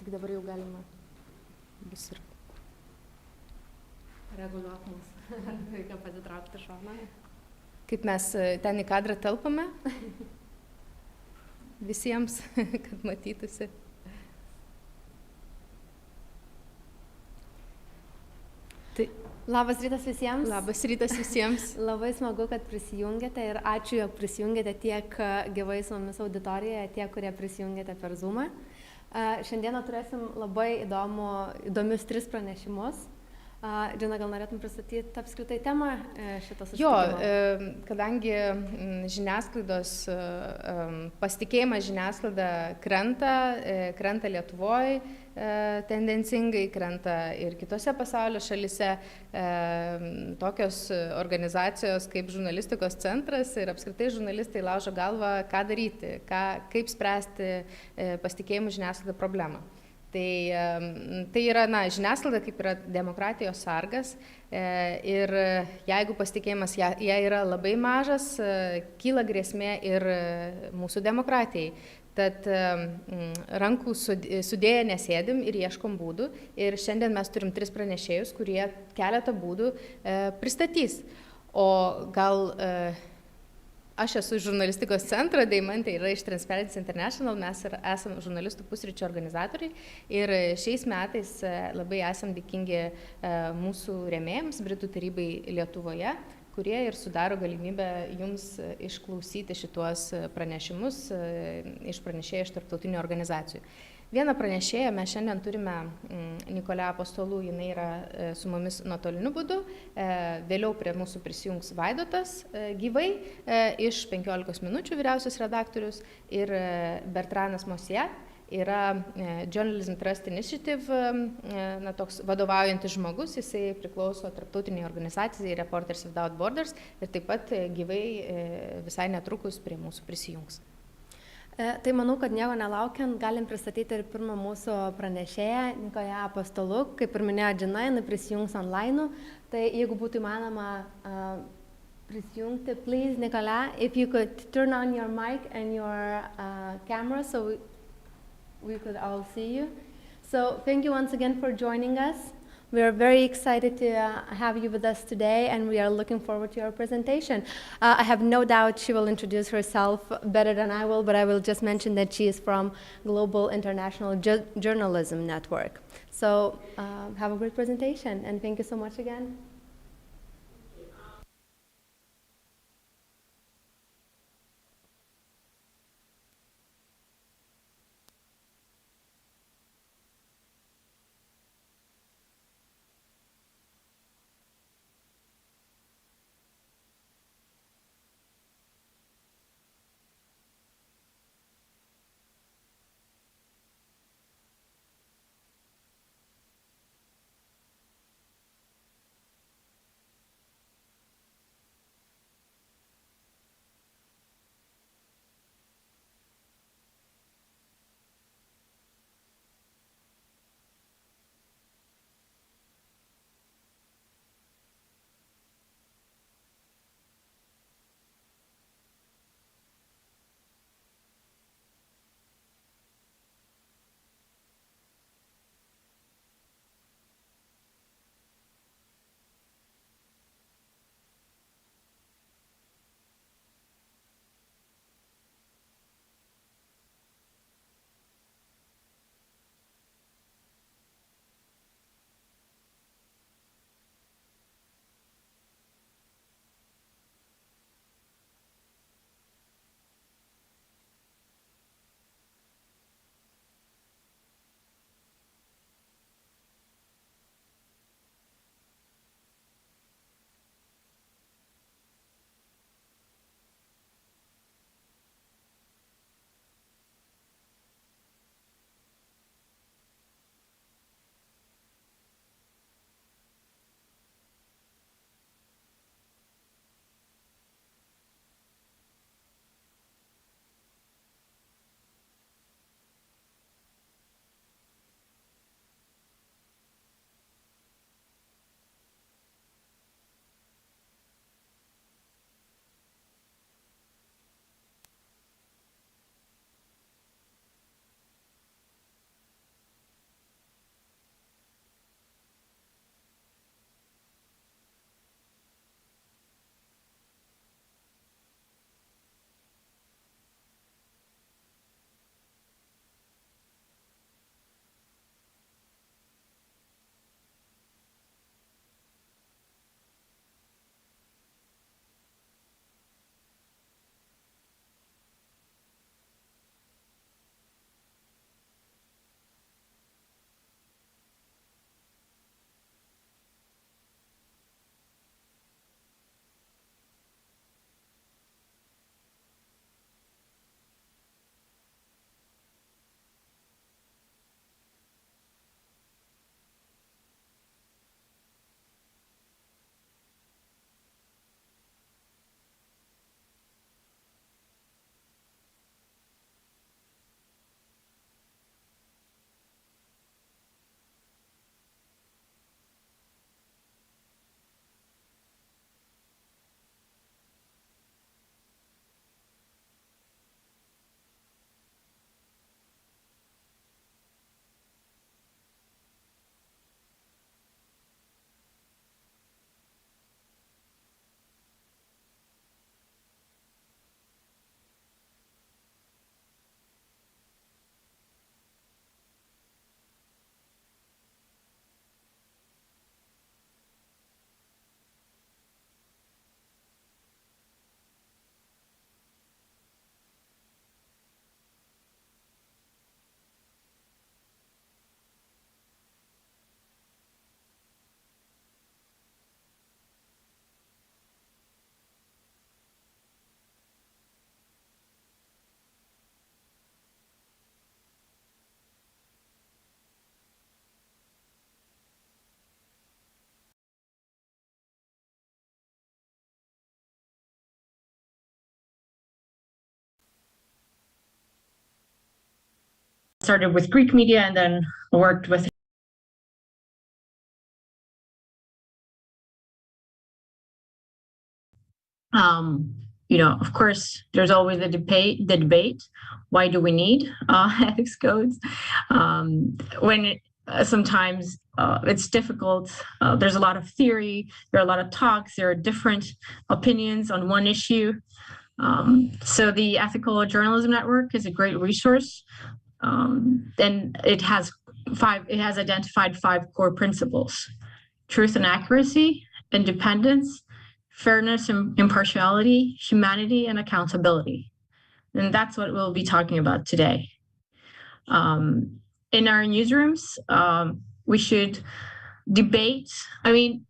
Tik dabar jau galima bus ir reguliuot mus. Reikia pasitraukti šoną. kaip mes ten į kadrą telpame visiems, kad matytųsi. Labas rytas visiems. Labas rytas visiems. Labai smagu, kad prisijungėte ir ačiū, jog prisijungėte tiek gyvai su mumis auditorijoje, tiek, kurie prisijungėte per Zoomą. Šiandieną turėsim labai įdomius 3 pranešimus. Džina, gal norėtum pristatyti apskritai temą šito susitikimo? Kadangi žiniasklaidos, pasitikėjimas žiniasklaida krenta Lietuvoje, tendencingai krenta ir kitose pasaulio šalise, tokios organizacijos kaip Žurnalistikos centras ir apskritai žurnalistai laužo galvą, ką daryti, kaip spręsti pasitikėjimų žiniasklaida problemą. Tai yra, žiniasklaida kaip yra demokratijos sargas ir jeigu pasitikėjimas ją yra labai mažas, kyla grėsmė ir mūsų demokratijai. Tad rankų sudėję nesėdim ir ieškom būdų. Ir šiandien mes turim 3 pranešėjus, kurie keletą būdų pristatys. O gal aš esu iš Žurnalistikos centro, Deimantė yra iš Transparency International, mes esame Žurnalistų Pusryčių organizatoriai ir šiais metais labai esam dėkingi mūsų rėmėjams, Britų tarybai Lietuvoje, kurie ir sudaro galimybę jums išklausyti šituos pranešimus iš pranešėjų iš tarptautinių organizacijų. Vieną pranešėją mes šiandien turime Nikolę Apostolų, jinai yra su mumis nuotoliniu būdu, vėliau prie mūsų prisijungs Vaidotas gyvai iš 15 minučių vyriausias redaktorius ir Bertranas Mosie yra Journalism Trust Initiative, toks vadovaujantis žmogus, jisai priklauso tarptautiniai organizacijai Reporters Without Borders ir taip pat gyvai visai netrukus prie mūsų prisijungs. Tai manau, kad nieko nelaukiant, galim pristatyti ir pirmą mūsų pranešėją, Nikolę Apostolų. Kaip ir minėjo Džina, jinai prisijungs online. Tai jeigu būtų įmanoma prisijungti, please, Nikolę, if you could turn on your mic and your camera so we could all see you. So thank you once again for joining us. We are very excited to have you with us today, and we are looking forward to your presentation. I have no doubt she will introduce herself better than I will, but I will just mention that she is from Global International Journalism Network. So have a great presentation, and thank you so much again. started with Greek media and then worked with of course, there's always the debate. Why do we need ethics codes? Sometimes it's difficult. There's a lot of theory. There are a lot of talks. There are different opinions on one issue. So the Ethical Journalism Network is a great resource, and it has identified 5 core principles: truth and accuracy, independence, fairness and impartiality, humanity, and accountability. And that's what we'll be talking about today. In our newsrooms, we should debate. I mean,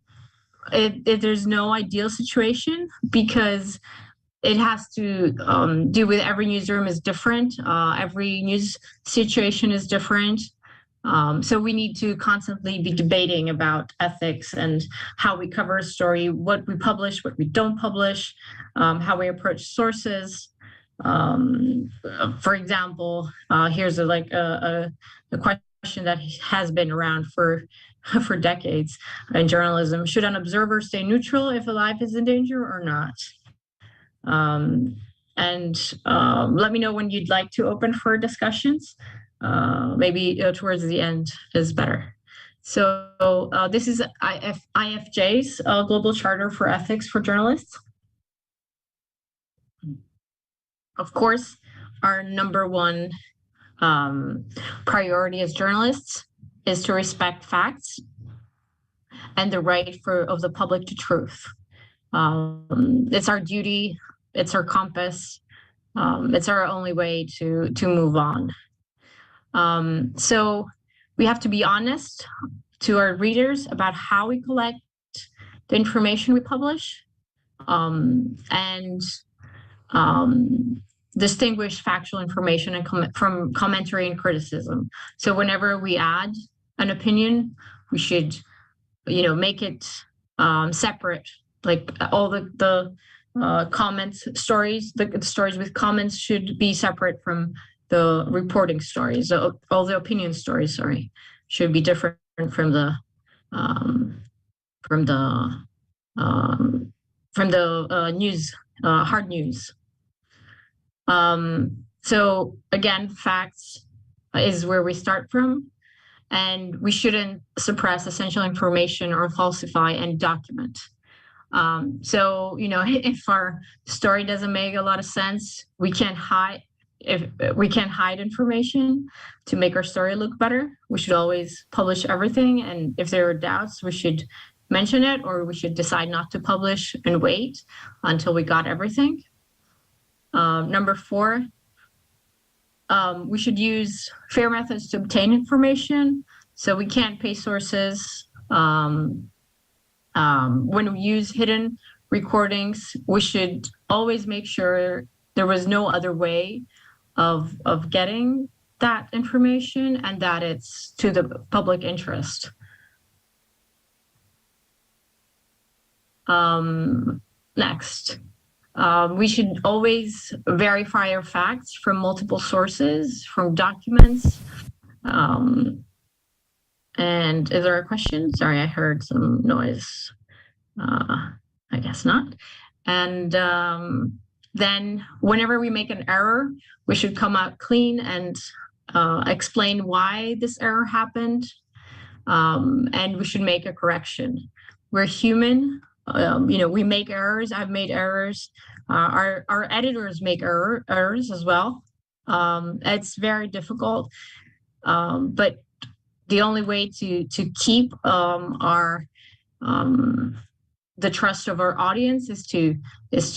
there's no ideal situation because it has to do with every newsroom is different. Every news situation is different. So we need to constantly be debating about ethics and how we cover a story, what we publish, what we don't publish, how we approach sources. For example, here's a question that has been around for decades in journalism: should an observer stay neutral if a life is in danger or not? Let me know when you'd like to open for discussions. Maybe towards the end is better. So this is IFJ's Global Charter for Ethics for Journalists. Of course, our number one priority as journalists is to respect facts and the right of the public to truth. It's our duty, it's our compass, it's our only way to move on. So we have to be honest to our readers about how we collect the information we publish, and distinguish factual information and from commentary and criticism. So whenever we add an opinion, we should, make it separate. Like all the comments, stories, the stories with comments should be separate from the reporting stories. All the opinion stories, should be different from the news, hard news. So again, facts is where we start from, and we shouldn't suppress essential information or falsify any document. So if our story doesn't make a lot of sense, we can't hide. If we can't hide information to make our story look better, we should always publish everything. And if there are doubts, we should mention it, or we should decide not to publish and wait until we got everything. Number 4, we should use fair methods to obtain information. So we can't pay sources. When we use hidden recordings, we should always make sure there was no other way of getting that information and that it's to the public interest. Next, we should always verify our facts from multiple sources, from documents. And is there a question? Sorry, I heard some noise. I guess not. And then whenever we make an error, we should come out clean and explain why this error happened. And we should make a correction. We're human. We make errors. I've made errors. Our editors make errors as well. It's very difficult. But the only way to keep the trust of our audience is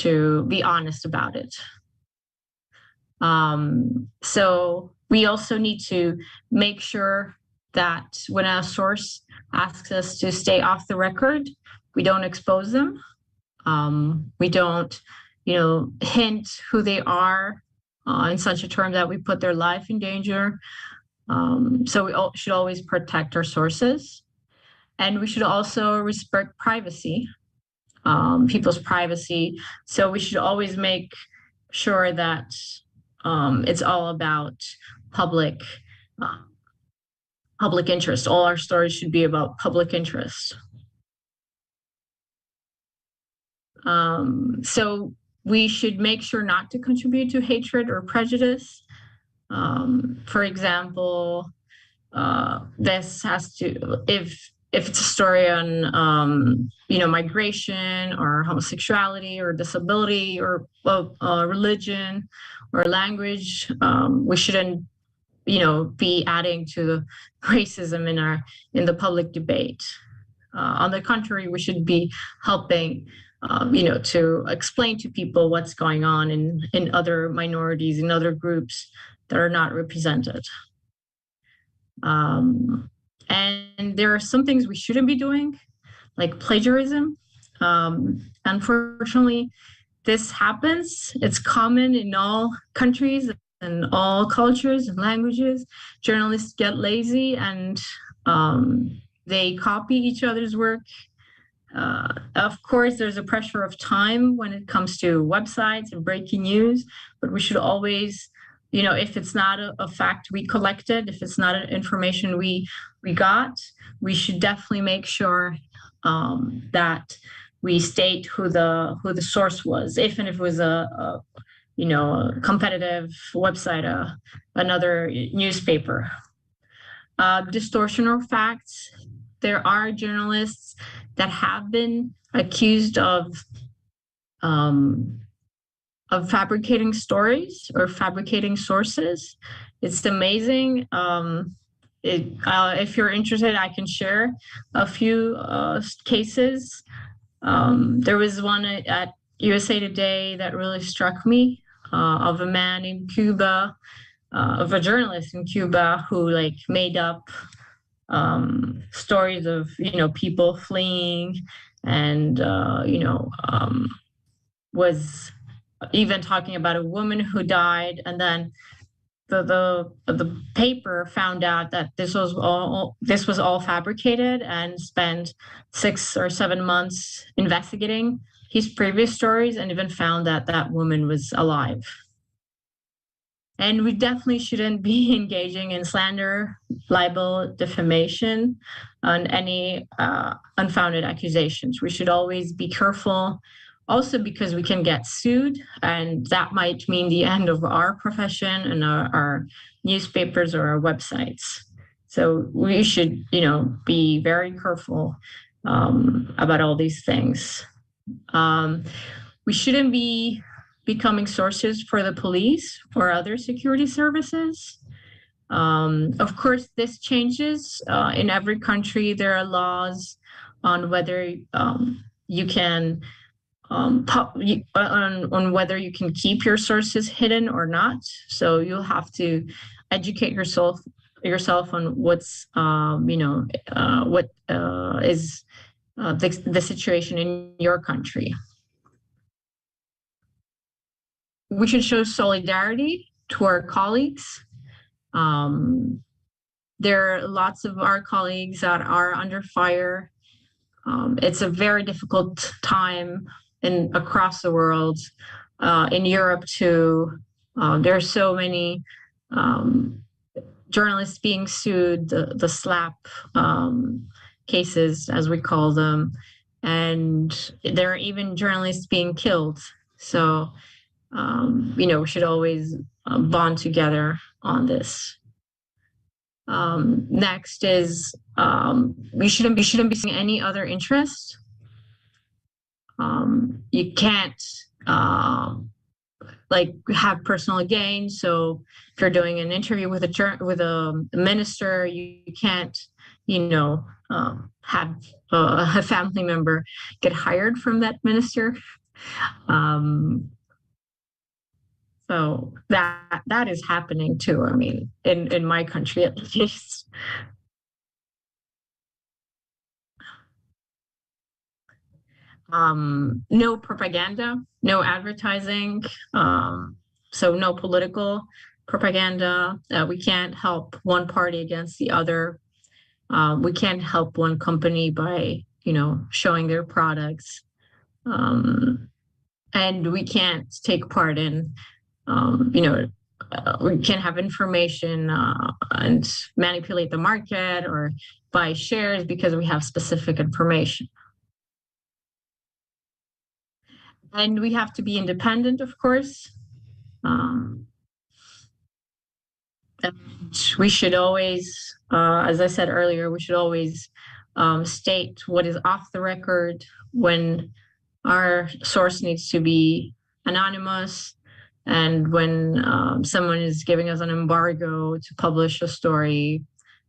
to be honest about it. So we also need to make sure that when a source asks us to stay off the record, we don't expose them. We don't, hint who they are in such a term that we put their life in danger. So we should always protect our sources. And we should also respect privacy, people's privacy. So we should always make sure that it's all about public public interest. All our stories should be about public interest. So we should make sure not to contribute to hatred or prejudice. For example, this has to, if it's a story on, migration or homosexuality or disability or religion or language, we shouldn't, be adding to racism in the public debate. On the contrary, we should be helping, to explain to people what's going on in other minorities, in other groups that are not represented. And there are some things we shouldn't be doing, like plagiarism. Unfortunately, this happens. It's common in all countries and all cultures and languages. Journalists get lazy and they copy each other's work. Of course, there's a pressure of time when it comes to websites and breaking news, but we should always, if it's not a fact we collected, if it's not information we got, we should definitely make sure that we state who the source was, even if it was a competitive website, another newspaper. Distortion of facts. There are journalists that have been accused of fabricating stories or fabricating sources. It's amazing. If you're interested, I can share a few cases. There was one at USA Today that really struck me, of a man in Cuba, of a journalist in Cuba who made up stories of people fleeing and was even talking about a woman who died, and then the paper found out that this was all fabricated, and spent 6 or 7 months investigating his previous stories, and even found that that woman was alive. And we definitely shouldn't be engaging in slander, libel, defamation, and any unfounded accusations. We should always be careful, also because we can get sued, and that might mean the end of our profession and our newspapers or our websites. So we should, be very careful about all these things. We shouldn't be becoming sources for the police or other security services. Of course, this changes. In every country, there are laws on whether you can on whether you can keep your sources hidden or not. So you'll have to educate yourself on what's what is the situation in your country. We should show solidarity to our colleagues. There are lots of our colleagues that are under fire. It's a very difficult time across the world, in Europe too. There are so many journalists being sued, the SLAP cases, as we call them, and there are even journalists being killed. So, we should always bond together on this. Next is we shouldn't be seeing any other interest. You can't have personal gain. So if you're doing an interview with a minister, you can't have a family member get hired from that minister. So that is happening too. I mean, in my country at least. No propaganda, no advertising, so no political propaganda. We can't help one party against the other. We can't help one company by, showing their products. And we can't take part in, we can have information and manipulate the market or buy shares because we have specific information. And we have to be independent, of course. And we should always, as I said earlier, we should always state what is off the record when our source needs to be anonymous, and when someone is giving us an embargo to publish a story,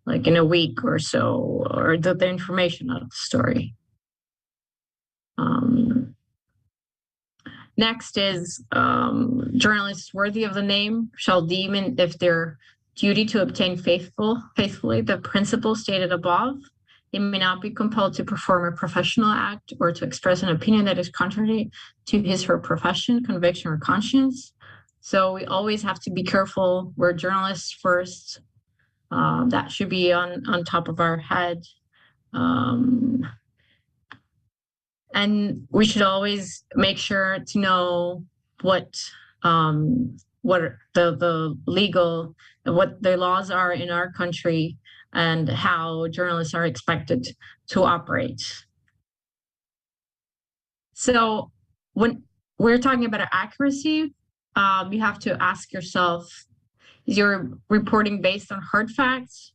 like in a week or so, or the information of the story. Next is journalists worthy of the name shall deem if their duty to obtain faithfully the principles stated above. They may not be compelled to perform a professional act or to express an opinion that is contrary to his or her profession, conviction, or conscience. So we always have to be careful. We're journalists first. That should be on top of our head. And we should always make sure to know what the legal, what the laws are in our country and how journalists are expected to operate. So when we're talking about accuracy, you have to ask yourself, is your reporting based on hard facts?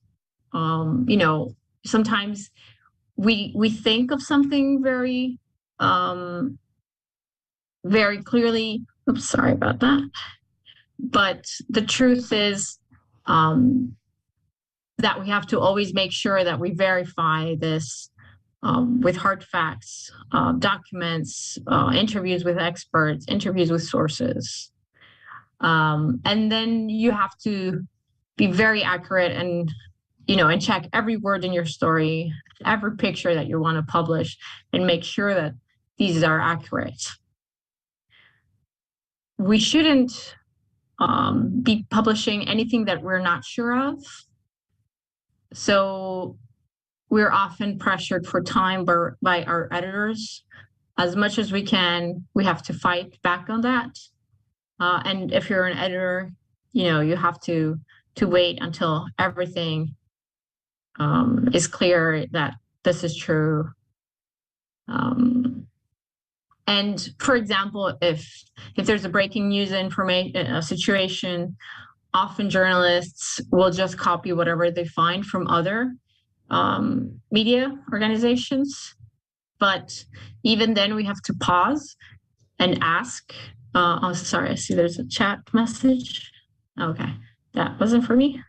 Sometimes we think of something very clearly. Oops, sorry about that. But the truth is that we have to always make sure that we verify this with hard facts, documents, interviews with experts, interviews with sources. And then you have to be very accurate and check every word in your story, every picture that you want to publish, and make sure that these are accurate. We shouldn't be publishing anything that we're not sure of. So we're often pressured for time by our editors. As much as we can, we have to fight back on that. And if you're an editor, you have to wait until everything is clear that this is true. And for example, if there's a breaking news information situation, often journalists will just copy whatever they find from other media organizations. But even then, we have to pause and ask. Oh, sorry, I see there's a chat message. Okay, that wasn't for me.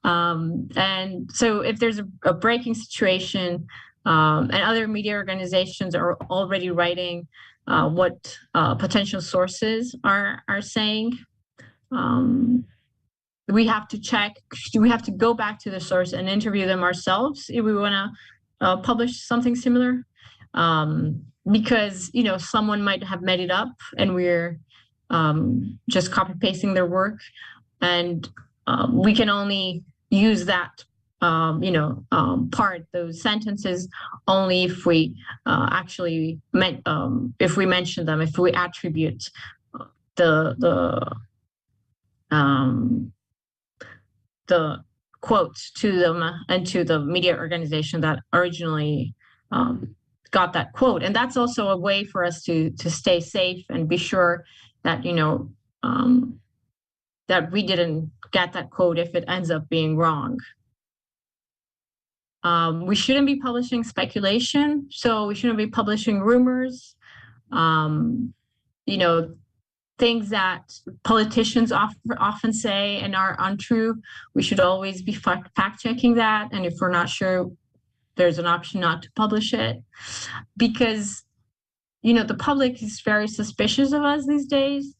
And so if there's a breaking situation, and other media organizations are already writing what potential sources are saying, we have to check, we have to go back to the source and interview them ourselves if we want to publish something similar. Because, someone might have made it up and we're just copy pasting their work. And we can only use that part, those sentences, only if we actually if we mention them, if we attribute the quotes to them and to the media organization that originally got that quote. And that's also a way for us to stay safe and be sure that that we didn't get that quote if it ends up being wrong. We shouldn't be publishing speculation, so we shouldn't be publishing rumors, things that politicians often say and are untrue. We should always be fact-checking that, and if we're not sure, there's an option not to publish it, because the public is very suspicious of us these days,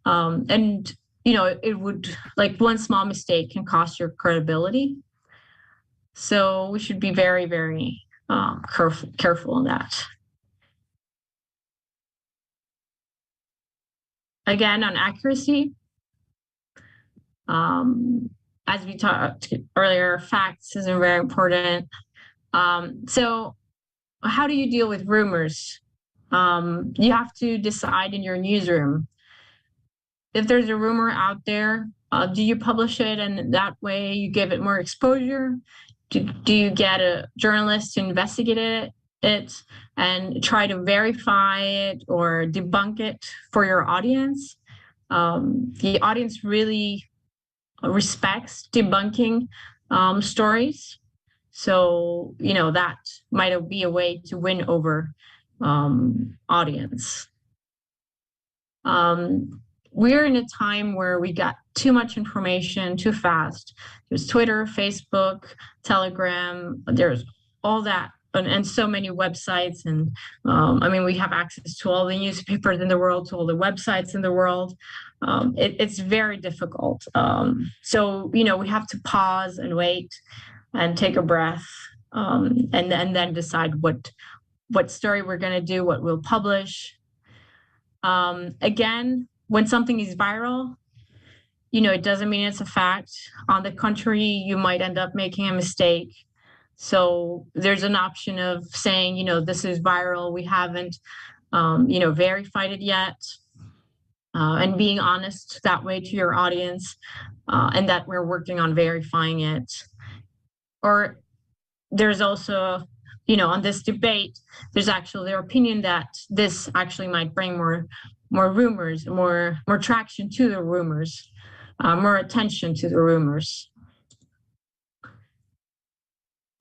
and it would, like, one small mistake can cost your credibility. So we should be very, very careful in that. Again, on accuracy, as we talked earlier, facts is very important. So how do you deal with rumors? You have to decide in your newsroom. if there's a rumor out there, do you publish it and that way you give it more exposure? Do you get a journalist to investigate it and try to verify it or debunk it for your audience? The audience really respects debunking stories. So, that might be a way to win over audience. We're in a time where we got too much information too fast. There's Twitter, Facebook, Telegram, there's all that, and so many websites. And we have access to all the newspapers in the world, to all the websites in the world. It's very difficult. So, we have to pause and wait and take a breath, and then decide what story we're going to do, what we'll publish. Again, when something is viral, it doesn't mean it's a fact. On the contrary, you might end up making a mistake. So there's an option of saying, this is viral. We haven't, verified it yet. And being honest that way to your audience, and that we're working on verifying it. Or there's also, on this debate, there's actually their opinion that this actually might bring more rumors, more traction to the rumors, more attention to the rumors.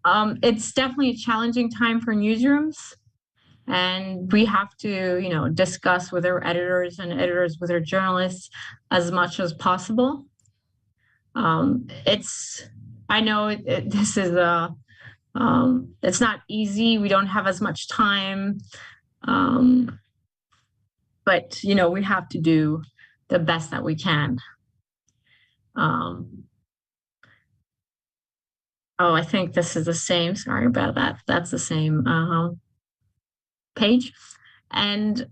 It's definitely a challenging time for newsrooms, and we have to, discuss with our editors and editors with our journalists as much as possible. I know this is it's not easy. We don't have as much time. But, we have to do the best that we can. I think this is the same. Sorry about that. That's the same page. And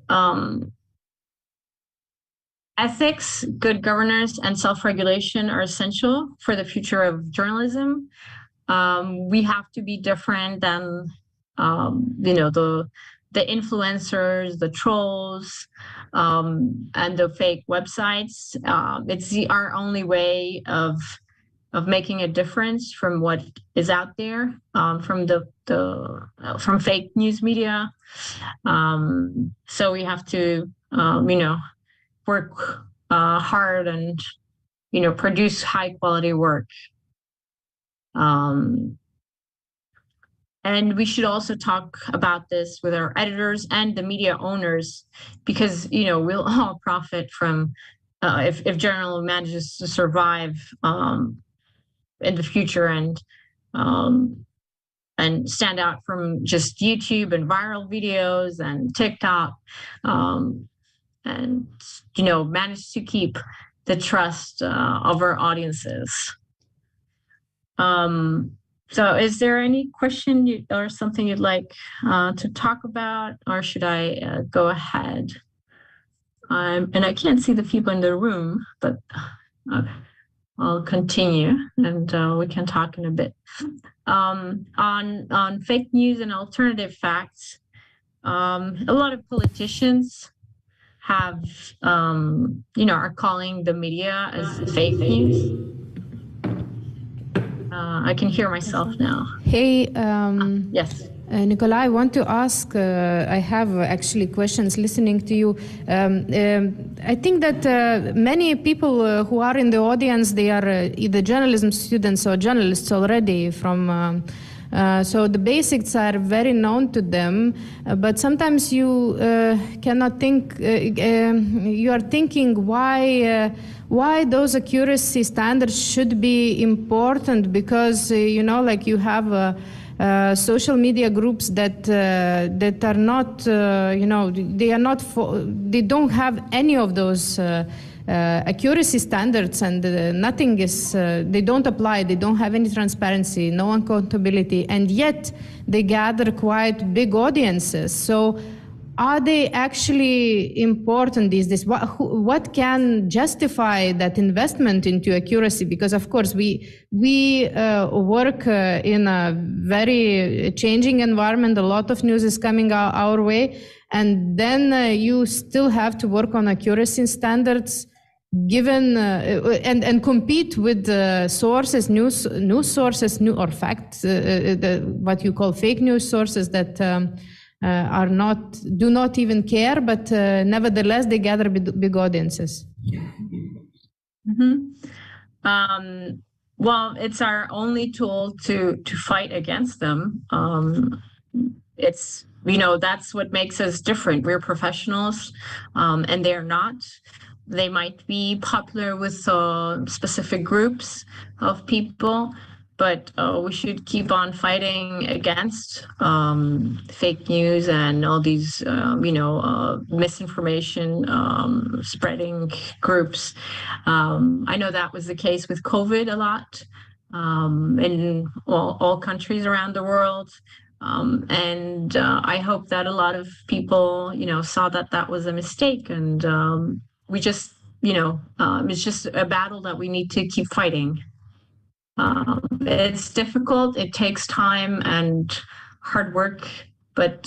ethics, good governance, and self-regulation are essential for the future of journalism. We have to be different than, the influencers, the trolls, and the fake websites. It's our only way of making a difference from what is out there, from from fake news media. So we have to, work hard and, produce high quality work. And we should also talk about this with our editors and the media owners, because, we'll all profit from if journalism manages to survive in the future and stand out from just YouTube and viral videos and TikTok, and manage to keep the trust of our audiences. So is there any question or something you'd like to talk about, or should I go ahead? And I can't see the people in the room, but I'll continue and we can talk in a bit. On fake news and alternative facts, a lot of politicians have, are calling the media as fake news. I can hear myself now. Hey, yes. Nicola, I want to ask, I have actually questions listening to you. I think that many people who are in the audience, they are either journalism students or journalists already from, so the basics are very known to them, but sometimes you cannot think, you are thinking why those accuracy standards should be important, because, you have social media groups that are not, they don't have any of those accuracy standards, and nothing is, they don't apply, they don't have any transparency, no accountability, and yet they gather quite big audiences. So are they actually important these days? What can justify that investment into accuracy? Because of course we work in a very changing environment. A lot of news is coming our way, and then you still have to work on accuracy standards. given and compete with sources, news sources, or facts, what you call fake news sources that do not even care, but nevertheless they gather big audiences. Well, it's our only tool to fight against them. It's, that's what makes us different. We're professionals, and they're not. They might be popular with specific groups of people, but we should keep on fighting against fake news and all these, misinformation spreading groups. I know that was the case with COVID a lot in all countries around the world. And I hope that a lot of people, saw that was a mistake, and we just, it's just a battle that we need to keep fighting. It's difficult. It takes time and hard work, but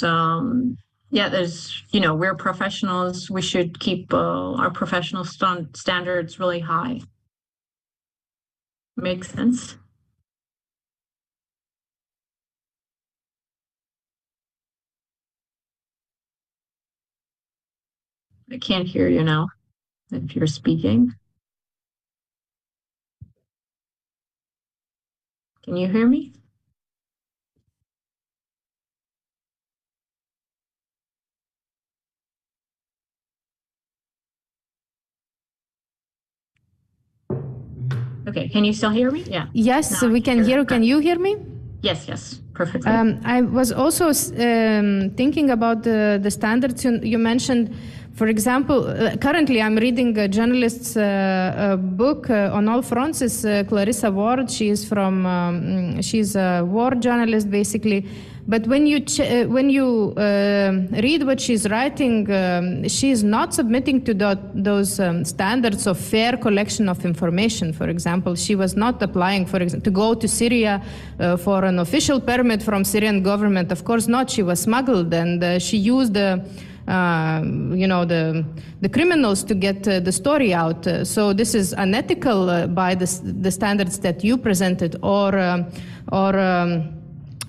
there's, we're professionals. We should keep our professional standards really high. Makes sense? I can't hear you now if you're speaking. Can you hear me? Okay, can you still hear me? Yeah. Yes, we can hear you. Can you hear me? Yes, perfectly. I was also thinking about the standards you mentioned. For example, currently I'm reading a journalist's book on all fronts. Is Clarissa Ward. She's a war journalist basically. But when you read what she's writing, she's not submitting to those standards of fair collection of information. For example, she was not applying, to go to Syria for an official permit from Syrian government. Of course not. She was smuggled, and she used the criminals to get the story out. So this is unethical by the standards that you presented, or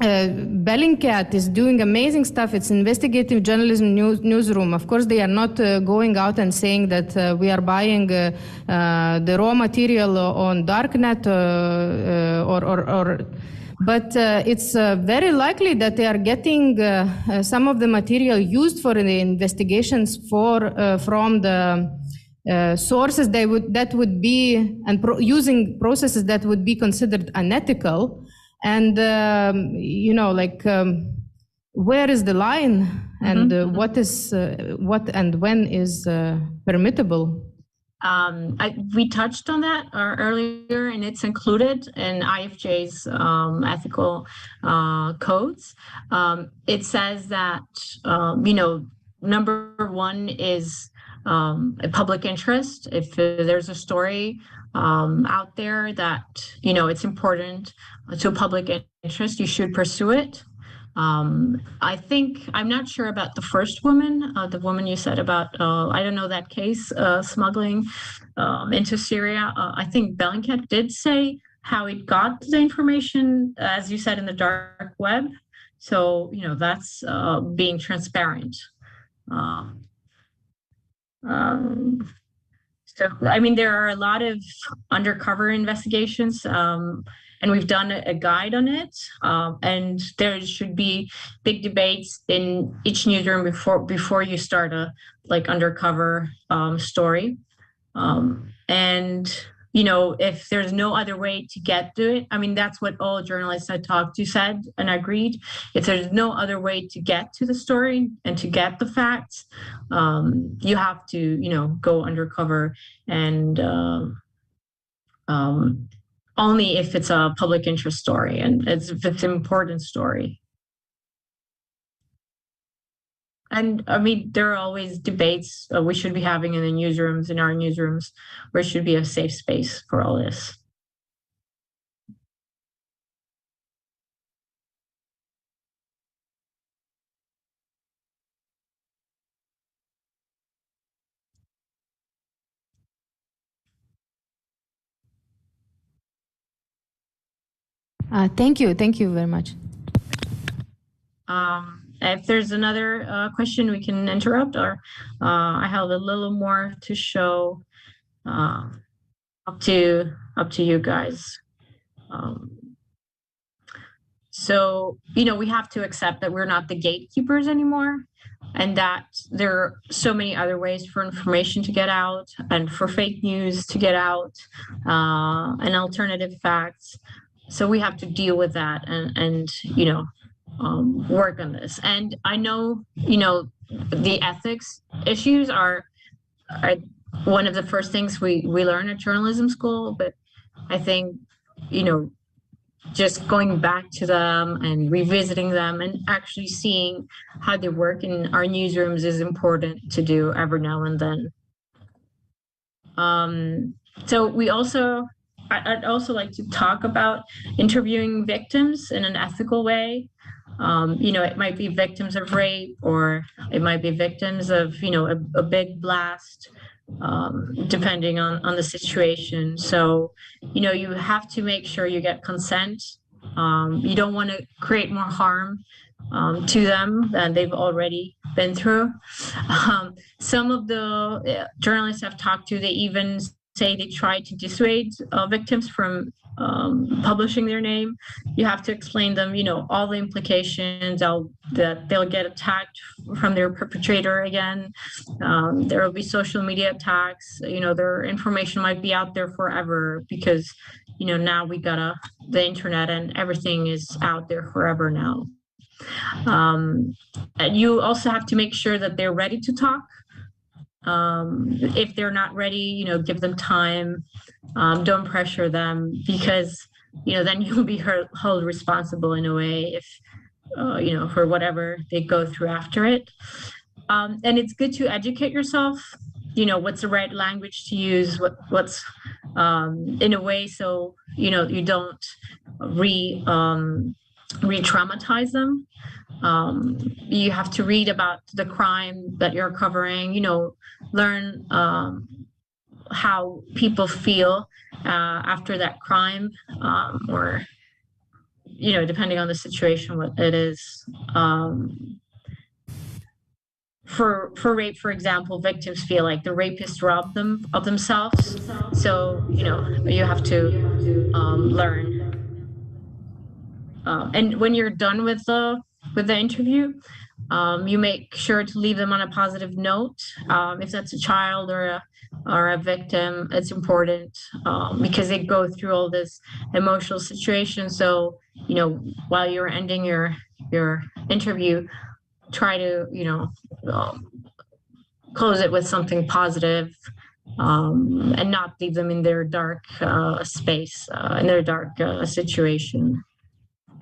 Bellingcat is doing amazing stuff. It's investigative journalism newsroom. Of course, they are not going out and saying that we are buying the raw material on darknet but it's very likely that they are getting some of the material used for the investigations from the sources that would be using processes that would be considered unethical. And where is the line, and what and when is permittable? We touched on that earlier, and it's included in IFJ's ethical codes. It says that number one is a public interest. If there's a story out there that it's important to public interest, you should pursue it. I think, I'm not sure about the first woman, the woman you said about, I don't know that case, smuggling into Syria. I think Bellingcat did say how it got the information, as you said, in the dark web. So, that's being transparent. So, I mean, there are a lot of undercover investigations, and we've done a guide on it. And there should be big debates in each newsroom before you start a undercover story. And if there's no other way to get to it, I mean, that's what all journalists I talked to said and agreed. If there's no other way to get to the story and to get the facts, you have to, go undercover, and only if it's a public interest story and if it's an important story. And I mean, there are always debates we should be having in our newsrooms, where it should be a safe space for all this. Thank you very much. If there's another question, we can interrupt, or I have a little more to show. Up to you guys. So, we have to accept that we're not the gatekeepers anymore, and that there are so many other ways for information to get out and for fake news to get out, and alternative facts. So we have to deal with that and work on this. And I know, the ethics issues are one of the first things we learn at journalism school, but I think, just going back to them and revisiting them and actually seeing how they work in our newsrooms is important to do every now and then. So I'd also like to talk about interviewing victims in an ethical way. It might be victims of rape, or it might be victims of, a big blast, depending on the situation. So, you have to make sure you get consent. You don't want to create more harm to them than they've already been through. Some of the journalists I've talked to, they even say they try to dissuade victims from publishing their name. You have to explain them, all the implications, that they'll get attacked from their perpetrator again. There will be social media attacks. Their information might be out there forever because, now we got the internet and everything is out there forever now. And you also have to make sure that they're ready to talk. If they're not ready, give them time. Don't pressure them, because then you'll be held responsible in a way if for whatever they go through after it. And it's good to educate yourself. What's the right language to use? What's in a way so you don't re-traumatize them. You have to read about the crime that you're covering, learn how people feel after that crime, or, depending on the situation, what it is. For rape, for example, victims feel like the rapist robbed them of themselves. So, you have to learn. And when you're done with the interview, you make sure to leave them on a positive note. If that's a child or a victim, it's important because they go through all this emotional situation. So, while you're ending your interview, try to, close it with something positive, and not leave them in their dark space, in their dark situation.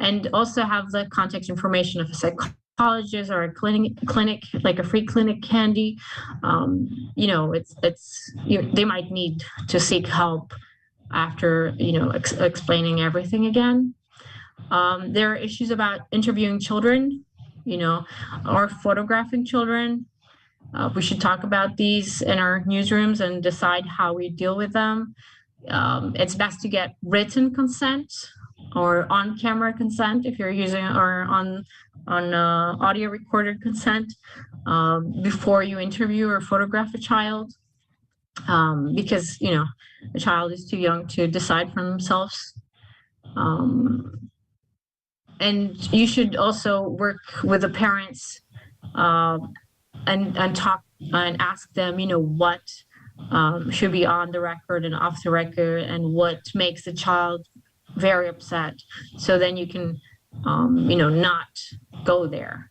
And also have the contact information of a psychologist or a clinic, like a free clinic handy. They might need to seek help after, explaining everything again. There are issues about interviewing children, or photographing children. We should talk about these in our newsrooms and decide how we deal with them. It's best to get written consent or on-camera consent if you're using, or on audio recorded consent before you interview or photograph a child, because a child is too young to decide for themselves. And you should also work with the parents and talk and ask them, what should be on the record and off the record, and what makes the child very upset. So then you can, not go there.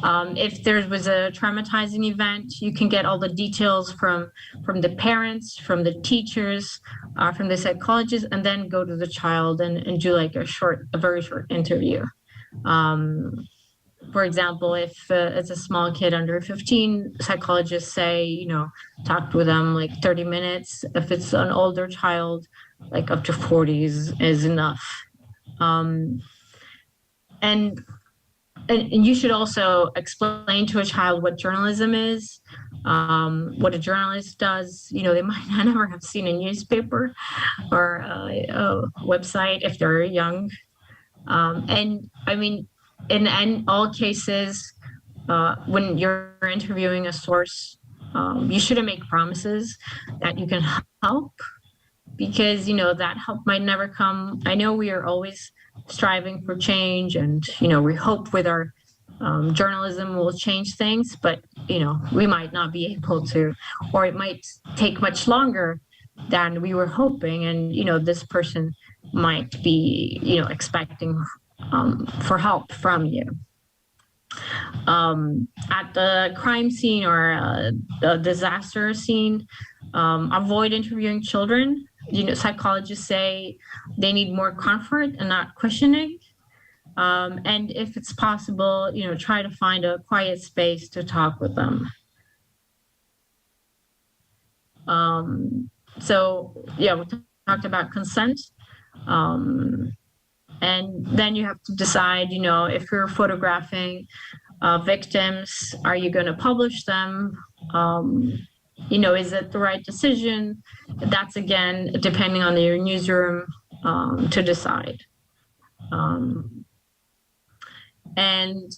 If there was a traumatizing event, you can get all the details from the parents, from the teachers, from the psychologist, and then go to the child and do like a very short interview. For example, if it's a small kid under 15, psychologists say, talk with them like 30 minutes. If it's an older child, like up to 40 is enough. And you should also explain to a child what journalism is, what a journalist does. They might not ever have seen a newspaper or a website if they're young. And I mean, in all cases, when you're interviewing a source, you shouldn't make promises that you can help, because that help might never come. I know we are always striving for change, and we hope with our journalism will change things, but we might not be able to, or it might take much longer than we were hoping, and this person might be expecting for help from you. At the crime scene or the disaster scene, avoid interviewing children. Psychologists say they need more comfort and not questioning. And if it's possible, try to find a quiet space to talk with them. So yeah, we talked about consent. And then you have to decide, if you're photographing victims, are you going to publish them? Is it the right decision? That's, again, depending on your newsroom to decide. And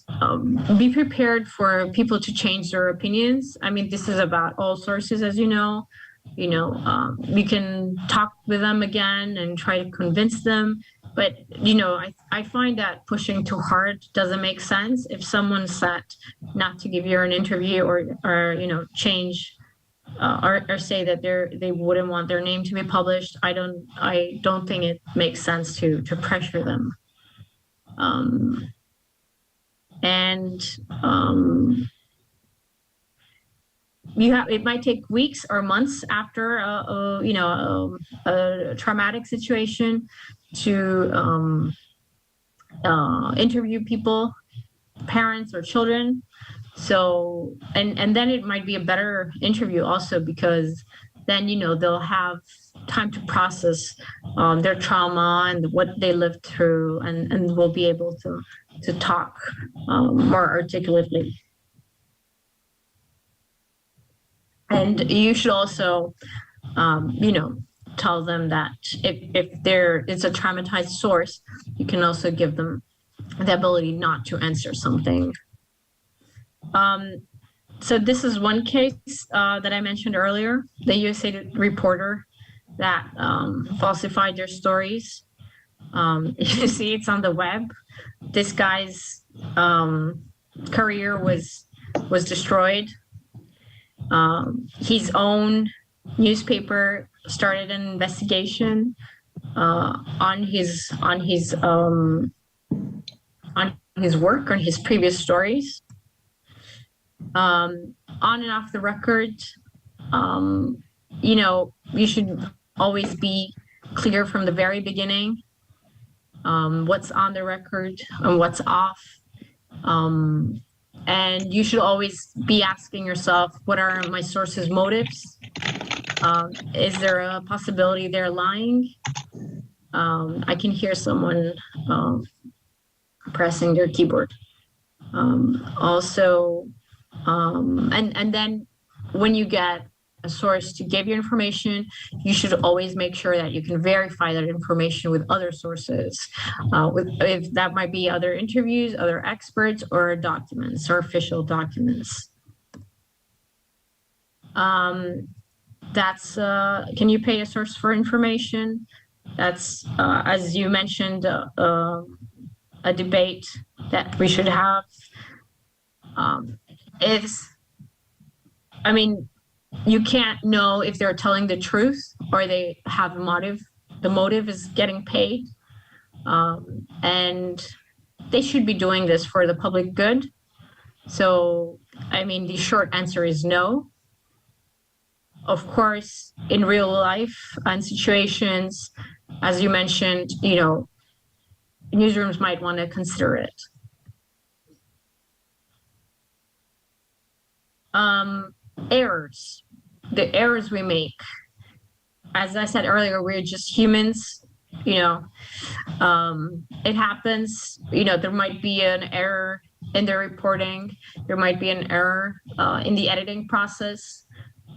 be prepared for people to change their opinions. I mean, this is about all sources, as you know. You can talk with them again and try to convince them. But, I find that pushing too hard doesn't make sense. If someone said not to give you an interview or change or say that they wouldn't want their name to be published, I don't think it makes sense to pressure them. It might take weeks or months after a traumatic situation to interview people, parents or children. So, and then it might be a better interview also, because then, they'll have time to process their trauma and what they lived through, and will be able to talk more articulately. And you should also, tell them that if it's a traumatized source, you can also give them the ability not to answer something. So this is one case that I mentioned earlier, the USA reporter that falsified their stories. You see, it's on the web. This guy's career was destroyed. His own newspaper started an investigation on his work, on his previous stories. On and off the record, you should always be clear from the very beginning what's on the record and what's off. And you should always be asking yourself, what are my sources' motives? Is there a possibility they're lying? I can hear someone pressing their keyboard. Also, and then when you get a source to give you information, you should always make sure that you can verify that information with other sources, if that might be other interviews, other experts, or documents or official documents. That's can you pay a source for information? That's as you mentioned, a debate that we should have. You can't know if they're telling the truth or they have a motive. The motive is getting paid. And they should be doing this for the public good. So, the short answer is no. Of course, in real life and situations, as you mentioned, newsrooms might want to consider it. Errors, the errors we make. As I said earlier, we're just humans. It happens. There might be an error in the reporting. There might be an error in the editing process.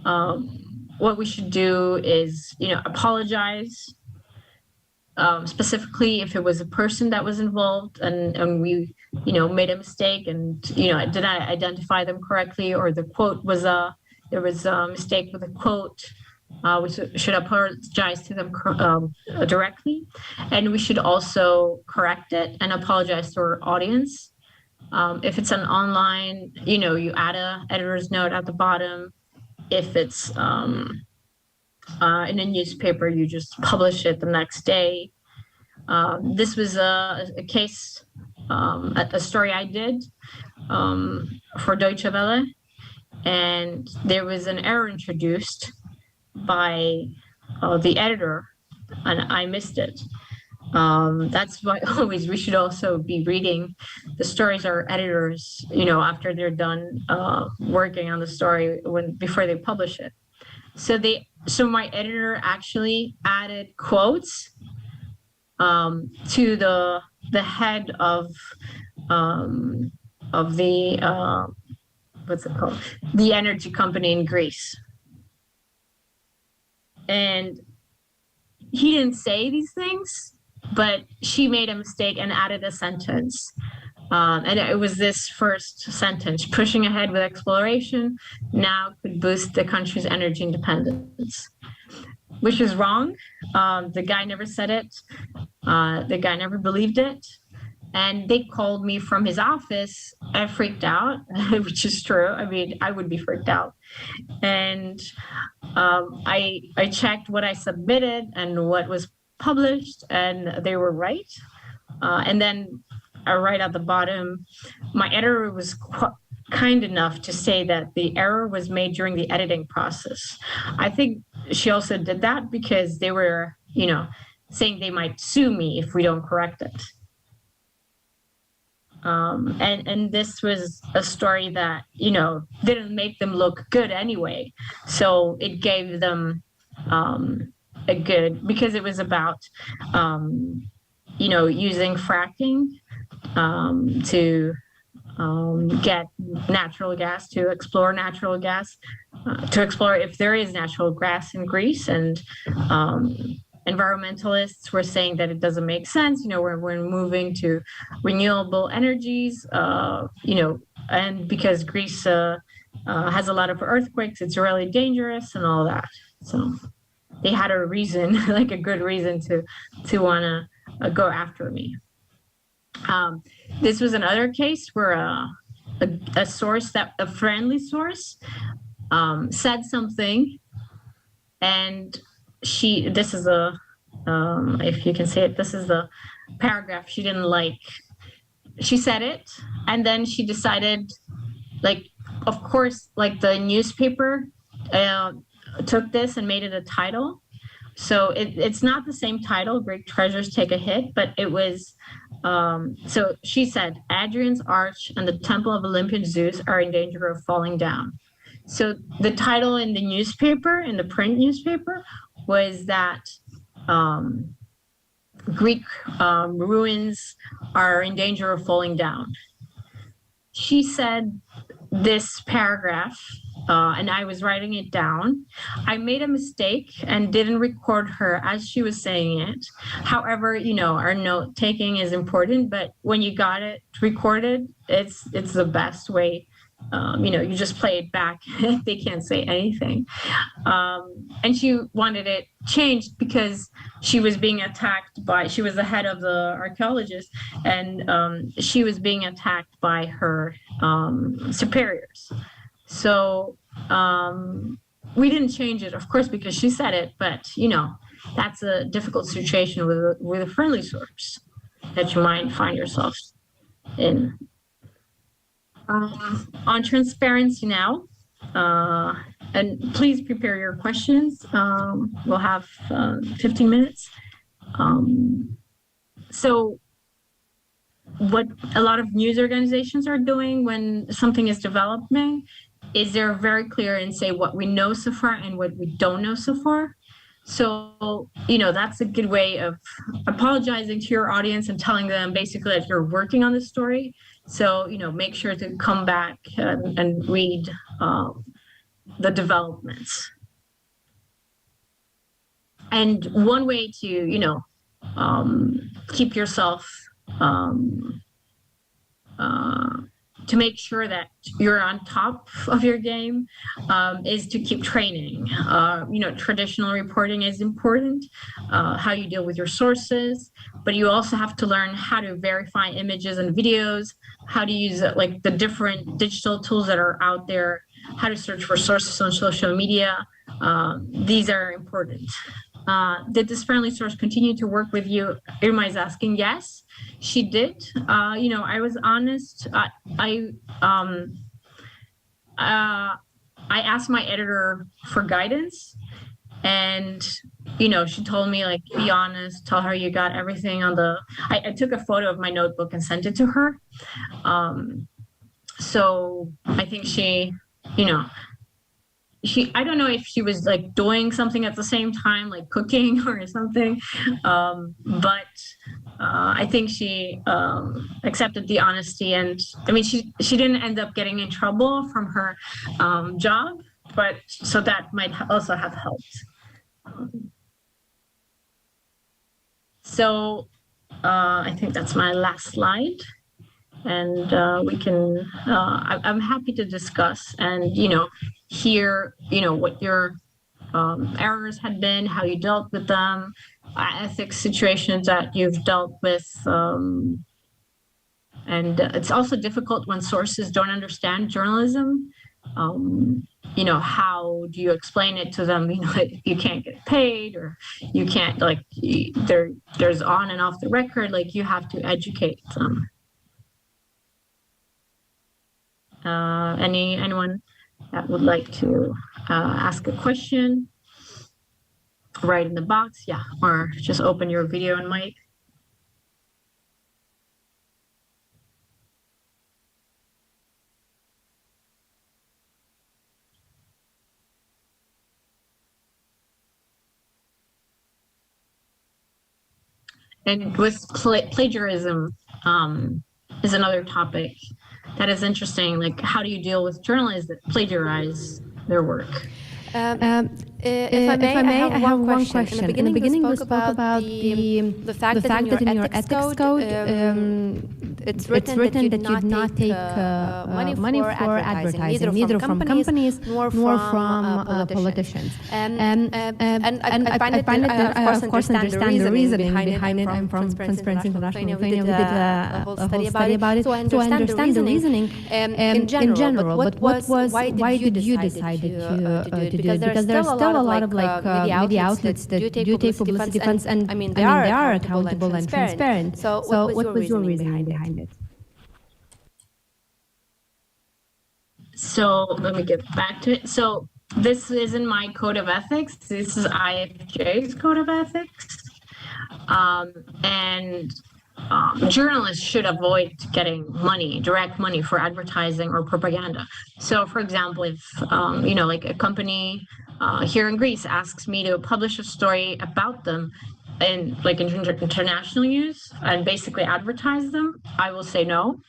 What we should do is, apologize. specifically if it was a person that was involved and we, made a mistake and, did I identify them correctly, or the quote was there was a mistake with a quote. We should apologize to them directly, and we should also correct it and apologize to our audience. If it's an online, you add a editor's note at the bottom. If it's in a newspaper, you just publish it the next day. This was a case, a story I did for Deutsche Welle, and there was an error introduced by the editor, and I missed it. That's why always we should also be reading the stories our editors, after they're done working on the story before they publish it. So my editor actually added quotes to the head of the what's it called? The energy company in Greece. And he didn't say these things, but she made a mistake and added a sentence. And it was this first sentence: pushing ahead with exploration now could boost the country's energy independence, which is wrong. The guy never said it. The guy never believed it. And they called me from his office. I freaked out, which is true. I mean, I would be freaked out. And I checked what I submitted and what was published, and they were right. And then right at the bottom, my editor was kind enough to say that the error was made during the editing process. I think she also did that because they were, saying they might sue me if we don't correct it. And this was a story that, didn't make them look good anyway. So it gave them a good, because it was about, using fracking to get natural gas, to explore natural gas, to explore if there is natural gas in Greece. And environmentalists were saying that it doesn't make sense. We're moving to renewable energies, and because Greece has a lot of earthquakes, it's really dangerous and all that. So they had a reason, like a good reason to want to go after me. This was another case where a source, a friendly source, said something, and this is if you can see it, this is the paragraph she didn't like. She said it, and then she decided, of course, the newspaper took this and made it a title. So it's not the same title, Greek Treasures Take a Hit, but it was, so she said, Adrian's Arch and the Temple of Olympian Zeus are in danger of falling down. So the title in the newspaper, in the print newspaper, was that Greek ruins are in danger of falling down. She said this paragraph, and I was writing it down. I made a mistake and didn't record her as she was saying it. However, our note taking is important, but when you got it recorded, it's the best way. You just play it back. They can't say anything. And she wanted it changed because she was being attacked she was the head of the archaeologists, and she was being attacked by her superiors. So we didn't change it, of course, because she said it, but, that's a difficult situation with a friendly source that you might find yourself in. On transparency now, and please prepare your questions. We'll have 15 minutes. So what a lot of news organizations are doing when something is developing is they're very clear and say what we know so far and what we don't know so far. So, that's a good way of apologizing to your audience and telling them basically that you're working on the story. So, make sure to come back and read the developments. And one way to, keep yourself to make sure that you're on top of your game is to keep training. Traditional reporting is important, how you deal with your sources, but you also have to learn how to verify images and videos, how to use like the different digital tools that are out there, how to search for sources on social media. These are important. Did this friendly source continue to work with you? Irma is asking. Yes, she did. I was honest. I asked my editor for guidance, and she told me, like, be honest, tell her you got everything on the. I took a photo of my notebook and sent it to her. So I think she, I don't know if she was like doing something at the same time, like cooking or something, but I think she accepted the honesty, and I mean she didn't end up getting in trouble from her job, but so that might also have helped. So I think that's my last slide, and we can. I'm happy to discuss and hear what your errors had been, how you dealt with them, ethics situations that you've dealt with. And it's also difficult when sources don't understand journalism. How do you explain it to them? You can't get paid, or you can't, like, there's on and off the record, like you have to educate them. Anyone that would like to ask a question, write in the box, yeah, or just open your video and mic. And with plagiarism is another topic that is interesting. Like, how do you deal with journalists that plagiarize their work? If I may, I have one question. In the beginning, we spoke about the fact that in your ethics code, it's written that you do not take money for advertising, neither from companies nor from politicians. And I find it, of course, understand the reasoning behind it. I'm from Transparency International. We did a whole study about it, so I understand the reasoning in general. But why did you decide to do it? Because there's still a lot of media outlets that do take publicity funds, and I mean they are accountable and transparent. So what was your reasoning behind it? So let me get back to it. So this isn't my code of ethics. This is IFJ's code of ethics. Journalists should avoid getting direct money for advertising or propaganda. So, for example, if like a company here in Greece asks me to publish a story about them in international news and basically advertise them, I will say no.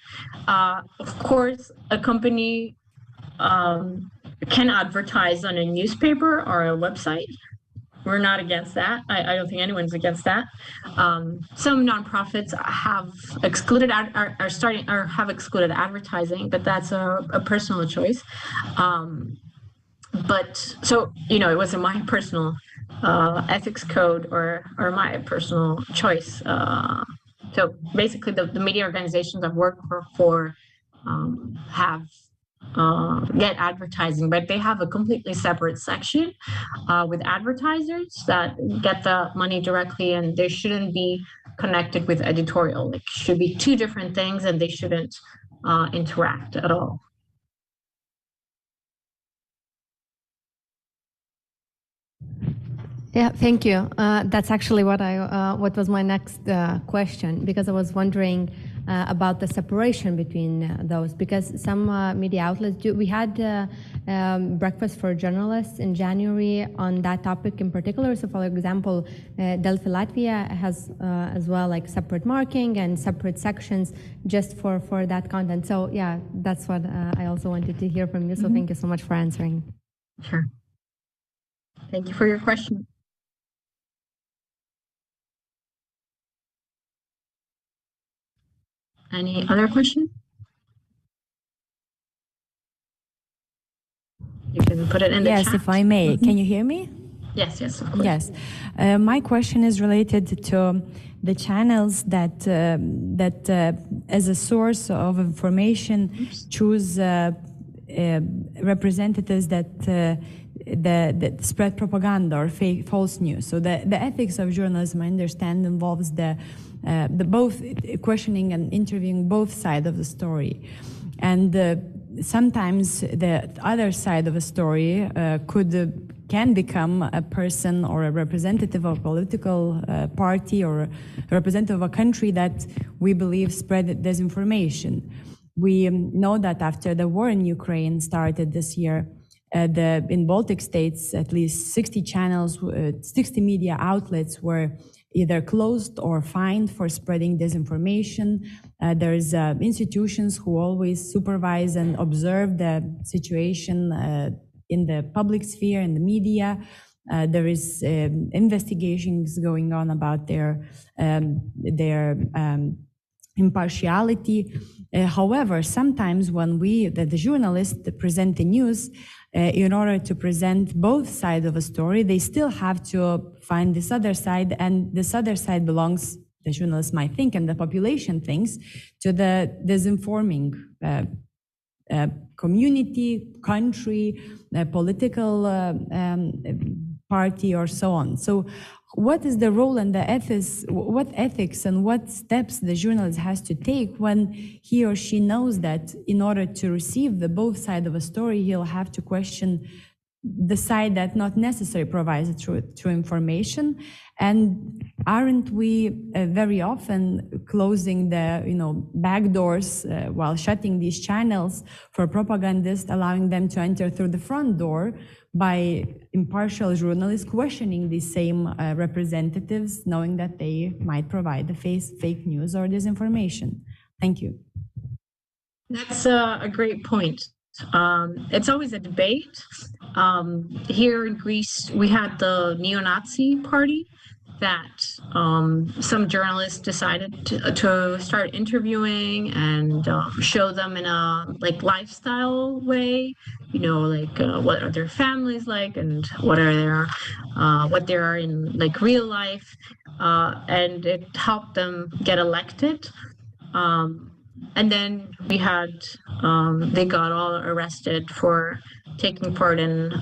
Of course, a company can advertise on a newspaper or a website. We're not against that. I don't think anyone's against that. Some nonprofits have excluded have excluded advertising, but that's a personal choice. But so it wasn't my personal ethics code or my personal choice. So basically, the media organizations I've worked for have get advertising, but they have a completely separate section with advertisers that get the money directly, and they shouldn't be connected with editorial. It should be two different things, and they shouldn't interact at all. Yeah, thank you. That's actually what was my next question, because I was wondering about the separation between those, because some media outlets do. We had breakfast for journalists in January on that topic in particular. So, for example, Delphi Latvia has as well like separate marking and separate sections just for that content. So, yeah, that's what I also wanted to hear from you. So, thank you so much for answering. Sure. Thank you for your question. Any other question? You can put it in the chat. Yes, if I may. Can you hear me? Yes, of course. Yes. My question is related to the channels that as a source of information choose representatives that spread propaganda or false news. So the ethics of journalism, I understand, involves the both questioning and interviewing both sides of the story. And sometimes the other side of a story can become a person or a representative of a political party or a representative of a country that we believe spread disinformation. We know that after the war in Ukraine started this year, in Baltic states, at least 60 channels, 60 media outlets were either closed or fined for spreading disinformation. There's institutions who always supervise and observe the situation in the public sphere, in the media. There is investigations going on about their impartiality. However, sometimes when the journalists present the news, in order to present both sides of a story, they still have to find this other side, and this other side belongs, the journalists might think, and the population thinks, to the disinforming community, country, political party, or so on. So what is the role and the ethics, what ethics and what steps the journalist has to take when he or she knows that in order to receive the both sides of a story, he'll have to question the side that not necessarily provides true information? And aren't we very often closing the back doors while shutting these channels for propagandists, allowing them to enter through the front door by impartial journalists questioning these same representatives, knowing that they might provide the fake news or disinformation? Thank you. That's a great point. It's always a debate. Here in Greece, we had the neo-Nazi party that some journalists decided to start interviewing and show them in a lifestyle way, what are their families like and what they are in real life, and it helped them get elected. And then we had, they got all arrested for taking part in,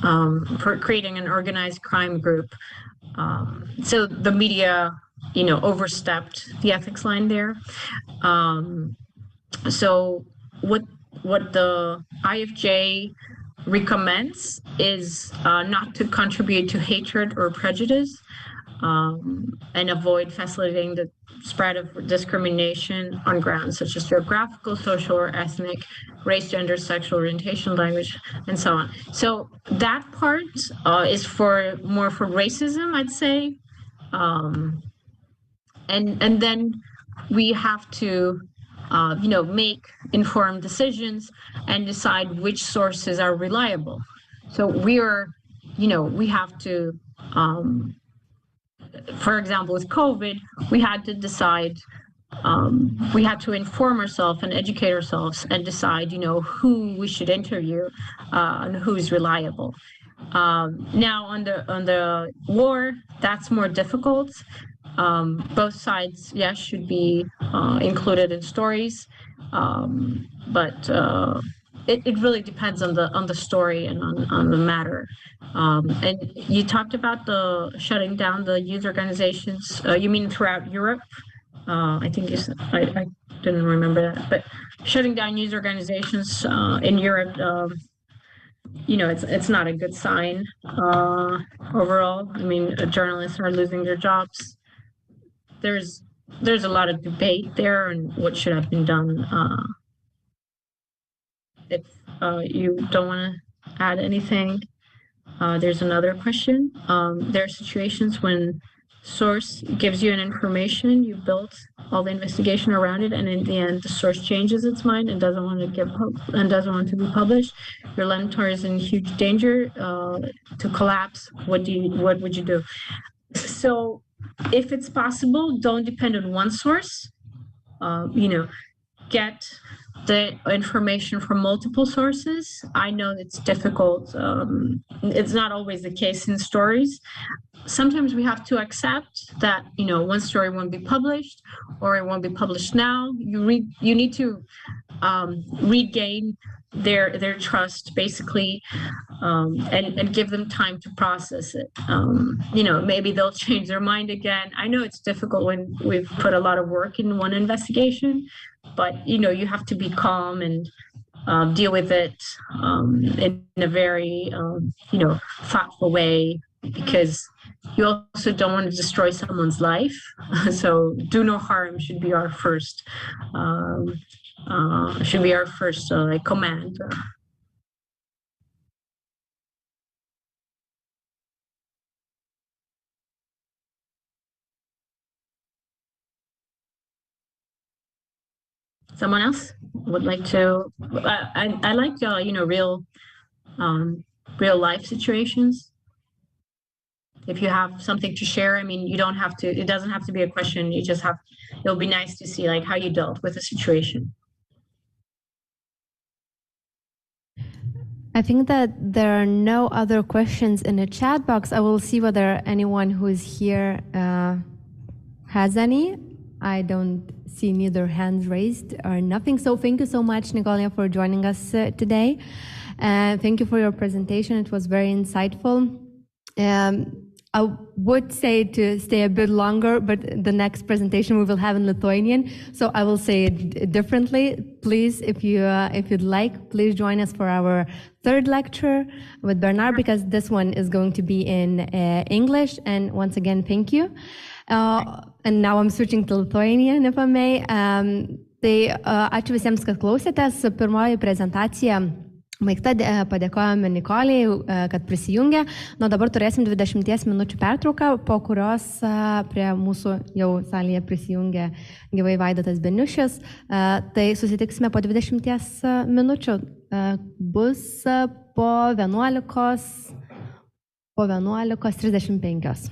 for creating an organized crime group. So the media, overstepped the ethics line there. So what the IFJ recommends is not to contribute to hatred or prejudice, and avoid facilitating the spread of discrimination on grounds such as geographical, social, or ethnic, race, gender, sexual orientation, language, and so on. So that part is more for racism, I'd say. And then we have to make informed decisions and decide which sources are reliable. So we have to, for example, with COVID, we had to decide, we had to inform ourselves and educate ourselves and decide, who we should interview and who's reliable. Now on the war, that's more difficult. Both sides, yes, should be included in stories, but it really depends on the story and on the matter. And you talked about the shutting down the youth organizations. You mean throughout Europe? I think you said, I didn't remember that, but shutting down news organizations in Europe, it's not a good sign overall. I mean, journalists are losing their jobs. There's a lot of debate there on what should have been done. If you don't want to add anything, there's another question. There are situations when source gives you an information, you built all the investigation around it, and in the end, the source changes its mind and doesn't want to be published. Your Lentor is in huge danger to collapse. What would you do? So, if it's possible, don't depend on one source. get the information from multiple sources. I know it's difficult. It's not always the case in stories. Sometimes we have to accept that, you know, one story won't be published or it won't be published now. You need to regain their trust, basically, and give them time to process it. You know, maybe they'll change their mind again. I know it's difficult when we've put a lot of work in one investigation, but you know, you have to be calm and deal with it in a very you know, thoughtful way, because you also don't want to destroy someone's life. So do no harm should be our first like command. Someone else would like to? I like you know, um, real life situations. If you have something to share, I mean, you don't have to. It doesn't have to be a question. You just have. It'll be nice to see like how you dealt with a situation. I think that there are no other questions in the chat box. I will see whether anyone who is here has any. I don't see neither hands raised or nothing. So thank you so much, Nicolia, for joining us today. Thank you for your presentation. It was very insightful. I would say to stay a bit longer, but the next presentation we will have in Lithuanian, so I will say it differently. Please, if you'd like, please join us for our third lecture with Bernard, because this one is going to be in English. And once again, thank you. And now I'm switching to Lithuanian, if I may. Ačiū visiems, kad klausėtės. Pirmoji prezentacija baigta, padėkojame Nikolijai, kad prisijungė. Nuo dabar turėsim 20 minučių pertrauką, po kurios prie mūsų jau salėje prisijungė gyvai Vaidotas Beniušis. Tai susitiksime po 20 minučių. Bus po 11:35.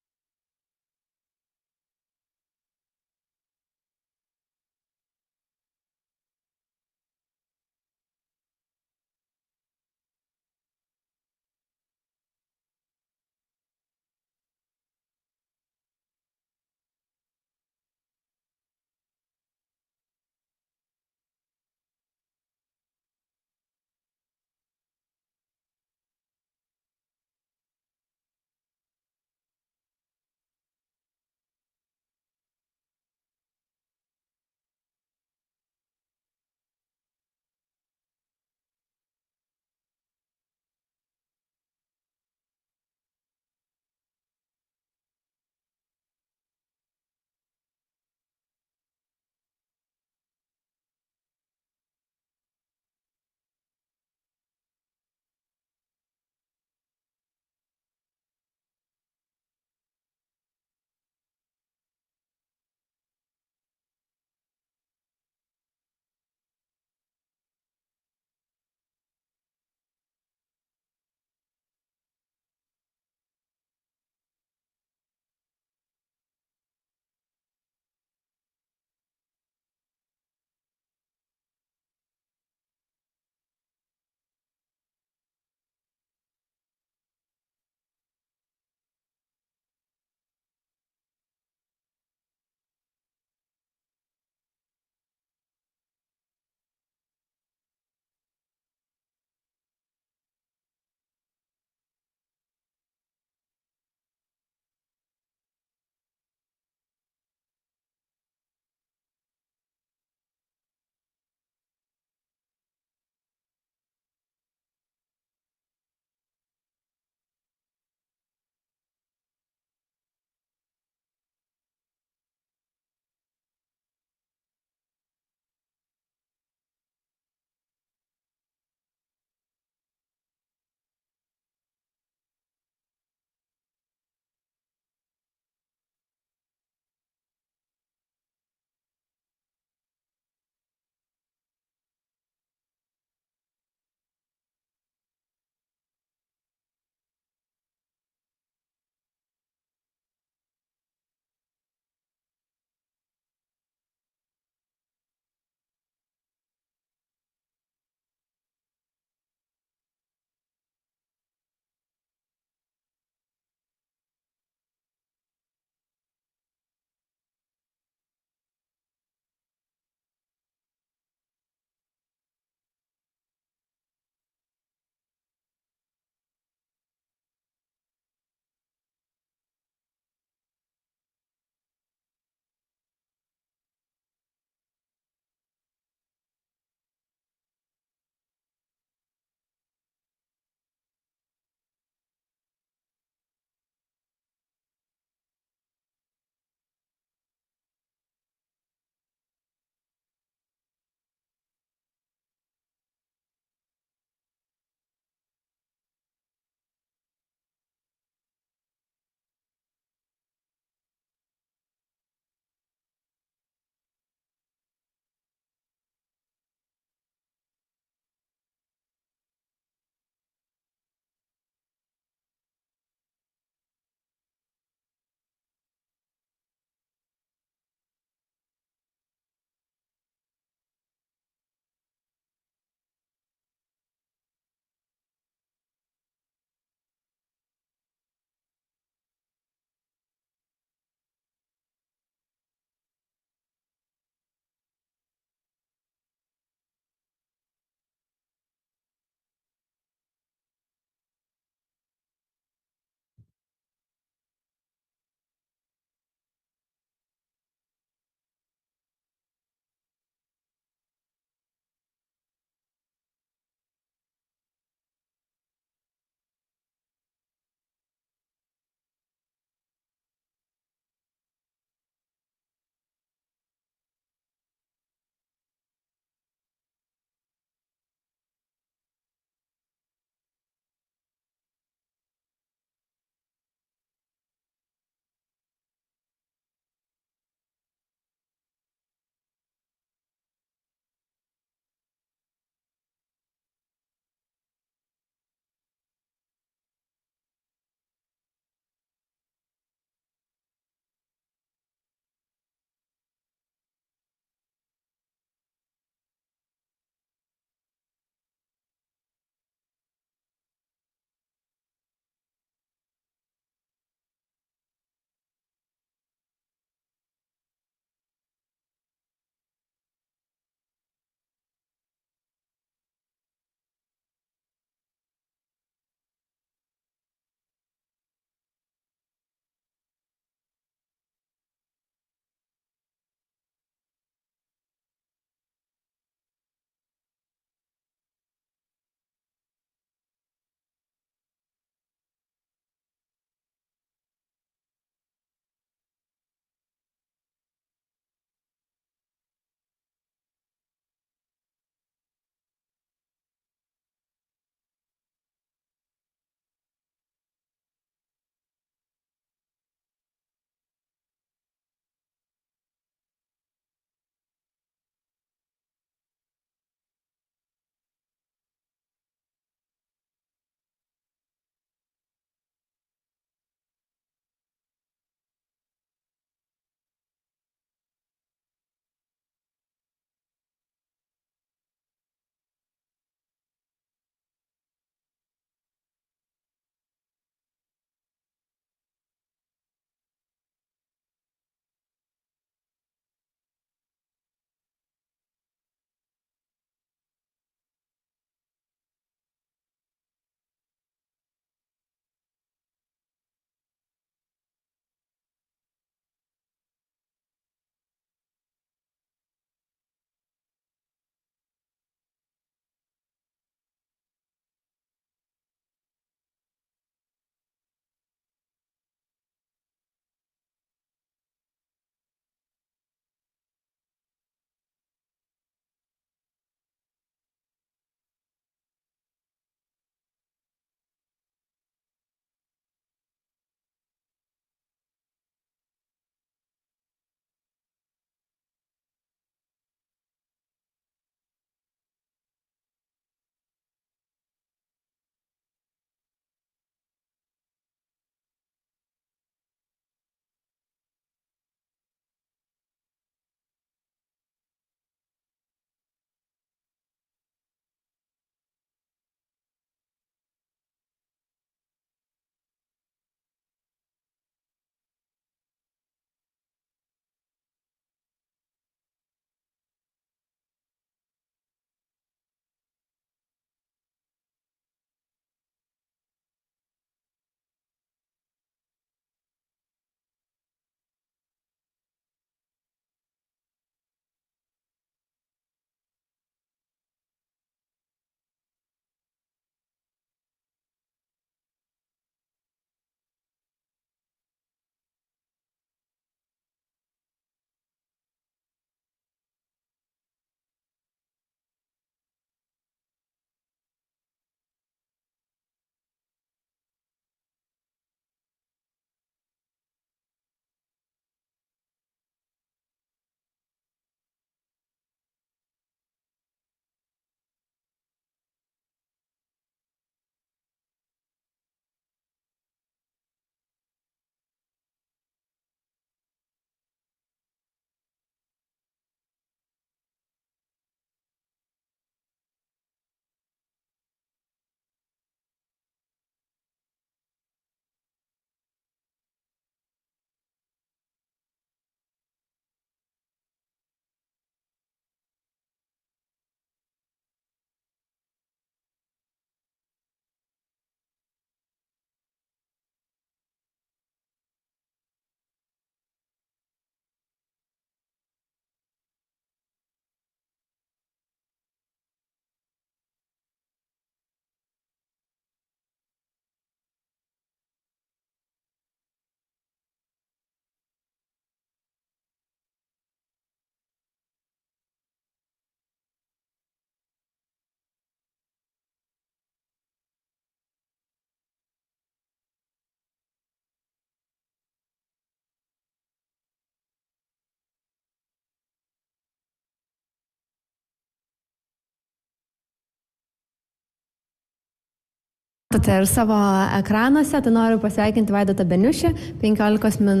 Ir savo ekranuose, tai noriu pasveikinti Vaidotą Beniušį, 15 min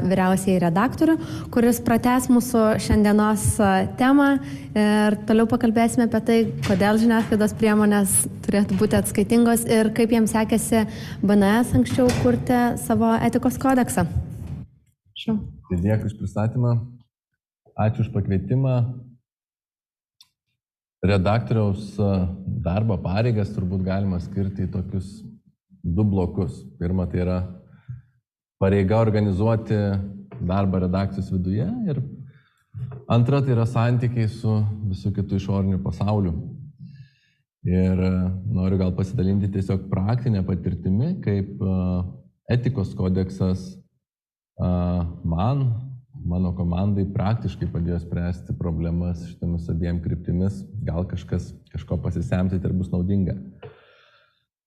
vyriausiai redaktorių, kuris pratęs mūsų šiandienos temą ir toliau pakalbėsime apie tai, kodėl žiniasklaidos priemonės turėtų būti atskaitingos ir kaip jiems sekėsi BNS anksčiau kurti savo etikos kodeksą. Dėkui už pristatymą, ačiū už pakvietimą. Redaktoriaus darbo pareigas turbūt galima skirti į tokius 2 blokus. Pirma, tai yra pareiga organizuoti darbą redakcijos viduje ir antra, tai yra santykiai su visų kitų išoriniu pasauliu. Ir noriu gal pasidalinti tiesiog praktinę patirtimi, kaip etikos kodeksas mano komandai praktiškai padėjo spręsti problemas šitomis abiem kryptimis. Gal kažko pasisemti ir bus naudinga.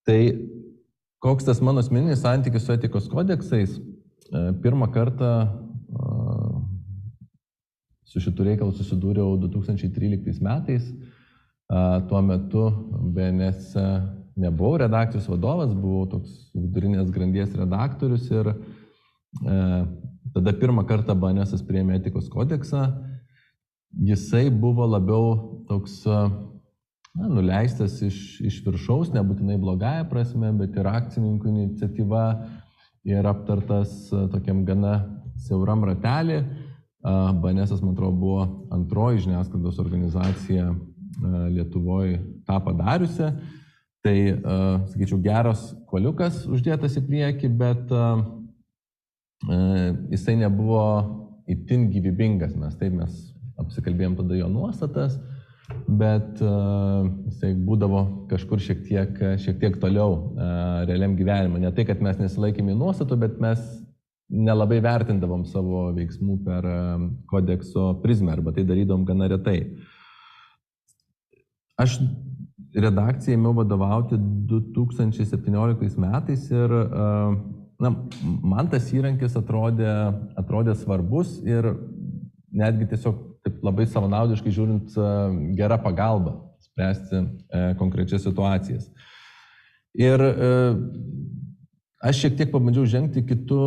Tai koks tas mano asmeninis santykis su etikos kodeksais? Pirmą kartą su šitų reikalų susidūriau 2013 metais. Tuo metu BNS nebuvau redakcijos vadovas, buvau toks vidurinės grandies redaktorius ir tada pirmą kartą BNS priėmė etikos kodeksą. Jisai buvo labiau toks nuleistas iš viršaus, nebūtinai blogąja prasme, bet ir akcininkų iniciatyva ir aptartas tokiam gana siauram ratelį. BNS, man atrodo, buvo antroji žiniasklaidos organizacija Lietuvoje tą padariusi. Tai, sakyčiau, geras kuoliukas uždėtas į priekį, bet jisai nebuvo itin gyvybingas. Mes apsikalbėjom tada jo nuostatas, bet jisai būdavo kažkur šiek tiek toliau realiam gyvenimui. Ne tai, kad mes nesilaikėme nuostatų, bet mes nelabai vertindavom savo veiksmų per kodekso prizmę, arba tai darydavom gana retai. Aš redakcijai ėmiau vadovauti 2017 metais ir man tas įrankis atrodė svarbus ir netgi tiesiog taip labai savanaudiškai žiūrint gera pagalba spręsti konkrečias situacijas. Ir aš šiek tiek pabandžiau žengti kitų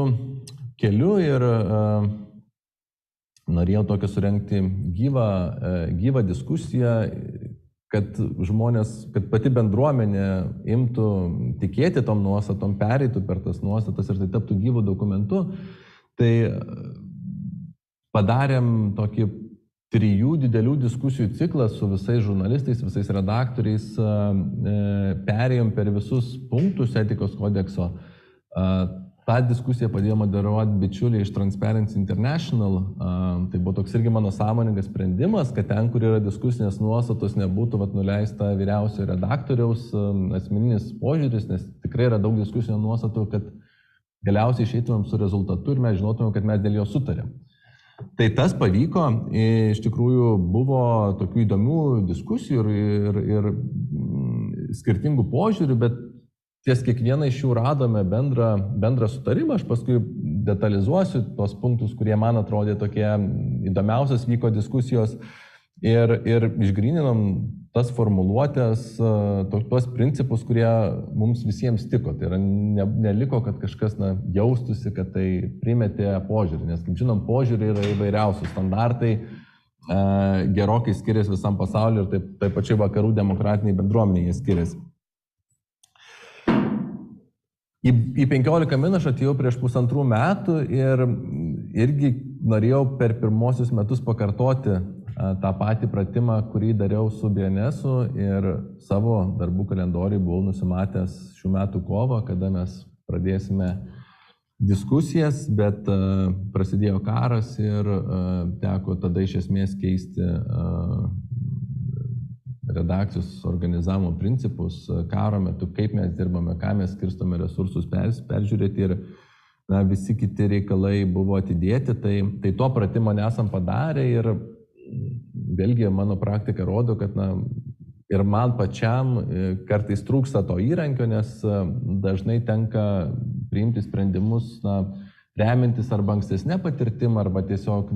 kelių ir norėjau tokią surengti gyvą diskusiją, kad pati bendruomenė imtų tikėti tom nuostatom, pereitų per tas nuostatas ir tai taptų gyvų dokumentu. Tai padarėm tokį 3 didelių diskusijų ciklą su visais žurnalistais, visais redaktoriais, perėjom per visus punktus etikos kodekso. Ta diskusija padėjo moderuoti bičiuliai iš Transparency International. Tai buvo toks irgi mano sąmoningas sprendimas, kad ten, kur yra diskusinės nuostatos, nebūtų nuleista vyriausio redaktoriaus asmeninis požiūris, nes tikrai yra daug diskusinių nuostatų, kad galiausiai išeitumėm su rezultatu ir mes žinotumėm, kad mes dėl jo sutarėm. Tai tas pavyko, iš tikrųjų buvo tokių įdomių diskusijų ir skirtingų požiūrių, bet ties kiekvieną iš jų radome bendrą sutarimą. Aš paskui detalizuosiu tos punktus, kurie man atrodė tokie įdomiausios vyko diskusijos ir išgryninom tas formuluotės, tuos principus, kurie mums visiems tiko. Tai yra, neliko, kad kažkas jaustųsi, kad tai primetė požiūrį, nes, kaip žinom, požiūrį yra įvairiausių standartai, gerokai skiriasi visam pasauliu ir taip pačiai vakarų demokratiniai bendruomeniai skiriasi. Į 15 min aš atėjau prieš 1,5 metų ir irgi norėjau per pirmosius metus pakartoti tą patį pratimą, kurį dariau su BNS-u ir savo darbų kalendoriui buvau nusimatęs šių metų kovą, kada mes pradėsime diskusijas, bet prasidėjo karas ir teko tada iš esmės keisti redakcijos organizavimo principus karo metu, kaip mes dirbame, ką mes skirstome resursus peržiūrėti ir visi kiti reikalai buvo atidėti, tai to pratimo nesam padarę ir vėlgi mano praktika rodo, kad ir man pačiam kartais trūksta to įrankio, nes dažnai tenka priimti sprendimus remintis arba ankstesnė patirtim, arba tiesiog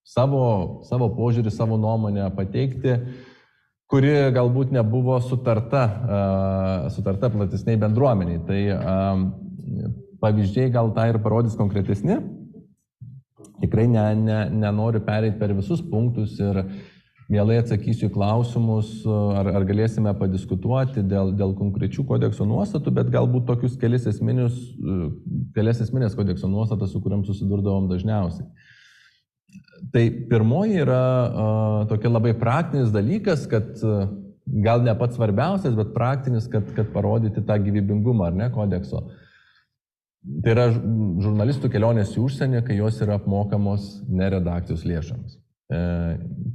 savo požiūrį, savo nuomonę pateikti, kuri galbūt nebuvo sutarta platesniai bendruomeniai. Tai pavyzdžiai gal tą ir parodys konkretesni. Tikrai nenoriu pereiti per visus punktus ir mielai atsakysiu į klausimus, ar galėsime padiskutuoti dėl konkrečių kodekso nuostatų, bet galbūt tokius kelias esminės kodekso nuostatas, su kuriam susidurdavom dažniausiai. Tai pirmoji yra tokia labai praktinis dalykas, kad gal ne pats svarbiausias, bet praktinis, kad parodyti tą gyvybingumą, ar ne, kodekso. Tai yra žurnalistų kelionės į užsienį, kai jos yra apmokamos ne redakcijos lėšomis.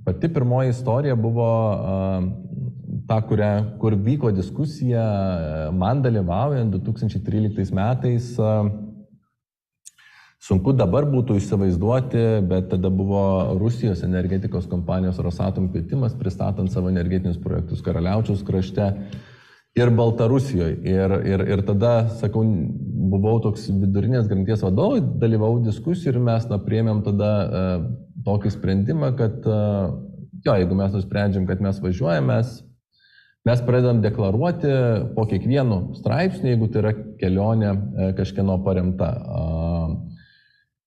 Pati pirmoji istorija buvo ta, kur vyko diskusija man dalyvaujant 2013 metais. Sunku dabar būtų įsivaizduoti, bet tada buvo Rusijos energetikos kompanijos Rosatom kvietimas pristatant savo energetinius projektus Karaliaučiaus krašte ir Baltarusijoje. Ir tada, sakau, buvau toks vidurinės grandies vadovai, dalyvau diskusijų ir mes priėmėm tada tokį sprendimą, kad jeigu mes nusprendžiam, kad mes važiuojame, mes pradedam deklaruoti po kiekvienu straipsniu, jeigu tai yra kelionė kažkieno paremta.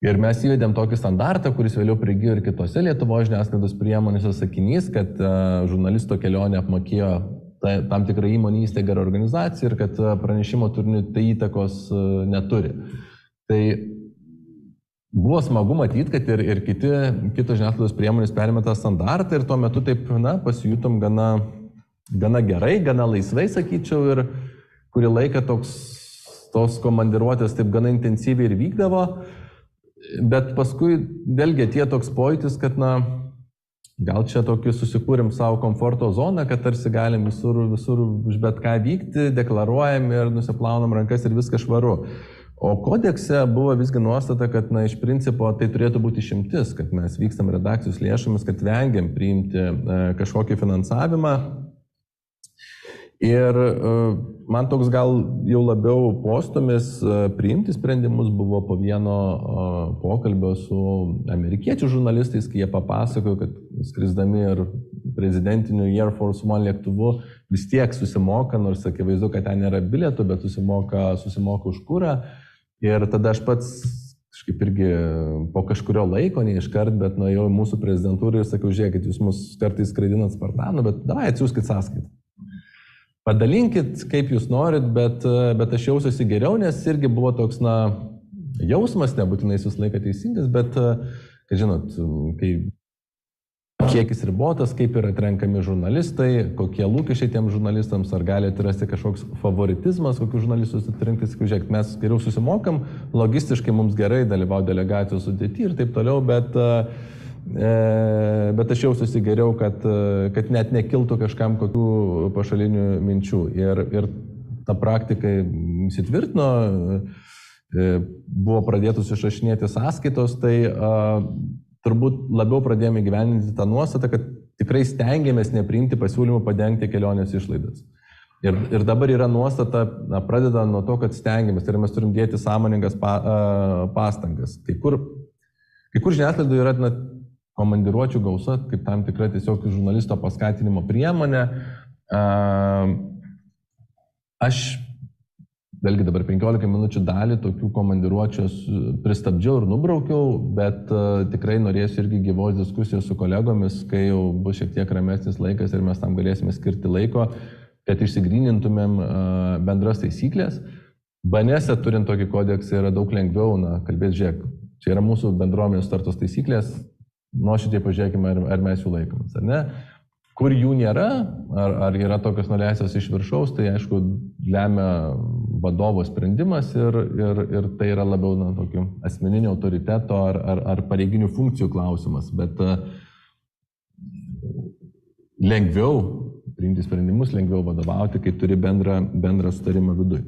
Ir mes įvedėm tokį standartą, kuris vėliau prigijo ir kitose Lietuvos žiniasklaidos priemonėse, sakinys, kad žurnalisto kelionė apmokėjo tam tikrą įmonį, įstaigą ar organizaciją ir kad pranešimo turiniui tai įtakos neturi. Tai buvo smagu matyti, kad ir kitos žiniasklaidos priemonės perėmė tą standartą ir tuo metu taip, pasijutom gana gerai, gana laisvai, sakyčiau, ir kurį laiką tos komandiruotės taip gana intensyviai ir vykdavo, bet paskui vėlgi tie toks pojūtis, kad gal čia tokį susikūrėm savo komforto zoną, kad tarsi galim visur už bet ką vykti, deklaruojam ir nusiplaunam rankas ir viskas švaru. O kodekse buvo visgi nuostata, kad iš principo tai turėtų būti išimtis, kad mes vykstam redakcijos lėšomis, kad vengiam priimti kažkokį finansavimą. Ir man toks gal jau labiau postumis priimti sprendimus buvo po vieno pokalbio su amerikiečių žurnalistais, kai jie papasakojo, kad skrisdami ir prezidentiniu Air Force One lėktuvu vis tiek susimoka, nors akivaizdu, kad ten nėra bilietų, bet susimoka už kurą. Ir tada aš pats kažkaip irgi po kažkurio laiko, ne iškart, bet nuėjau į mūsų prezidentūrą ir sakiau, žiūrėkit, jūs mus kartais skraidinat Spartanu, bet davai atsiųskit sąskaitą. Padalinkit, kaip jūs norit, bet aš jausiuosi geriau, nes irgi buvo toks, jausmas, nebūtinai visą laiką teisingas, bet, kad žinot, kai kiekis ribotas, kaip yra atrenkami žurnalistai, kokie lūkesčiai tiem žurnalistams, ar gali atrasti kažkoks favoritizmas, kokius žurnalistus atrinkti, žiūrėk, mes geriau susimokam, logistiškai mums gerai dalyvauja delegacijos sudėty ir taip toliau, bet aš jausiuosi geriau, kad net nekiltų kažkam kokių pašalinių minčių. Ir ta praktika įsitvirtino, buvo pradėtos išrašinėti sąskaitos, tai turbūt labiau pradėjome gyveninti tą nuostatą, kad tikrai stengiamės nepriimti pasiūlymų padengti kelionės išlaidas. Ir dabar yra nuostata, pradeda nuo to, kad stengiamės, tai mes turim dėti sąmoningas pastangas. Kai kur žiniasklaidai yra komandiruočių gausa, kaip tam tikra tiesiog žurnalisto paskatinimo priemonė. Aš vėlgi dabar 15 minučių dalį tokių komandiruočios pristabdžiau ir nubraukiau, bet tikrai norėsiu irgi gyvos diskusijos su kolegomis, kai jau bus šiek tiek ramesnis laikas ir mes tam galėsime skirti laiko, kad išsigrynintumėm bendras taisyklės. BNS turint tokį kodeksą yra daug lengviau kalbėti, žiūrėk, čia yra mūsų bendruomenės sutartos taisyklės, nuoširdžiai pažiūrėkime, ar mes jų laikomės, ar ne. Kur jų nėra, ar yra tokios nuleistos iš viršaus, tai aišku lemia vadovo sprendimas ir tai yra labiau tokių asmeninio autoriteto ar pareiginių funkcijų klausimas, bet lengviau priimti sprendimus, lengviau vadovauti, kai turi bendrą sutarimą viduj.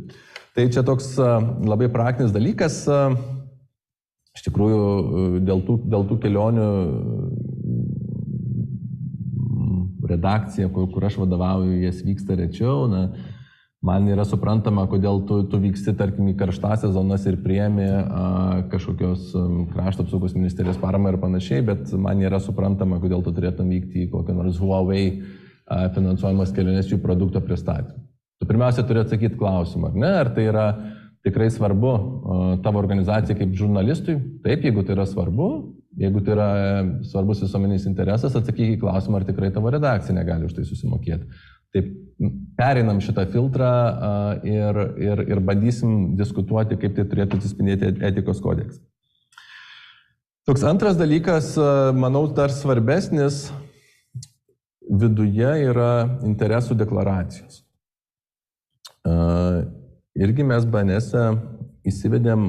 Tai čia toks labai praktinis dalykas. Iš tikrųjų, dėl tų kelionių redakcija, kur aš vadovauju, jas vyksta rečiau. Man yra suprantama, kodėl tu vyksti, tarkim, į karštąsias zonas ir priemi kažkokios krašto apsaugos ministerijos paramą ir panašiai, bet man nėra suprantama, kodėl tu turėtum vykti į kokią nors Huawei finansuojamas kelionės jų produkto pristatymui. Tu pirmiausia turi atsakyti klausimą, ar ne, ar tai yra tikrai svarbu tavo organizacijai kaip žurnalistui. Taip, jeigu tai yra svarbu, jeigu tai yra svarbus visuomeninis interesas, atsakyk į klausimą, ar tikrai tavo redakcija negali už tai susimokėti. Taip, pereinam šitą filtrą ir bandysim diskutuoti, kaip tai turėtų atsispindėti etikos kodekse. Toks antras dalykas, manau, dar svarbesnis viduje yra interesų deklaracijos. Irgi mes BNS-e įsivedėm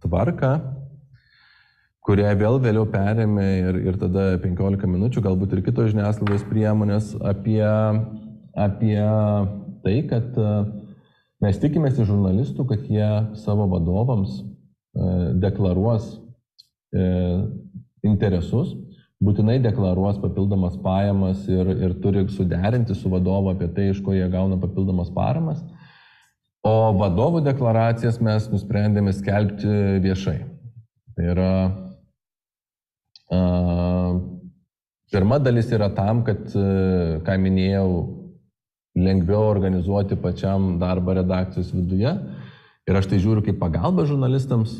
tvarką, kurią vėliau perėmė ir tada 15 minučių, galbūt ir kitos žiniasklaidos priemonės apie tai, kad mes tikimės iš žurnalistų, kad jie savo vadovams deklaruos interesus, būtinai deklaruos papildomas pajamas ir turi suderinti su vadovu apie tai, iš ko jie gauna papildomas paramas. O vadovų deklaracijas mes nusprendėme skelbti viešai. Tai yra pirma dalis yra tam, kad, ką minėjau, lengviau organizuoti pačiam darbą redakcijos viduje. Ir aš tai žiūriu kaip pagalba žurnalistams.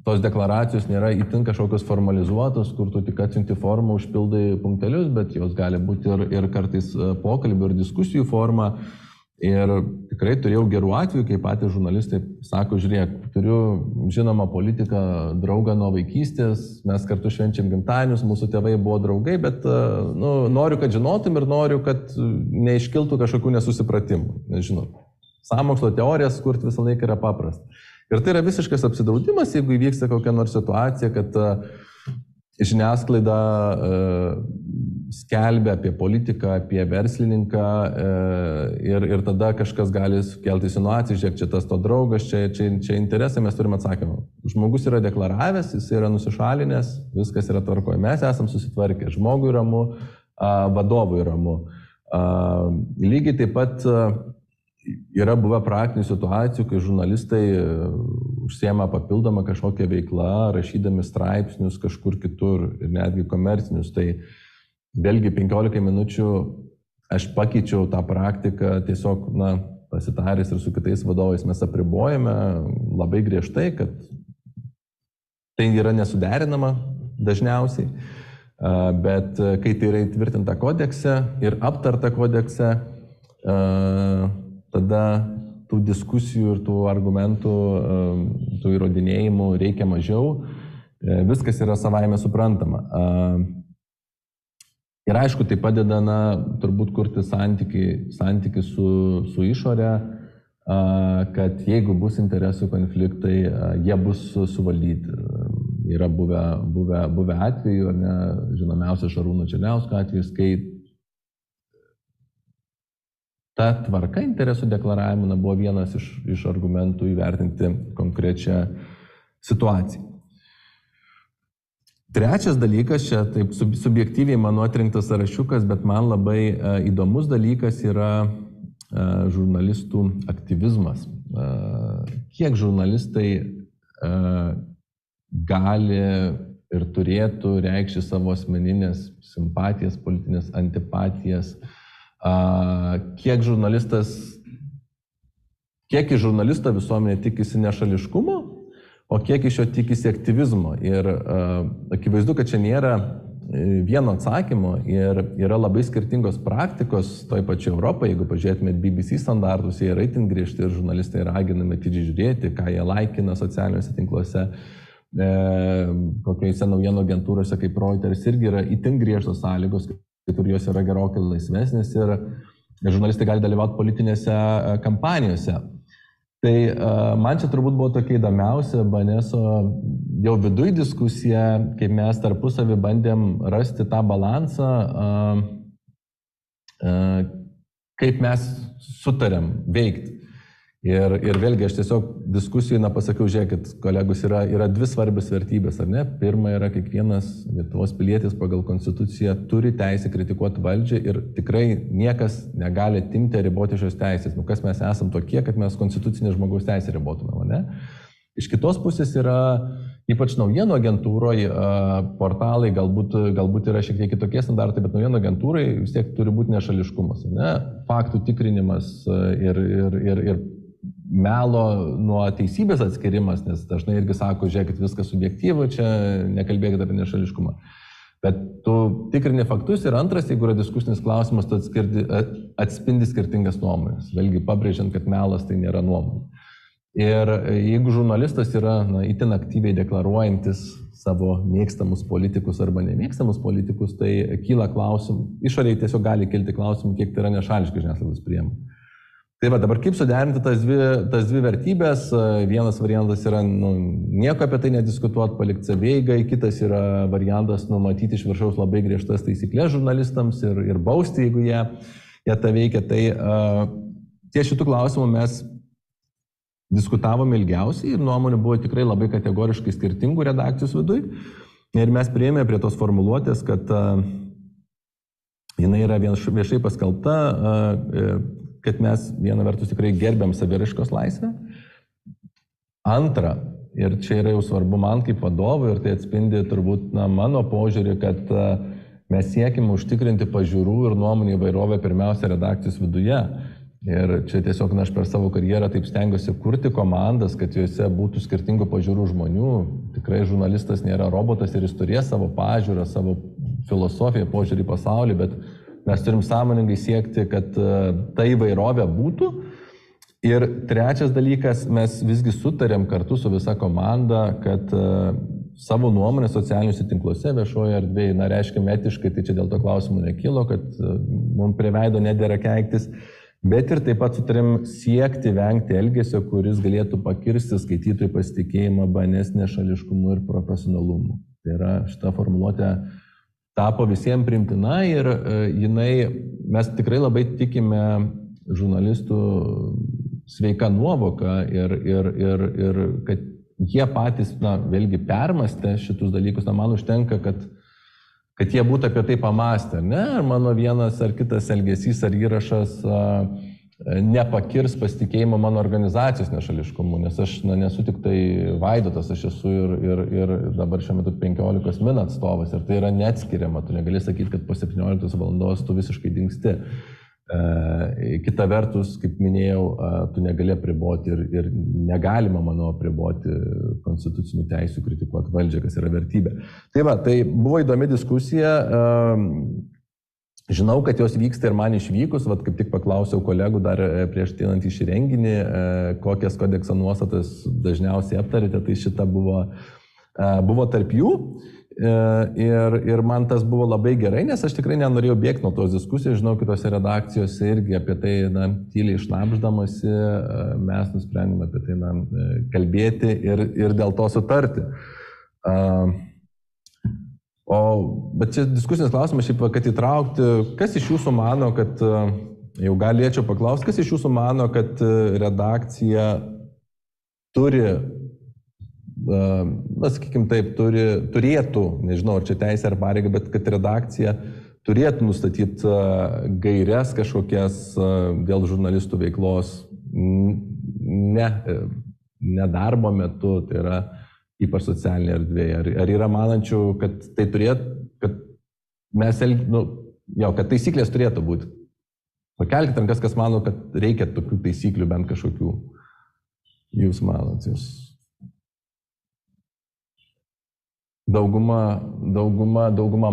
Tos deklaracijos nėra itin kažkokios formalizuotos, kur tu tik atsiunti formą, užpildai punktelius, bet jos gali būti ir kartais pokalbių ir diskusijų forma. Ir tikrai turėjau gerų atvejų, kai patys žurnalistai sako, žiūrėk, turiu žinomą politiką, draugą nuo vaikystės, mes kartu švenčiam gimtadienius, mūsų tėvai buvo draugai, bet noriu, kad žinotum ir noriu, kad neiškiltų kažkokių nesusipratimų. Nežinau, sąmokslo teorijas kurti visą laiką yra paprasta. Ir tai yra visiškas apsidraudimas, jeigu įvyksta kokia nors situacija, kad žiniasklaida skelbia apie politiką, apie verslininką ir tada kažkas gali kelti insinuaciją, žiūrėk, čia tas to draugas, čia interesai, mes turime atsakymą. Žmogus yra deklaravęs, jis yra nusišalinęs, viskas yra tvarkoje, mes esam susitvarkę, žmogui ramu, vadovui ramu. Lygiai taip pat yra buvę praktinių situacijų, kai žurnalistai užsiema papildomą kažkokią veiklą, rašydami straipsnius kažkur kitur ir netgi komercinius. Tai vėlgi 15 minučių aš pakeičiau tą praktiką, tiesiog pasitaręs ir su kitais vadovais mes apribojame labai griežtai, kad tai yra nesuderinama dažniausiai, bet kai tai yra įtvirtinta kodekse ir aptarta kodekse, tada tų diskusijų ir tų argumentų, tų įrodinėjimų reikia mažiau. Viskas yra savaime suprantama. Ir aišku, tai padeda, turbūt kurti santykį su išorė, kad jeigu bus interesų konfliktai, jie bus suvaldyti. Yra buvę atvejų, žinomiausias Šarūno Černiausko atvejis, kai ta tvarka interesų deklaravimo buvo vienas iš argumentų įvertinti konkrečią situaciją. Trečias dalykas, čia taip subjektyviai mano atrinktas sąrašiukas, bet man labai įdomus dalykas yra žurnalistų aktyvizmas. Kiek žurnalistai gali ir turėtų reikšti savo asmeninės simpatijas, politinės antipatijas, kiek iš žurnalisto visuomenė tikisi nešališkumo, o kiek iš jo tikisi aktyvizmo. Ir akivaizdu, kad čia nėra vieno atsakymo ir yra labai skirtingos praktikos toj pačioj Europoje. Jeigu pažiūrėtumėt BBC standartus, jie yra itin griežti ir žurnalistai raginami atidžiai žiūrėti, ką jie laikina socialiniuose tinkluose. Kokiose naujienų agentūrose kaip Reuters irgi yra itin griežtos sąlygos, kitur jos yra gerokai laisvesnės ir žurnalistai gali dalyvauti politinėse kampanijose. Tai man čia turbūt buvo tokia įdomiausia BNS-o jau viduj diskusija, kaip mes tarpusavį bandėm rasti tą balansą, kaip mes sutarėm veikti. Ir vėlgi aš tiesiog diskusijų pasakiau, žiūrėkit, kolegos, yra dvi svarbios vertybės, ar ne? Pirma yra, kiekvienas Lietuvos pilietis pagal konstituciją turi teisę kritikuoti valdžią ir tikrai niekas negali atimti ar riboti šios teisės. Kas mes esam tokie, kad mes konstitucinę žmogaus teisę ribotume, ne? Iš kitos pusės yra ypač naujienų agentūroje, portalai galbūt yra šiek tiek kitokie standartai, bet naujienų agentūrai vis tiek turi būti nešališkumas, ne? Faktų tikrinimas ir melo nuo teisybės atskirimas, nes dažnai irgi sako, žiūrėkit, viskas subjektyvu, čia nekalbėkit apie nešališkumą. Bet tu tikrini faktus ir antras, jeigu yra diskusinis klausimas, tu atspindi skirtingas nuomonės. Vėlgi pabrėžiant, kad melas tai nėra nuomonė. Ir jeigu žurnalistas yra itin aktyviai deklaruojantis savo mėgstamus politikus arba nemėgstamus politikus, tai kyla klausimų, išoriai tiesiog gali kilti klausimų, kiek tai yra nešališka žiniasklaidos priemonė. Tai va, dabar kaip suderinti tas dvi vertybės? Vienas variantas yra nieko apie tai nediskutuoti, palikti savieigai, kitas yra variantas numatyti iš viršaus labai griežtas taisyklės žurnalistams ir bausti, jeigu jie tą veikia. Tai ties šitų klausimų mes diskutavome ilgiausiai ir nuomonių buvo tikrai labai kategoriškai skirtingų redakcijos viduj. Ir mes priėmėme prie tos formuluotės, kad jinai yra viešai paskelbta, kad mes viena vertus tikrai gerbiam saviraiškos laisvę. Antra, ir čia yra jau svarbu man kaip vadovui, ir tai atspindi turbūt mano požiūrį, kad mes siekime užtikrinti pažiūrų ir nuomonių įvairovę pirmiausia redakcijos viduje. Ir čia tiesiog aš per savo karjerą taip stengiuosi kurti komandas, kad juose būtų skirtingų pažiūrų žmonių. Tikrai žurnalistas nėra robotas ir jis turės savo pažiūrą, savo filosofiją, požiūrį į pasaulį, bet mes turim sąmoningai siekti, kad ta įvairovė būtų. Ir trečias dalykas, mes visgi sutarėm kartu su visa komanda, kad savo nuomonę socialiniuose tinkluose viešoje erdvėje, reiškia etiškai, tai čia dėl to klausimų nekilo, kad mums prie veido nedėra keiktis, bet ir taip pat sutarėm siekti vengti elgesio, kuris galėtų pakirsti skaitytojų pasitikėjimą BNS nešališkumu ir profesionalumu. Tai yra šita formuluotė tapo visiems priimtina ir mes tikrai labai tikime žurnalistų sveika nuovoka ir kad jie patys, vėlgi permastė šitus dalykus, man užtenka, kad jie būtų apie tai pamastę, ne? Ar mano vienas ar kitas elgesys ar įrašas nepakirs pasitikėjimo mano organizacijos nešališkumu, nes aš nesu tik tai Vaidotas, aš esu ir dabar šiuo metu 15 min atstovas ir tai yra neatskiriama, tu negali sakyti, kad po 17 valandos tu visiškai dingsti. Kita vertus, kaip minėjau, tu negali apriboti ir negalima, manau, apriboti konstitucinių teisių kritikuoti valdžią, kas yra vertybė. Tai buvo įdomi diskusija. Žinau, kad jos vyksta ir man išvykus, kaip tik paklausiau kolegų dar prieš ateinant į šį renginį, kokias kodekso nuostatas dažniausiai aptarėte, tai šita buvo tarp jų. Ir man tas buvo labai gerai, nes aš tikrai nenorėjau bėgti nuo tos diskusijos, žinau, kitose redakcijose irgi apie tai tyliai šnabždamasi, mes nusprendėme apie tai kalbėti ir dėl to sutarti. Bet čia diskusinis klausimas, šiaip, kad įtraukti, kas iš jūsų mano, kad, jau galėčiau paklausti, kas iš jūsų mano, kad redakcija turi, sakykime taip, turėtų, nežinau, ar čia teisė ar pareiga, bet kad redakcija turėtų nustatyti gairias kažkokias dėl žurnalistų veiklos ne darbo metu, tai yra ypač socialinėje erdvėje. Ar yra manančių, kad tai turėtų, kad mes, kad taisyklės turėtų būti? Pakelkite rankas, kas mano, kad reikia tokių taisyklių bent kažkokių. Jūs manot, jūs. Dauguma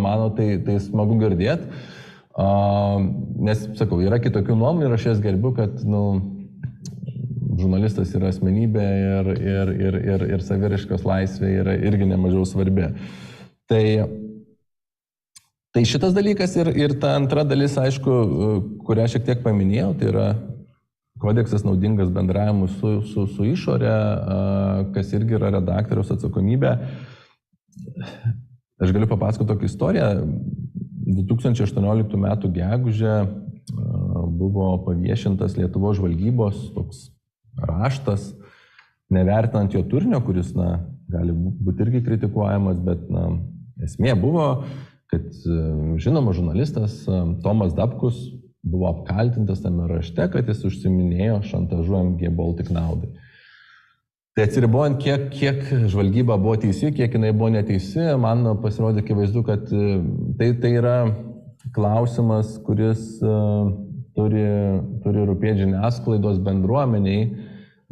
mano, tai smagu girdėti, nes, sakau, yra kitokių nuomonių ir aš jas gerbiu, kad, žurnalistas yra asmenybė ir saviraiškos laisvė yra irgi nemažiau svarbi. Tai šitas dalykas ir ta antra dalis, aišku, kurią šiek tiek paminėjau, tai yra kodeksas naudingas bendravimui su išorė, kas irgi yra redaktoriaus atsakomybė. Aš galiu papasakoti tokią istoriją. 2018 m. gegužę buvo paviešintas Lietuvos žvalgybos toks raštas, nevertinant jo turinio, kuris, gali būti irgi kritikuojamas, bet, esmė buvo, kad žinomas žurnalistas Tomas Dapkus buvo apkaltintas tame rašte, kad jis užsiminėjo šantažu MG Baltic naudai. Tai atsiribojant, kiek žvalgyba buvo teisi, kiek jinai buvo neteisi, man pasirodė akivaizdu, kad tai yra klausimas, kuris turi rūpėti žiniasklaidos bendruomeniai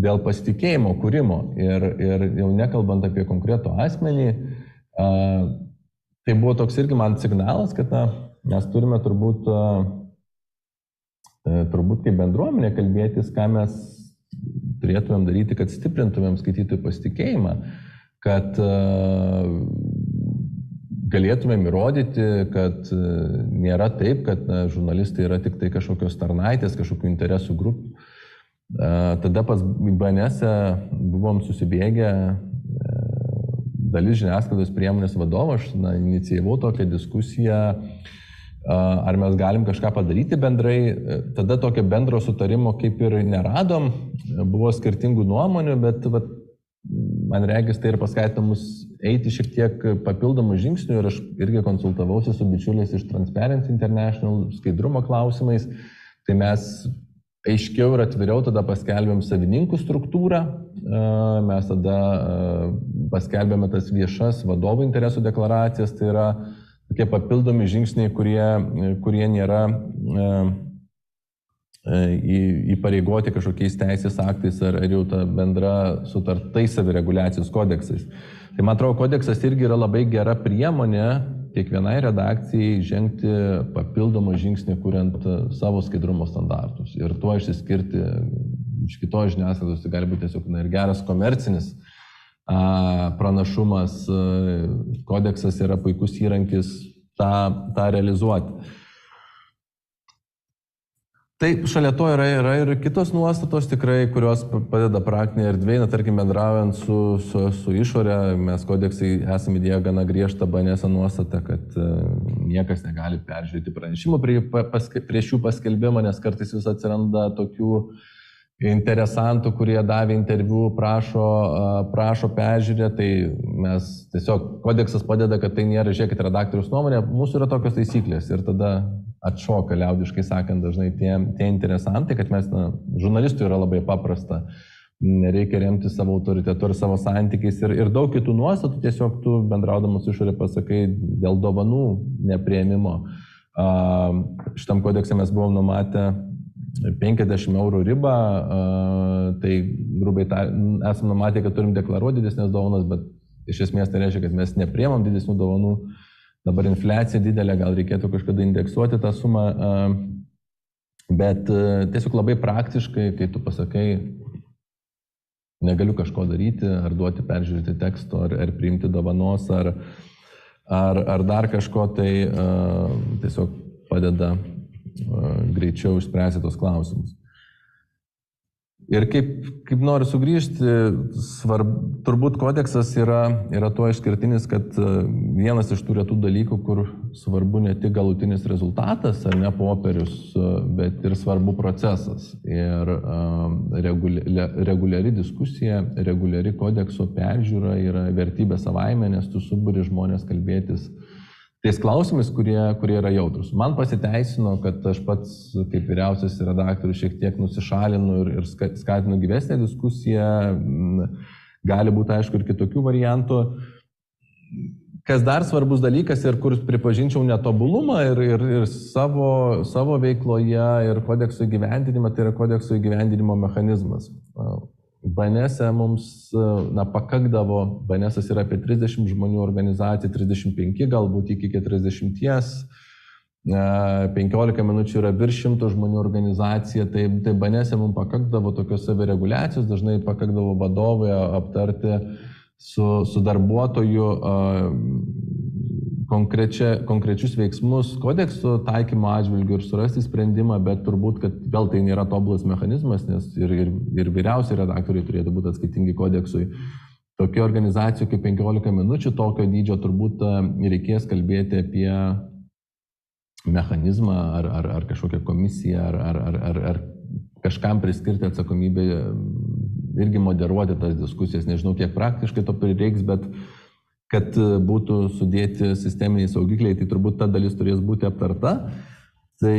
dėl pasitikėjimo kūrimo. Ir jau nekalbant apie konkretų asmenį, tai buvo toks irgi man signalas, kad mes turime turbūt kaip bendruomenė kalbėtis, ką mes turėtumėm daryti, kad stiprintumėm skaitytojų pasitikėjimą, kad galėtumėm įrodyti, kad nėra taip, kad žurnalistai yra tik tai kažkokios tarnaitės, kažkokių interesų grupių. Tada pas BNS buvom susibėgę dalis žiniasklaidos priemonės vadovo, aš inicijavau tokią diskusiją, ar mes galim kažką padaryti bendrai. Tada tokio bendro sutarimo kaip ir neradom, buvo skirtingų nuomonių, bet man regis tai ir paskatino mus eiti šiek tiek papildomų žingsnių ir aš irgi konsultavausi su bičiuliais iš Transparency International skaidrumo klausimais. Tai mes aiškiau ir atviriau tada paskelbėm savininkų struktūrą, mes tada paskelbėme tas viešas vadovų interesų deklaracijas, tai yra tokie papildomi žingsniai, kurie nėra įpareigoti kažkokiais teisės aktais ar jau ta bendra sutartais savireguliacijos kodeksais. Tai man atrodo, kodeksas irgi yra labai gera priemonė kiekvienai redakcijai žengti papildomą žingsnį, kuriant savo skaidrumo standartus. Ir tuo išsiskirti iš kitos žiniasklaidos, tai gali būti tiesiog ir geras komercinis pranašumas. Kodeksas yra puikus įrankis tą realizuoti. Taip, šalia to yra ir kitos nuostatos tikrai, kurios padeda praktinėje erdvėje, tarkim, bendraujant su išorė. Mes kodeksai esame įdėję gana griežtą BNS nuostatą, kad niekas negali peržiūrėti pranešimų prieš jų paskelbimą, nes kartais vis atsiranda tokių interesantų, kurie davė interviu, prašo peržiūrėti, tai mes tiesiog kodeksas padeda, kad tai nėra, žiūrėkit, redaktoriaus nuomonė, mūsų yra tokios taisyklės ir tada atšoka, liaudiškai sakant, dažnai tie interesantai, kad mes, žurnalistų yra labai paprasta, nereikia remti savo autoritetu ir savo santykiais ir daug kitų nuostatų, tiesiog tu bendraudamas išorė pasakai dėl dovanų nepriėmimo. Šitam kodekse mes buvom numatę 50 eurų ribą, tai grubiai esame numatę, kad turim deklaruoti didesnės dovanas, bet iš esmės tai reiškia, kad mes nepriemam didesnių dovanų. Dabar infliacija didelė, gal reikėtų kažkada indeksuoti tą sumą, bet tiesiog labai praktiškai, kai tu pasakai, negaliu kažko daryti, ar duoti peržiūrėti teksto, ar priimti dovanos, ar dar kažko, tai tiesiog padeda greičiau išspręsti tos klausimus. Ir kaip noriu sugrįžti, turbūt kodeksas yra tuo išskirtinis, kad vienas iš tų retų dalykų, kur svarbu ne tik galutinis rezultatas, ar ne popierius, bet ir svarbu procesas. Ir reguliari diskusija, reguliari kodekso peržiūra yra vertybė savaime, nes tu suburi žmonės kalbėtis tais klausimais, kurie yra jautrus. Man pasiteisino, kad aš pats kaip vyriausias redaktorius šiek tiek nusišalinu ir skatinu gyvesnę diskusiją. Gali būti, aišku, ir kitokių variantų. Kas dar svarbus dalykas ir kur pripažinčiau netobulumą ir savo veikloje ir kodekso įgyvendinimą, tai yra kodekso įgyvendinimo mechanizmas. BNS mums pakakdavo, BNS yra apie 30 žmonių organizacija, 35 galbūt iki 40, 15 minučių yra virš 100 žmonių organizacija, tai BNS mums pakakdavo tokios savireguliacijos, dažnai pakakdavo vadovai aptarti su darbuotoju konkrečius veiksmus kodekso taikymo atžvilgiu ir surasti sprendimą, bet turbūt, kad gal tai nėra tobulas mechanizmas, nes ir vyriausiai redaktoriai turėtų būti atskaitingi kodeksui. Tokia organizacija kaip 15 minučių, tokio dydžio turbūt reikės kalbėti apie mechanizmą ar kažkokią komisiją, ar kažkam priskirti atsakomybę irgi moderuoti tas diskusijas. Nežinau, kiek praktiškai to prireiks, bet kad būtų sudėti sisteminiai saugikliai, tai turbūt ta dalis turės būti aptarta. Tai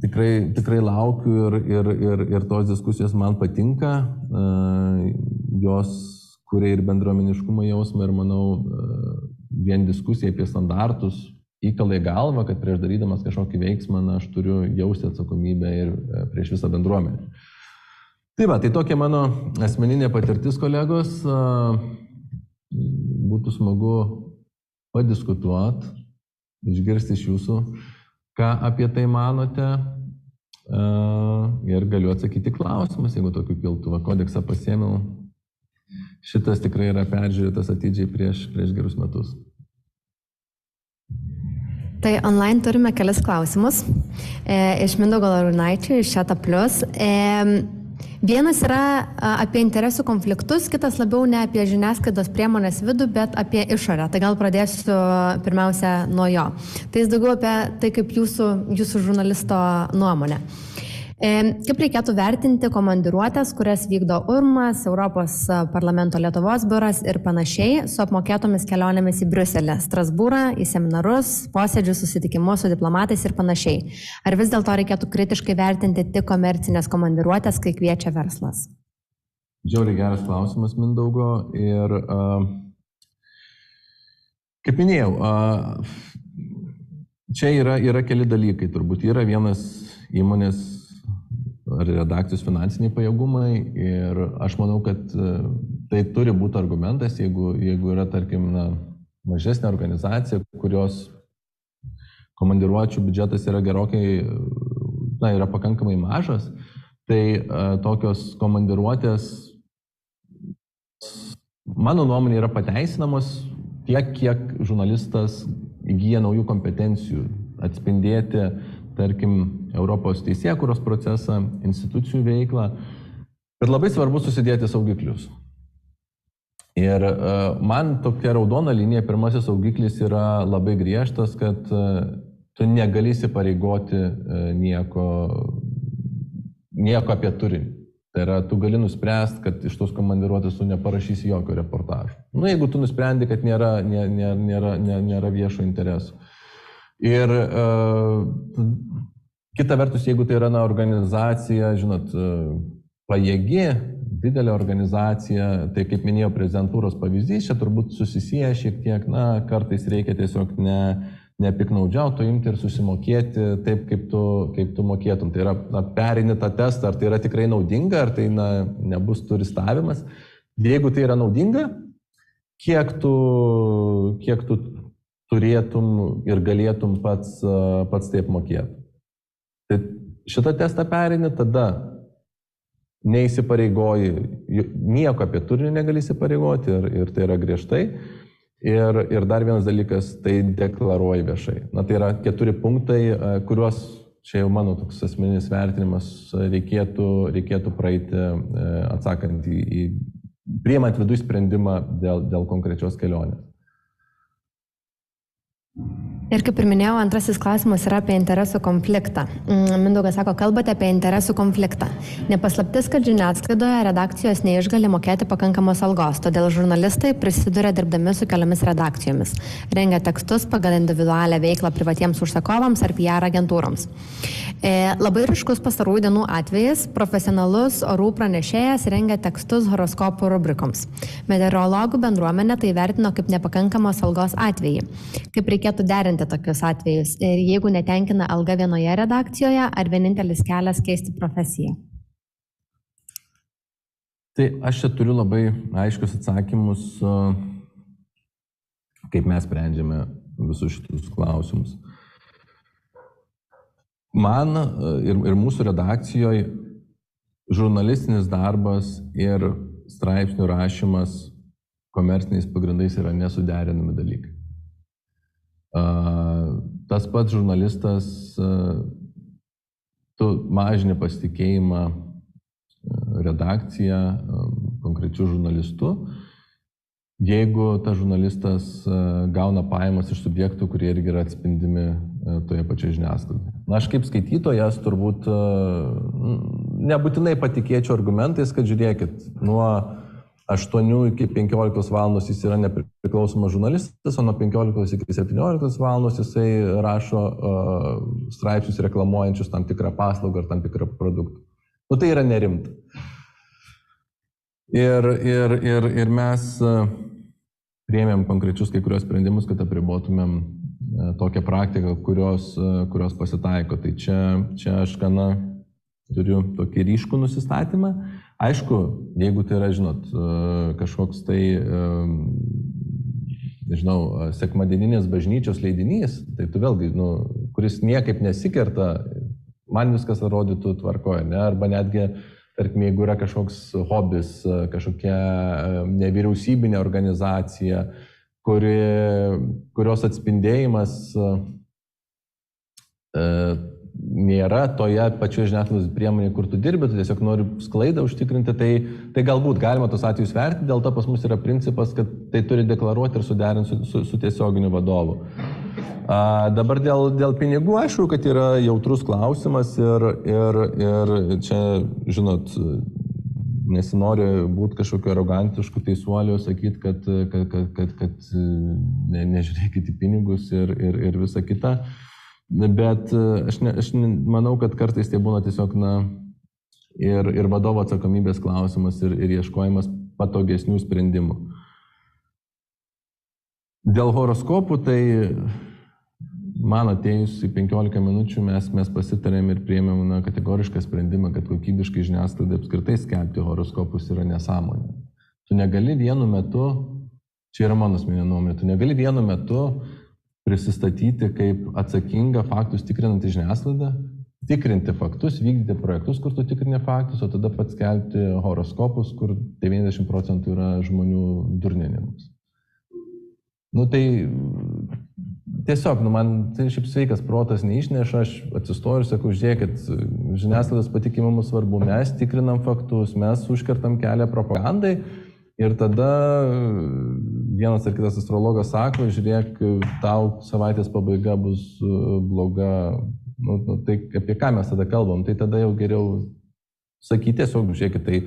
tikrai laukiu ir tos diskusijos man patinka, jos kuria ir bendruomeniškumo jausmą ir manau, vien diskusija apie standartus įkala į galvą, kad prieš darydamas kažkokį veiksmą, aš turiu jausti atsakomybę ir prieš visą bendruomenę. Tai tokia mano asmeninė patirtis, kolegos. Būtų smagu padiskutuoti, išgirsti iš jūsų, ką apie tai manote, ir galiu atsakyti klausimus, jeigu tokių kiltų. Kodeksą pasiėmiau. Šitas tikrai yra peržiūrėtas atidžiai prieš gerus metus. Tai online turime kelis klausimus iš Mindaugo Laurynaičio, iš Šeta Plus. Vienas yra apie interesų konfliktus, kitas labiau ne apie žiniasklaidos priemonės vidų, bet apie išorę. Tai gal pradėsiu pirmiausia nuo jo. Tai jis daugiau apie tai, kaip jūsų žurnalisto nuomonė. Kaip reikėtų vertinti komandiruotės, kurias vykdo URMAS, Europos parlamento Lietuvos biuras ir panašiai, su apmokėtomis kelionėmis į Briuselį, Strasbūrą, į seminarus, posėdžius, susitikimus su diplomatais ir panašiai. Ar vis dėlto reikėtų kritiškai vertinti tik komercinės komandiruotės, kai kviečia verslas? Žiauriai geras klausimas, Mindaugo. Ir kaip minėjau, čia yra keli dalykai. Turbūt yra vienas įmonės ar redakcijos finansiniai pajėgumai ir aš manau, kad tai turi būti argumentas, jeigu yra, tarkim, mažesnė organizacija, kurios komandiruočių biudžetas yra gerokai, yra pakankamai mažas, tai tokios komandiruotės, mano nuomonė, yra pateisinamos tiek, kiek žurnalistas įgyja naujų kompetencijų atspindėti, tarkim, Europos teisėkūros procesą, institucijų veiklą, bet labai svarbu susidėti saugiklius. Ir man tokia raudona linija, pirmasis saugiklis yra labai griežtas, kad tu negali įsipareigoti nieko apie turinį. Tai yra, tu gali nuspręsti, kad iš tos komandiruotės tu neparašysi jokio reportažo. Jeigu tu nusprendi, kad nėra viešo interesų. Ir kita vertus, jeigu tai yra organizacija, žinot, pajėgi, didelė organizacija, tai kaip minėjau, prezidentūros pavyzdys, čia turbūt susisieja šiek tiek, kartais reikia tiesiog nepiknaudžiauti, imti ir susimokėti taip, kaip tu mokėtum. Tai yra, perini tą testą, ar tai yra tikrai naudinga, ar tai nebus turistavimas. Jeigu tai yra naudinga, kiek tu turėtum ir galėtum pats taip mokėti. Tai šitą testą perini, tada neįsipareigoji, nieko apie turinį negali įsipareigoti ir tai yra griežtai. Ir dar vienas dalykas, tai deklaruoji viešai. Tai yra 4 punktai, kuriuos, čia jau mano toks asmeninis vertinimas, reikėtų praeiti atsakant priimant viduje sprendimą dėl konkrečios kelionės. Ir kaip ir minėjau, antrasis klausimas yra apie interesų konfliktą. Mindaugas sako, kalbate apie interesų konfliktą. Nepaslaptis, kad žiniasklaidoje redakcijos neišgali mokėti pakankamos algos, todėl žurnalistai prisiduria dirbdami su keliomis redakcijomis. Rengia tekstus pagal individualią veiklą privatiems užsakovams ar PR agentūroms. Labai ryškus pastarųjų dienų atvejis, profesionalus orų pranešėjas rengia tekstus horoskopų rubrikoms. Meteorologų bendruomenė tai vertino kaip nepakankamos algos atvejį. Kaip reikėtų derinti tokius atvejus ir jeigu netenkina alga vienoje redakcijoje, ar vienintelis kelias keisti profesiją? Tai aš čia turiu labai aiškius atsakymus, kaip mes sprendžiame visus šitus klausimus. Man ir mūsų redakcijoje žurnalistinis darbas ir straipsnių rašymas komerciniais pagrindais yra nesuderinami dalykai. Tas pats žurnalistas, tu mažini pasitikėjimą redakcija konkrečių žurnalistų, jeigu tas žurnalistas gauna pajamas iš subjektų, kurie irgi yra atspindimi toje pačioje žiniasklaidoje. Aš kaip skaitytojas turbūt nebūtinai patikėčiau argumentais, kad žiūrėkit, nuo 8 iki 15 valandos jis yra nepriklausomas žurnalistas, o nuo 15 iki 17 valandos jisai rašo straipsnius reklamuojančius tam tikrą paslaugą ar tam tikrą produktą. Nu, tai yra nerimta. Ir mes priėmėm konkrečius kai kurios sprendimus, kad apribotumėm tokią praktiką, kurios pasitaiko. Tai čia aš gana turiu tokį ryškų nusistatymą. Aišku, jeigu tai yra, žinot, kažkoks tai, nežinau, sekmadieninės bažnyčios leidinys, tai tu vėlgi, kuris niekaip nesikerta, man viskas atrodytų tvarkoje, ne? Arba netgi, tarkim, jeigu yra kažkoks hobis, kažkokia nevyriausybinė organizacija, kurios atspindėjimas nėra toje pačioje žiniasklaidos priemonėje, kur tu dirbi, tu tiesiog nori sklaidą užtikrinti, tai galbūt galima tos atvejus vertinti, dėl to pas mus yra principas, kad tai turi deklaruoti ir suderinti su tiesioginiu vadovu. Dabar dėl pinigų, aišku, kad yra jautrus klausimas ir čia, žinot, nesinori būti kažkokio arogantiškų teisuolių, sakyti, kad nežiūrėkite į pinigus ir visa kita. Bet aš manau, kad kartais tai būna tiesiog, ir vadovo atsakomybės klausimas ir ieškojimas patogesnių sprendimų. Dėl horoskopų, tai man atėjus į 15 minučių mes pasitarėm ir priėmėm kategorišką sprendimą, kad kokybiškai žiniasklaidai apskritai skelbti horoskopus yra nesąmonė. Tu negali vienu metu, čia yra mano asmeninė nuomonė, tu negali vienu metu prisistatyti kaip atsakinga faktus tikrinanti žiniasklaidą, tikrinti faktus, vykdyti projektus, kur tu tikrini faktus, o tada pats skelbti horoskopus, kur 90% yra žmonių durninimas. Tai tiesiog, man tai šiaip sveikas protas neišneša, aš atsistoju ir sakau, žiūrėkit, žiniasklaidos patikimumus svarbu, mes tikrinam faktus, mes užkertam kelią propagandai. Ir tada vienas ar kitas astrologas sako, žiūrėk, tau savaitės pabaiga bus bloga, tai apie ką mes tada kalbam, tai tada jau geriau sakyti tiesiog, žiūrėkit, tai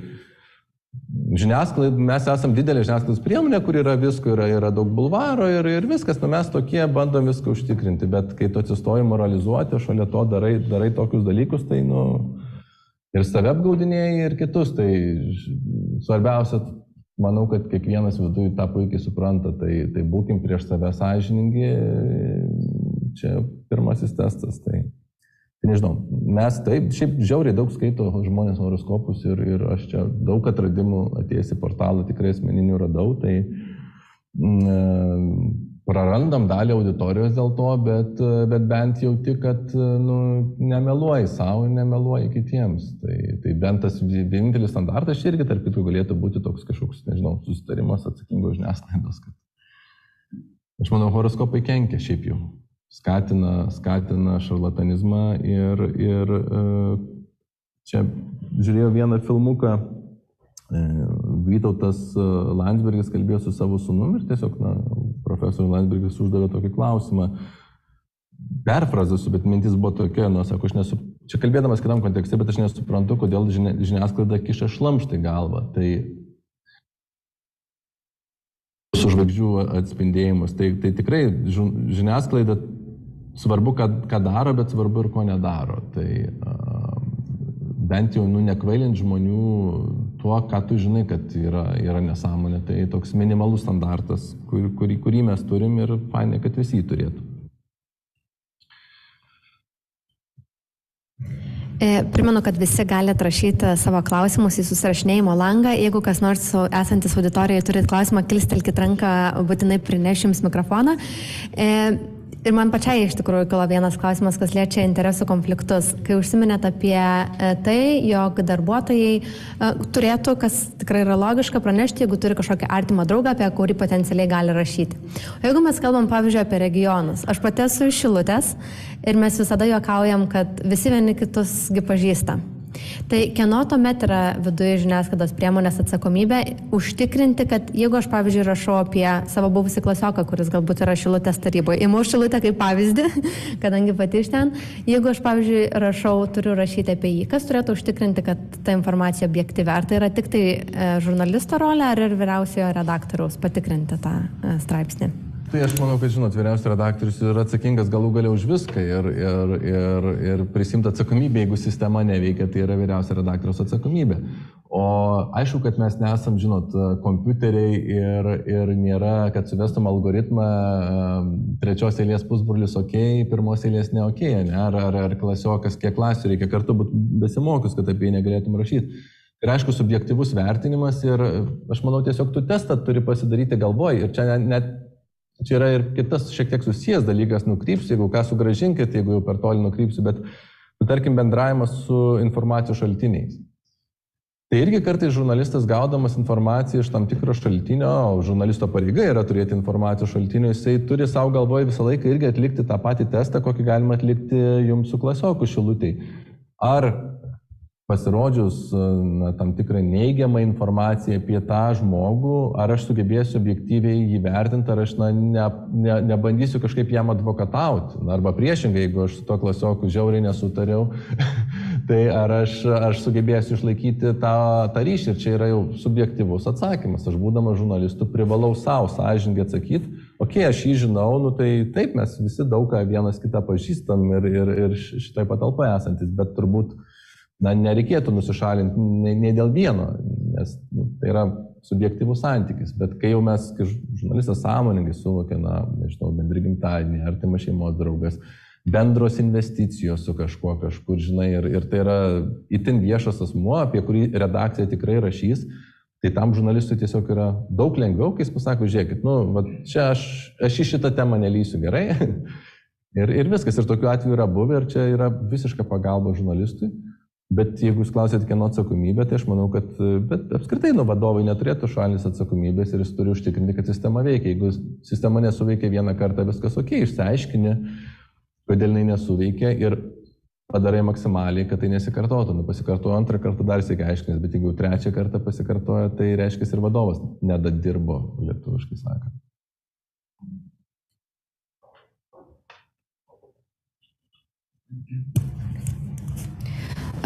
žiniasklaida, mes esam didelė žiniasklaidos priemonė, kur yra visko, yra daug bulvaro ir viskas, mes tokie bandom viską užtikrinti, bet kai tu atsistoji moralizuoti, šalia to darai tokius dalykus, tai ir save apgaudinėjai ir kitus, tai svarbiausia, manau, kad kiekvienas viduje tą puikiai supranta, tai būkim prieš save sąžiningi, čia pirmasis testas. Tai nežinau, mes taip, šiaip žiauriai daug skaito žmonės horoskopus ir aš čia daug atradimų atėjęs į portalą tikrai asmeninių radau, tai prarandam dalį auditorijos dėl to, bet bent jauti, kad nemeluoji savo ir nemeluoji kitiems. Tai bent tas vienintelis standartas čia irgi tarp kitų galėtų būti toks kažkoks, nežinau, susitarimas atsakingos žiniasklaidos. Aš manau, horoskopai kenkia šiaip jau. Skatina šarlatanizmą ir čia žiūrėjau vieną filmuką, Vytautas Landsbergis kalbėjo su savo sūnum ir tiesiog, profesorius Landsbergis uždavė tokį klausimą. Perfrazasiu, bet mintis buvo tokia, sako, čia kalbėdamas kitam kontekste, bet aš nesuprantu, kodėl žiniasklaida kiša šlamštą į galvą. Tai su žvaigždžių atspindėjimus. Tai tikrai žiniasklaida svarbu, ką daro, bet svarbu ir ko nedaro. Tai bent jau nekvailint žmonių tuo, ką tu žinai, kad yra nesąmonė. Tai toks minimalus standartas, kurį mes turim ir fainai, kad visi jį turėtų. Primenu, kad visi galite rašyti savo klausimus į susirašinėjimo langą. Jeigu kas nors esantis auditorijoje turit klausimą, kilstelkit ranką, būtinai prinešiu jums mikrofoną. Ir man pačiai iš tikrųjų kilo vienas klausimas, kas liečia interesų konfliktus. Kai užsiminėt apie tai, jog darbuotojai turėtų, kas tikrai yra logiška, pranešti, jeigu turi kažkokį artimą draugą, apie kurį potencialiai gali rašyti. O jeigu mes kalbam, pavyzdžiui, apie regionus, aš pati esu iš Šilutės ir mes visada juokaujam, kad visi vieni kitusgi pažįsta. Tai kieno tuomet yra viduje žiniasklaidos priemonės atsakomybė užtikrinti, kad jeigu aš, pavyzdžiui, rašau apie savo buvusį klasioką, kuris galbūt yra Šilutės taryboje, imu Šilutę kaip pavyzdį, kadangi pati iš ten, jeigu aš, pavyzdžiui, turiu rašyti apie jį, kas turėtų užtikrinti, kad ta informacija objektyvi? Ar tai yra tik tai žurnalisto rolė, ar ir vyriausiojo redaktoriaus patikrinti tą straipsnį? Tai aš manau, kad, žinot, vyriausias redaktorius yra atsakingas galų galia už viską ir prisimti atsakomybę, jeigu sistema neveikia, tai yra vyriausias redaktoriaus atsakomybė. O aišku, kad mes nesam, žinot, kompiuteriai ir nėra, kad suvestum algoritmą trečios eilės pusbrolis ok, pirmos eilės ne ok, ne? Ar klasiokas, kiek klasių reikia kartu būti besimokius, kad apie jį negalėtum rašyti. Ir aišku, subjektyvus vertinimas ir aš manau, tiesiog tu testą turi pasidaryti galvoj ir čia yra ir kitas šiek tiek susijęs dalykas, nukrypsiu, jeigu ką sugrąžinkit, jeigu jau per toli nukrypsiu, bet, tarkim, bendravimas su informacijos šaltiniais. Tai irgi kartais žurnalistas gaudamas informaciją iš tam tikro šaltinio, o žurnalisto pareiga yra turėti informacijos šaltinio, jisai turi savo galvoje visą laiką irgi atlikti tą patį testą, kokį galima atlikti jums su klasioku Šilutėj. Ar pasirodžius tam tikrą neigiamą informaciją apie tą žmogų, ar aš sugebėsiu objektyviai jį vertinti, ar aš nebandysiu kažkaip jam advokatauti, arba priešingai, jeigu aš su to klasioku žiauriai nesutariau, tai ar aš sugebėsiu išlaikyti tą ryšį, ir čia yra jau subjektyvus atsakymas. Aš būdamas žurnalistu privalau savo sąžiningai atsakyti, aš jį žinau, tai taip, mes visi daug ką vienas kitą pažįstam ir šitoj patalpoje esantis, bet turbūt nereikėtų nusišalinti nei dėl vieno, nes tai yra subjektyvus santykis, bet kai jau mes, kai žurnalistas sąmoningai suvokia, bendri gimtadienį, artimas šeimos draugas, bendros investicijos su kažkuo kažkur, žinai, ir tai yra itin viešas asmuo, apie kurį redakcija tikrai rašys, tai tam žurnalistui tiesiog yra daug lengviau, kai jis pasako, žiūrėkit, čia aš į šitą temą nelysiu gerai, ir viskas, ir tokiu atveju yra buvę, ir čia yra visiška pagalba žurnalistui. Bet jeigu jūs klausėt, kieno atsakomybė, tai aš manau, kad apskritai vadovai neturėtų šalintis atsakomybės ir jis turi užtikrinti, kad sistema veikia. Jeigu sistema nesuveikia vieną kartą, viskas ok, išsiaiškini, kodėl jinai nesuveikia ir padarai maksimaliai, kad tai nesikartotų. Pasikartojo antrą kartą dar sėkiai aiškinis, bet jeigu trečią kartą pasikartojo, tai reiškia ir vadovas nedadirbo, lietuviškai sakant.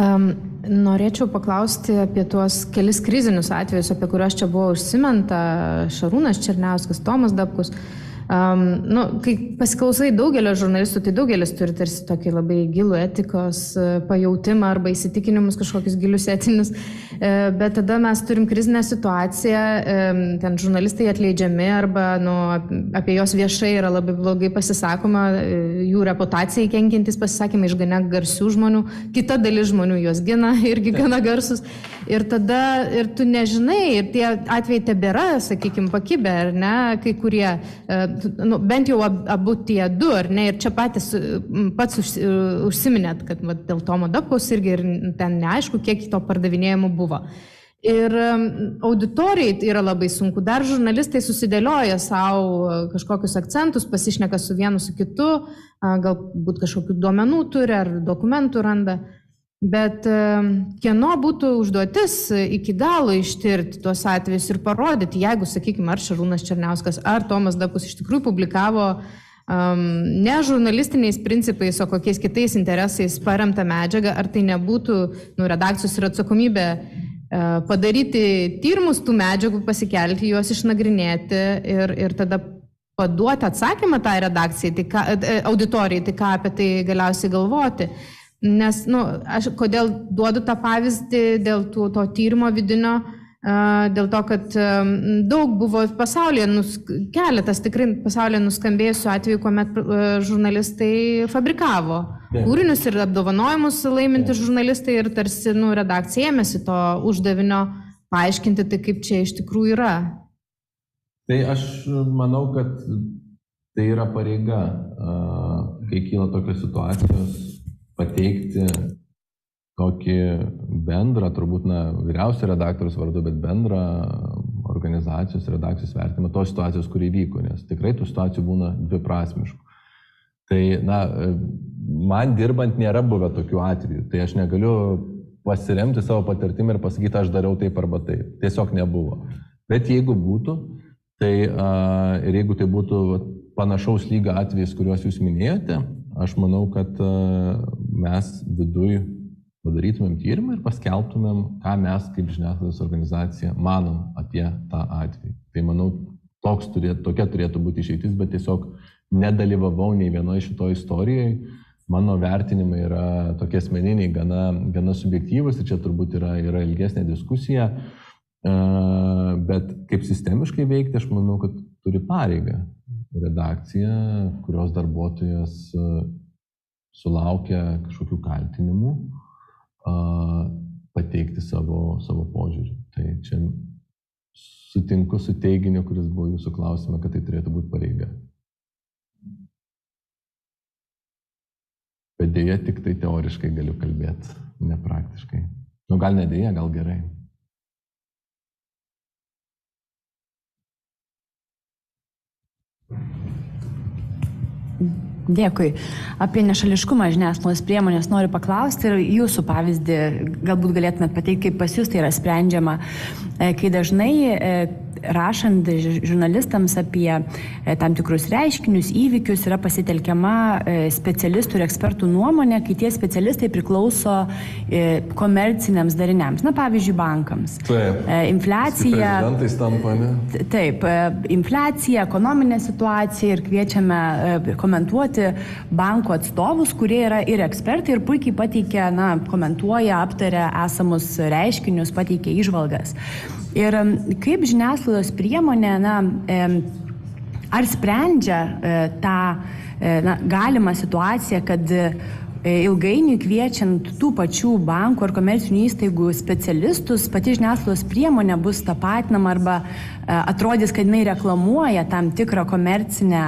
Norėčiau paklausti apie tuos kelis krizinius atvejus, apie kuriuos čia buvo užsiminta, Šarūnas Černiauskas, Tomas Dapkus. Kai pasiklausai daugelio žurnalistų, tai daugelis turi tarsi tokį labai gilų etikos pajautimą arba įsitikinimus kažkokius gilius etinius, bet tada mes turim krizinę situaciją, ten žurnalistai atleidžiami arba apie jos viešai yra labai blogai pasisakoma, jų reputacijai kenkiantis pasisakymai iš gana garsių žmonių, kita dalis žmonių juos gina irgi gana garsus ir tada ir tu nežinai, ir tie atvejai tebėra, sakykime, pakibę, ar ne, kai kurie bent jau abu tie du, ar ne, ir čia pats užsiminėt, kad dėl Tomo Dapkaus irgi ir ten neaišku, kiek to pardavinėjimų buvo. Ir auditorijai yra labai sunku, dar žurnalistai susidėlioja savo kažkokius akcentus, pasišneka su vienu, su kitu, galbūt kažkokių duomenų turi ar dokumentų randa. Bet kieno būtų užduotis iki galo ištirti tuos atvejus ir parodyti, jeigu, sakykime, ar Šarūnas Černiauskas, ar Tomas Dapkus iš tikrųjų publikavo ne žurnalistiniais principais, o kokiais kitais interesais paremtą medžiagą, ar tai nebūtų redakcijos ir atsakomybė padaryti tyrimus tų medžiagų, pasikelti, juos išnagrinėti ir tada paduoti atsakymą tai redakcijai, auditorijai, tai ką apie tai galiausiai galvoti. Nes, aš kodėl duodu tą pavyzdį dėl to tyrimo vidinio, dėl to, kad daug buvo pasaulyje, keletas tikrai pasaulyje nuskambėjusių atvejų, kuomet žurnalistai fabrikavo kūrinius ir apdovanojimus laiminti žurnalistai ir tarsi redakcija ėmėsi to uždavinio paaiškinti, tai kaip čia iš tikrųjų yra. Tai aš manau, kad tai yra pareiga, kai kyla tokios situacijos, pateikti tokį bendrą, turbūt vyriausio redaktoriaus vardu, bet bendrą organizacijos, redakcijos vertimą tos situacijos, kur įvyko, nes tikrai tų situacijų būna dviprasmiškų. Tai, man dirbant nėra buvę tokių atvejų, tai aš negaliu pasiremti savo patirtimį ir pasakyti, aš dariau taip arba taip. Tiesiog nebuvo. Bet jeigu būtų, tai ir jeigu tai būtų panašaus lygio atvejais, kuriuos jūs minėjote, aš manau, kad mes viduj padarytumėm tyrimą ir paskelbtumėm, ką mes kaip žiniasklaidos organizacija manom apie tą atvejį. Tai manau, tokia turėtų būti išeitis, bet tiesiog nedalyvavau nei vienoje šitoje istorijoje. Mano vertinimai yra tokie asmeniniai, gana subjektyvus ir čia turbūt yra ilgesnė diskusija. Bet kaip sistemiškai veikti, aš manau, kad turi pareigą redakcija, kurios darbuotojas sulaukia kažkokių kaltinimų, pateikti savo požiūrį. Tai čia sutinku su teiginiu, kuris buvo jūsų klausime, kad tai turėtų būti pareiga. Bet dėja tik tai teoriškai galiu kalbėti, ne praktiškai. Gal ne dėja, gal gerai. Dėkui. Apie nešališkumą žiniasklaidos priemonės noriu paklausti ir jūsų pavyzdį galbūt galėtumėt pateikti, kaip pas jūs tai yra sprendžiama, kai dažnai rašant žurnalistams apie tam tikrus reiškinius, įvykius yra pasitelkiama specialistų ir ekspertų nuomonė, kai tie specialistai priklauso komerciniams dariniams, na pavyzdžiui bankams. Taip. Infliacija. Prezidentais tampa, ne? Taip, infliacija, ekonominė situacija ir kviečiame komentuoti bankų atstovus, kurie yra ir ekspertai ir puikiai pateikia, komentuoja, aptaria esamus reiškinius, pateikia įžvalgas. Ir kaip žiniasklaidos priemonė, ar sprendžia tą galimą situaciją, kad ilgainiui kviečiant tų pačių bankų ar komercinių įstaigų specialistus, pati žiniasklaidos priemonė bus tapatinama arba atrodys, kad jinai reklamuoja tam tikrą komercinį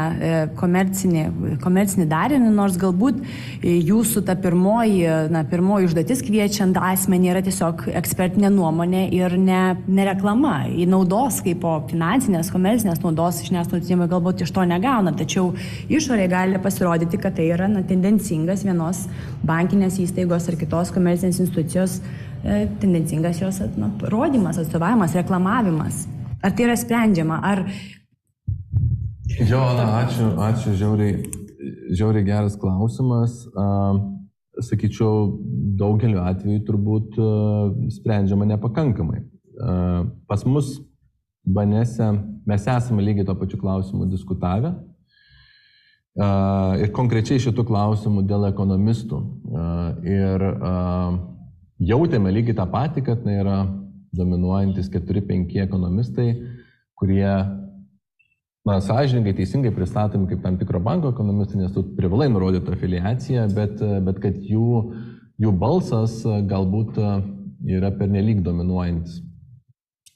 darinį, nors galbūt jūsų ta pirmoji užduotis kviečiant asmenį yra tiesiog ekspertinė nuomonė ir ne reklama. Į naudos, kaip po finansinės, komercinės naudos žiniasklaidos priemonė galbūt iš to negauna, tačiau išorėje gali pasirodyti, kad tai yra tendencingas vienos bankinės įstaigos ar kitos komercinės institucijos tendencingas jos rodymas, atstovavimas, reklamavimas. Ar tai yra sprendžiama? Ačiū, žiauriai geras klausimas. Sakyčiau, daugeliu atveju turbūt sprendžiama nepakankamai. Pas mus Banese mes esame lygiai to pačiu klausimu diskutavę. Ir konkrečiai šitų klausimų dėl ekonomistų. Ir jautėme lygiai tą patį, kad yra dominuojantis 4-5 ekonomistai, kurie sąžiningai, teisingai pristatomi kaip tam tikro banko ekonomistai, nes tu privalai nurodyti afiliaciją, bet kad jų balsas galbūt yra pernelyg dominuojantis.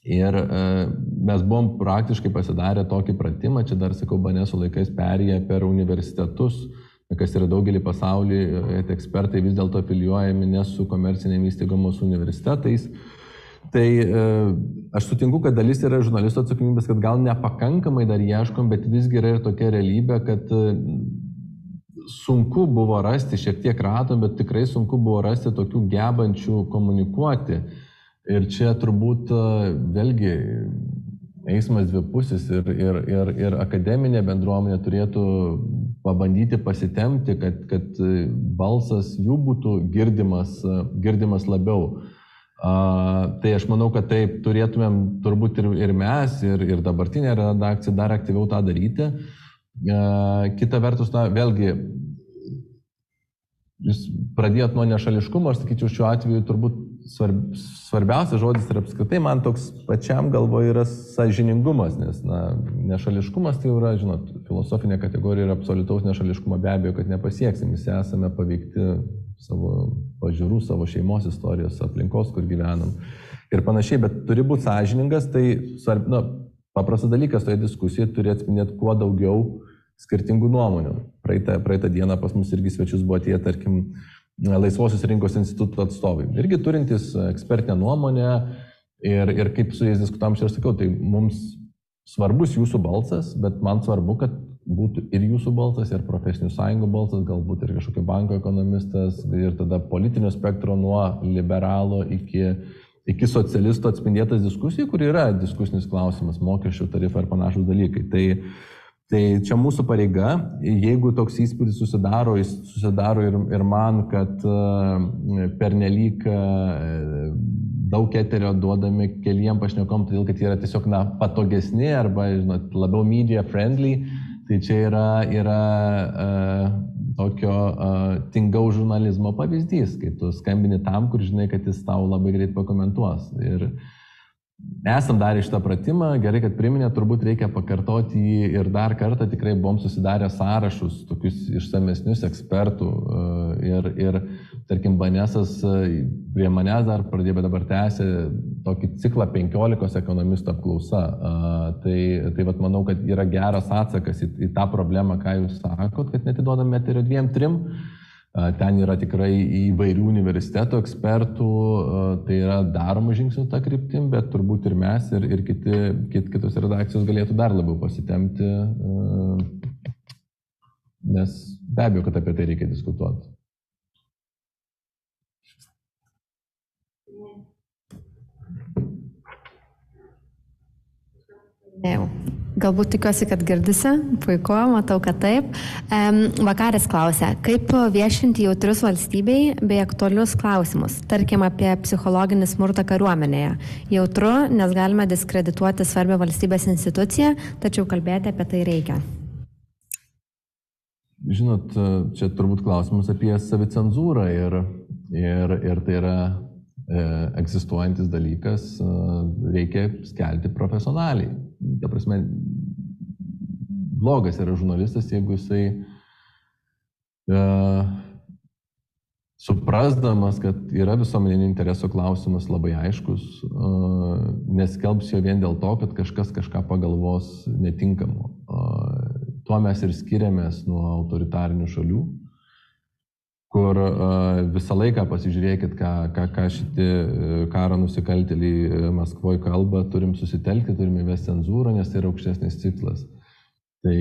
Ir mes buvom praktiškai pasidarę tokį pratimą, čia dar sakau, Baneso laikais perėję per universitetus, kas yra daugelį pasaulį, ekspertai vis dėlto afiliuojami ne su komercinėmis įstaigomis, su universitetais. Tai aš sutinku, kad dalis yra žurnalistų atsakomybės, kad gal nepakankamai dar ieškom, bet visgi yra ir tokia realybė, kad sunku buvo rasti, šiek tiek radom, bet tikrai sunku buvo rasti tokių gebančių komunikuoti. Ir čia turbūt vėlgi eismas dvipusis ir akademinė bendruomenė turėtų pabandyti pasitemti, kad balsas jų būtų girdimas labiau. Tai aš manau, kad taip turėtumėm turbūt ir mes, ir dabartinė redakcija dar aktyviau tą daryti. Kita vertus, vėlgi, jūs pradėjot nuo nešališkumo, aš sakyčiau, šiuo atveju turbūt svarbiausias žodis ir apskritai man toks pačiam galvoje yra sąžiningumas, nes nešališkumas tai yra, žinot, filosofinė kategorija ir absoliutaus nešališkumo be abejo, kad nepasieksim, visi esame paveikti savo pažiūrų, savo šeimos istorijos, aplinkos, kur gyvenam ir panašiai, bet turi būti sąžiningas, tai paprastas dalykas toje diskusijoje turi atspindėti kuo daugiau skirtingų nuomonių. Praeitą dieną pas mus irgi svečius buvo atėję, tarkim, Laisvosios rinkos instituto atstovai. Irgi turintis ekspertinę nuomonę ir kaip su jais diskutavom, aš sakiau, tai mums svarbus jūsų balsas, bet man svarbu, kad būtų ir jūsų balsas, ir profesinių sąjungų balsas, galbūt ir kažkokio banko ekonomistas, ir tada politinio spektro nuo liberalo iki socialisto atspindėtas diskusijų, kur yra diskusinis klausimas, mokesčių tarifai ar panašus dalykai. Tai čia mūsų pareiga, jeigu toks įspūdis susidaro ir man, kad pernelyg daug eterio duodami keliem pašnekom, todėl kad jie yra tiesiog patogesni arba labiau media friendly, tai čia yra tokio tingaus žurnalizmo pavyzdys, kai tu skambini tam, kur žinai, kad jis tau labai greit pakomentuos. Ir esam darę šitą pratimą, gerai, kad priminė, turbūt reikia pakartoti jį ir dar kartą, tikrai buvom susidarę sąrašus, tokius išsamesnius ekspertų ir tarkim, Banesas prie manęs dar pradėjo, bet dabar tęsė tokį ciklą 15 ekonomistų apklausa. Tai vat, manau, kad yra geras atsakas į tą problemą, ką jūs sakot, kad netiduodame eterio 2-3. Ten yra tikrai įvairių universitetų ekspertų, tai yra daroma žingsnių tą kryptim, bet turbūt ir mes, ir kitos redakcijos galėtų dar labiau pasitemti, nes be abejo, kad apie tai reikia diskutuoti. Galbūt tikiuosi, kad girdisi. Puiku, matau, kad taip. Vakaris klausia, kaip viešinti jautrius valstybei bei aktualius klausimus, tarkim apie psichologinį smurtą kariuomenėje. Jautru, nes galime diskredituoti svarbią valstybės instituciją, tačiau kalbėti apie tai reikia. Žinot, čia turbūt klausimas apie savicenzūrą ir tai yra egzistuojantis dalykas, reikia skelbti profesionaliai. Ta prasme, blogas yra žurnalistas, jeigu jisai suprasdamas, kad yra visuomeninio intereso klausimas labai aiškus, neskelbs jo vien dėl to, kad kažkas kažką pagalvos netinkamo. Tuo mes ir skiriamės nuo autoritarinių šalių, kur visą laiką pasižiūrėkit, ką šitie karo nusikaltėliai Maskvoje kalba, turim susitelkti, turim įvesti cenzūrą, nes tai yra aukštesnis tikslas. Tai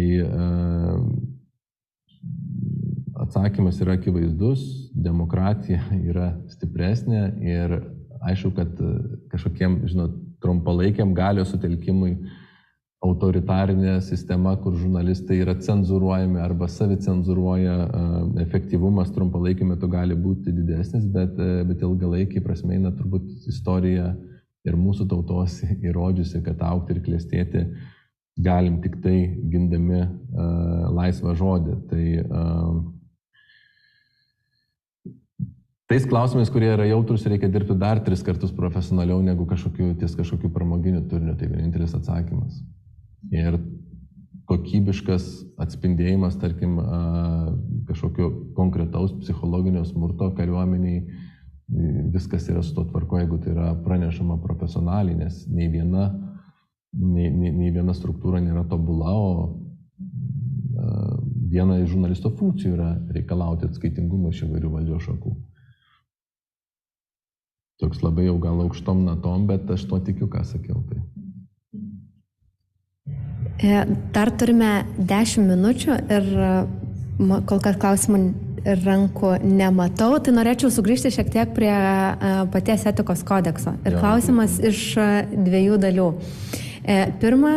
atsakymas yra akivaizdus, demokratija yra stipresnė ir aišku, kad kažkokiem, trumpalaikiam galios sutelkimui autoritarinė sistema, kur žurnalistai yra cenzuruojami arba savicenzūruoja, efektyvumas trumpalaikiu metu gali būti didesnis, bet ilgalaikiai prasme, turbūt istorija ir mūsų tautos įrodžiusi, kad augti ir klestėti galim tik tai gindami laisvą žodį. Tais klausimais, kurie yra jautrus, reikia dirbti dar 3 kartus profesionaliau negu kažkokiu pramoginiu turiniu. Tai vienintelis atsakymas. Ir kokybiškas atspindėjimas, tarkim, kažkokio konkretaus psichologinio smurto kariuomeniai, viskas yra su to tvarko, jeigu tai yra pranešama profesionaliai, nes nei viena struktūra nėra tobula, o viena iš žurnalisto funkcijų yra reikalauti atskaitingumo iš įvairių valdžios šakų. Toks labai jau gal aukštom natom, bet aš to tikiu, ką sakiau. Tai. Dar turime 10 minučių ir kol kas klausimų ir rankų nematau, tai norėčiau sugrįžti šiek tiek prie paties etikos kodekso. Ir klausimas iš 2 dalių. Pirma,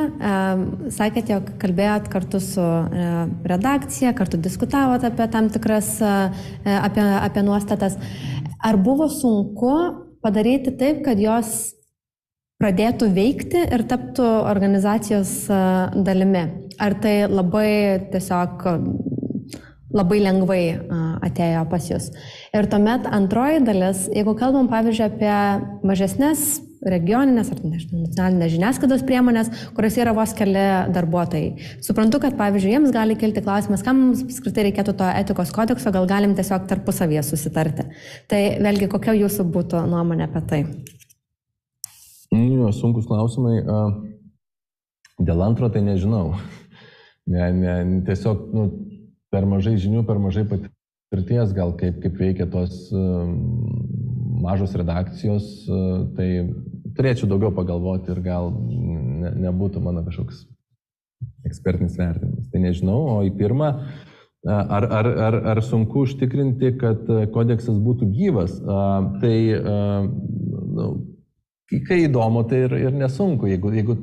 sakėt, jog kalbėjot kartu su redakcija, kartu diskutavot apie tam tikras, apie nuostatas. Ar buvo sunku padaryti taip, kad jos pradėtų veikti ir taptų organizacijos dalimi? Ar tai labai lengvai atėjo pas jūs? Ir tuomet antroji dalis, jeigu kalbam, pavyzdžiui, apie mažesnės regioninės ar nacionalinės žiniasklaidos priemonės, kuriuose yra vos keli darbuotojai. Suprantu, kad, pavyzdžiui, jiems gali kilti klausimas, kam mums apskritai reikėtų to etikos kodekso, gal galim tiesiog tarpusavyje susitarti. Tai vėlgi, kokia jūsų būtų nuomonė apie tai? Sunkus klausimai. Dėl antro tai nežinau. Tiesiog per mažai žinių, per mažai patirties, gal kaip veikia tos mažos redakcijos, tai turėčiau daugiau pagalvoti ir gal nebūtų mano kažkoks ekspertinis vertinimas. tai nežinau, o į pirmą, ar sunku užtikrinti, kad kodeksas būtų gyvas, tai kai įdomu, tai ir nesunku, jeigu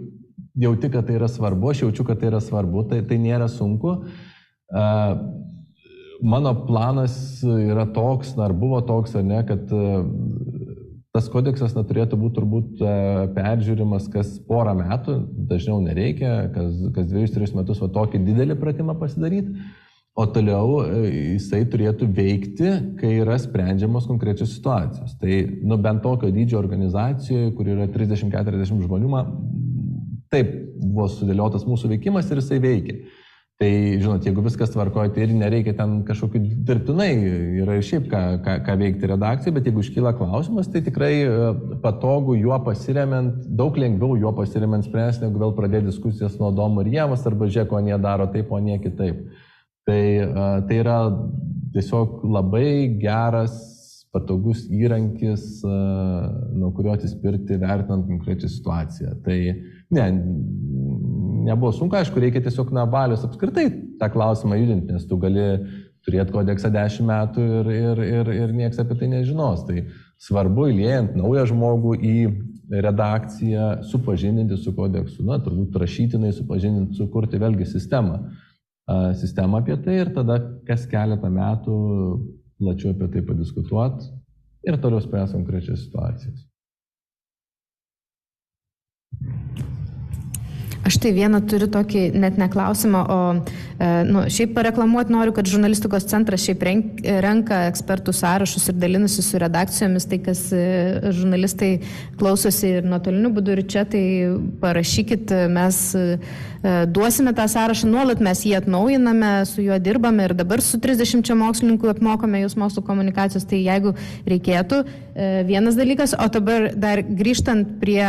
jauti, kad tai yra svarbu, aš jaučiu, kad tai yra svarbu, tai nėra sunku. Mano planas yra toks, ar buvo toks, ar ne, kad tas kodeksas neturėtų būti turbūt peržiūrimas kas porą metų, dažniau nereikia, kas 2-3 metus tokį didelį pratimą pasidaryti, o toliau jisai turėtų veikti, kai yra sprendžiamos konkrečios situacijos. Tai bent tokio dydžio organizacijoje, kur yra 30-40 žmonių, taip buvo sudėliotas mūsų veikimas ir jisai veikia. Tai, žinot, jeigu viskas tvarkoja, tai ir nereikia ten kažkokių dirbtinai, yra ir šiaip ką veikti redakcijai, bet jeigu iškyla klausimas, tai tikrai patogu juo pasiremiant, daug lengviau juo pasiremiant spręsti, negu vėl pradėti diskusijas nuo Domo ir Ievos, arba žiūrėk, o jie daro taip, o ne kitaip. Tai yra tiesiog labai geras, patogus įrankis, nuo kurio atsispirti vertinant konkrečią situaciją. Tai nebuvo sunku, aišku, reikia tiesiog valios apskritai tą klausimą judinti, nes tu gali turėti kodeksą 10 metų ir nieks apie tai nežinos. Tai svarbu įliejant naują žmogų į redakciją, supažindinti su kodeksu, turbūt rašytinai supažindinti, sukurti vėlgi sistemą apie tai ir tada kas keletą metų plačiau apie tai padiskutuoti ir toliau spręs konkrečias situacijas. Aš tai vieną turiu tokį net neklausimą, o šiaip pareklamuoti noriu, kad žurnalistikos centras šiaip renka ekspertų sąrašus ir dalinasi su redakcijomis, tai kas žurnalistai klausosi ir nuotoliniu būdu ir čia, tai parašykit, mes duosime tą sąrašą, nuolat mes jį atnaujiname, su juo dirbame ir dabar su 30 mokslininkų apmokome jūs mokslo komunikacijos, tai jeigu reikėtų, vienas dalykas, o dabar dar grįžtant prie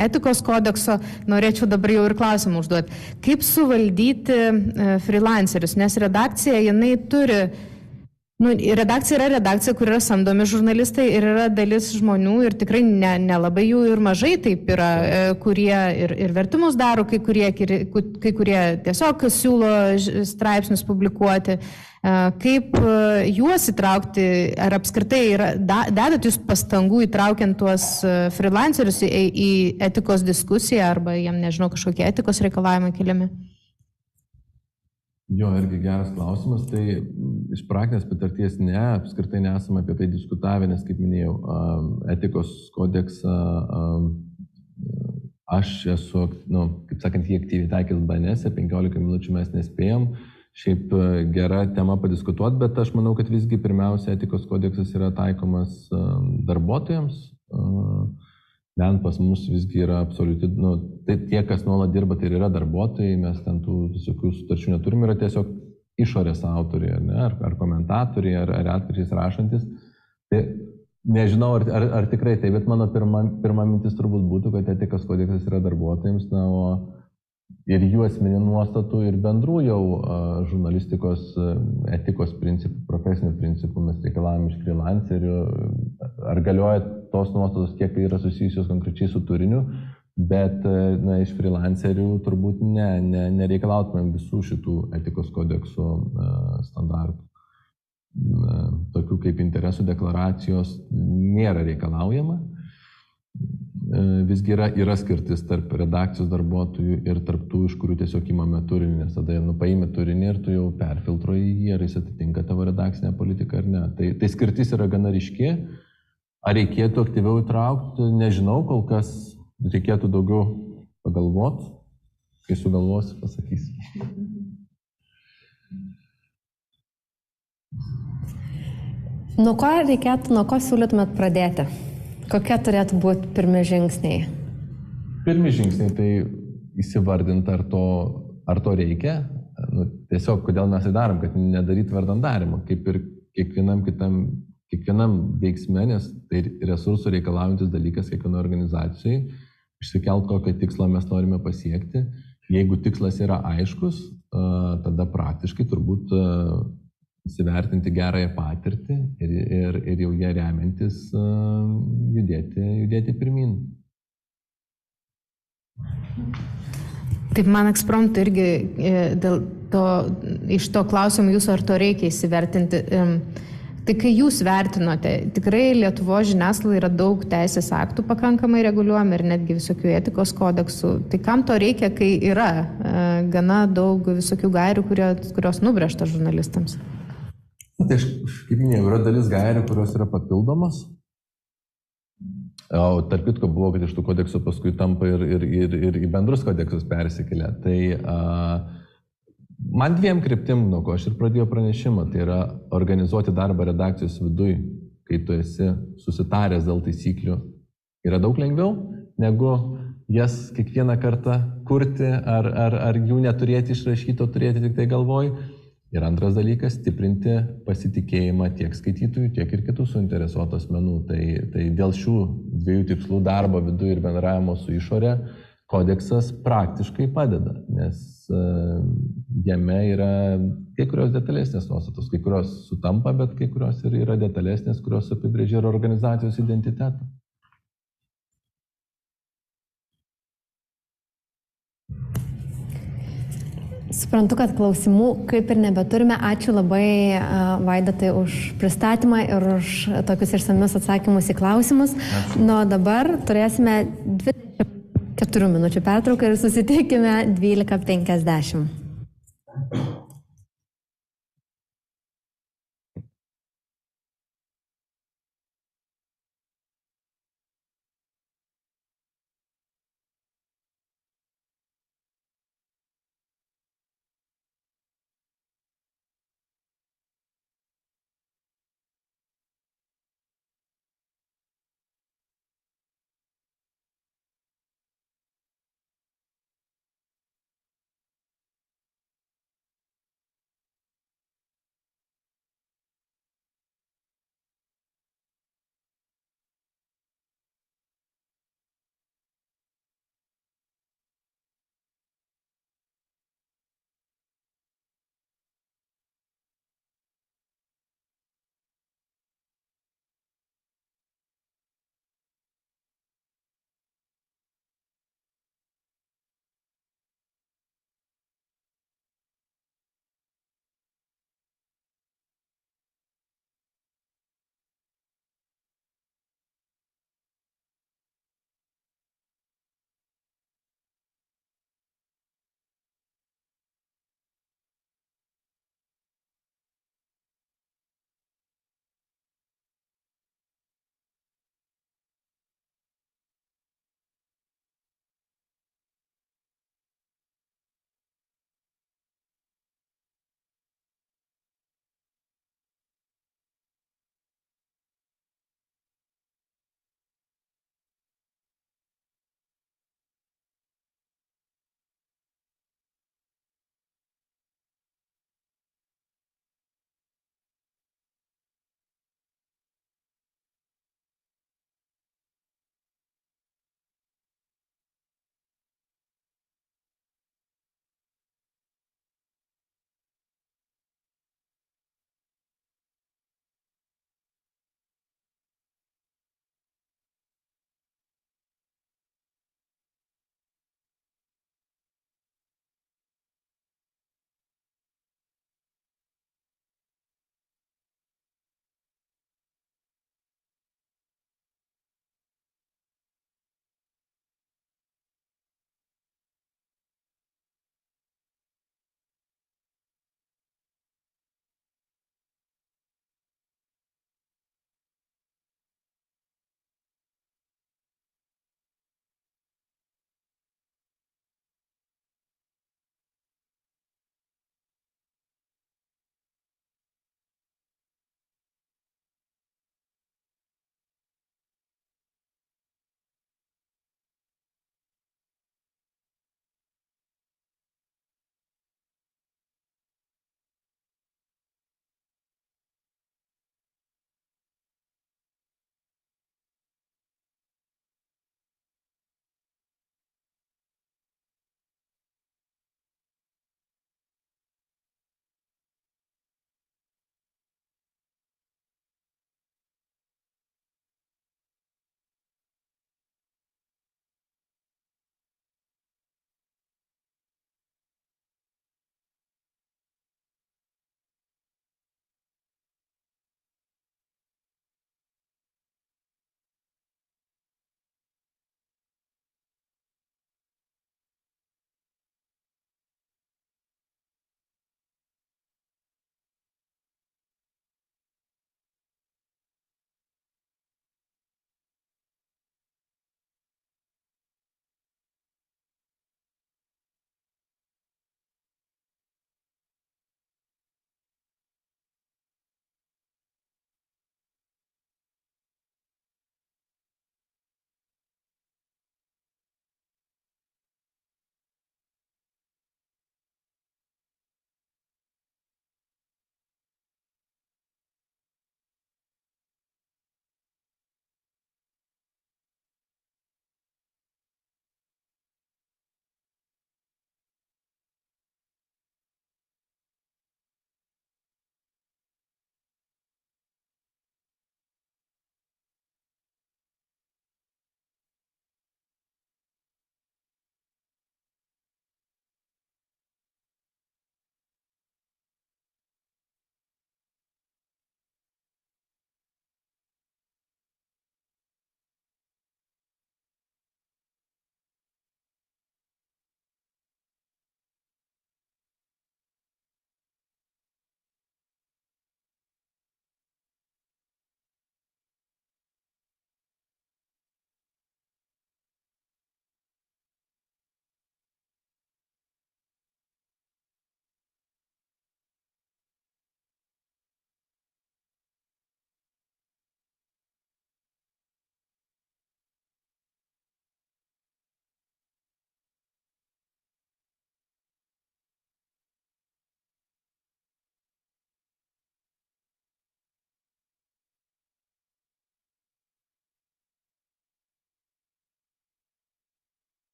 etikos kodekso, norėčiau dabar jau ir klausimą užduoti. Kaip suvaldyti freelancerius, nes redakcija, jinai turi, redakcija yra redakcija, kur yra samdomi žurnalistai ir yra dalis žmonių ir tikrai nelabai jų ir mažai taip yra, kurie ir vertimus daro, kai kurie tiesiog siūlo straipsnius publikuoti. Kaip juos įtraukti, ar apskritai dedat jūs pastangų įtraukiant tuos freelancerius į etikos diskusiją arba jiem, nežinau, kažkokie etikos reikalavimai keliami? Jo, irgi geras klausimas. Tai iš praktinės patirties apskritai nesame apie tai diskutavę, nes, kaip minėjau, etikos kodeksą aš esu, kaip sakant, jį aktyviai taikęs BNS, 15 minučių mes nespėjom. Šiaip gera tema padiskutuoti, bet aš manau, kad visgi pirmiausia etikos kodeksas yra taikomas darbuotojams. Bent pas mus visgi yra absoliuti, tai tie, kas nuolat dirba, tai yra darbuotojai, mes ten tų visokių sutarčių neturime, yra tiesiog išorės autoriai, ar komentatoriai, ar retkarčiais rašantis. Tai nežinau, ar tikrai tai, bet mano pirma mintis turbūt būtų, kad etikos kodeksas yra darbuotojams, ir jų asmeninių nuostatų ir bendrų jau žurnalistikos etikos principų, profesinių principų mes reikalavome iš freelancerių, ar galioja tos nuostatos, kiek yra susijusios konkrečiai su turiniu, bet iš freelancerių turbūt nereikalautumėm visų šitų etikos kodeksų standartų. Tokių kaip interesų deklaracijos nėra reikalaujama. Visgi yra skirtis tarp redakcijos darbuotojų ir tarp tų, iš kurių tiesiog imame turinį, nes tada paimi turinį ir tu jau perfiltruoji jį, ar jis atitinka tavo redakcinę politiką ar ne. Tai skirtis yra gana ryški. Ar reikėtų aktyviau įtraukti, nežinau, kol kas reikėtų daugiau pagalvoti, kai sugalvosiu, pasakysiu. Nuo ko siūlytumėt pradėti? Kokie turėtų būti pirmi žingsniai? Pirmi žingsniai tai įsivardinti, ar to reikia. Tiesiog, kodėl mes tai darom, kad nedaryti vardan darimo, kaip ir kiekvienam veiksme, nes tai resursų reikalaujantis dalykas kiekvienoje organizacijai, išsikelt kokio tikslo mes norime pasiekti. Jeigu tikslas yra aiškus, tada praktiškai turbūt įsivertinti gerąją patirtį ir jau ją remiantis judėti pirmin. Taip, man ekspromtu irgi dėl iš to klausimų jūsų, ar to reikia įsivertinti. Tai kai jūs vertinote, tikrai Lietuvos žiniasklaida yra daug teisės aktų pakankamai reguliuojami ir netgi visokių etikos kodeksų. Tai kam to reikia, kai yra gana daug visokių gairių, kurios nubrėžta žurnalistams? Tai aš, kaip minėjau, yra dalis gairių, kurios yra papildomos. O tarp kitko buvo, kad iš tų kodeksų paskui tampa ir į bendrus kodeksus persikelia. Tai man dviem kryptim, nuo ko aš ir pradėjau pranešimą, tai yra organizuoti darbą redakcijos viduj, kai tu esi susitaręs dėl taisyklių. Yra daug lengviau, negu jas kiekvieną kartą kurti ar jų neturėti išrašyto, turėti tik tai galvoj. Ir antras dalykas, stiprinti pasitikėjimą tiek skaitytojų, tiek ir kitų suinteresuotų asmenų. Tai dėl šių dviejų tikslų darbo viduje ir bendravimo su išorė kodeksas praktiškai padeda, nes jame yra kai kurios detalesnės nuostatos, kai kurios sutampa, bet kai kurios ir yra detalesnės, kurios apibrėžia ir organizacijos identitetą. Suprantu, kad klausimų kaip ir nebeturime. Ačiū labai Vaidotai už pristatymą ir už tokius išsamius atsakymus į klausimus. Nuo dabar turėsime 24 minučių pertrauką ir susitikime 12:50.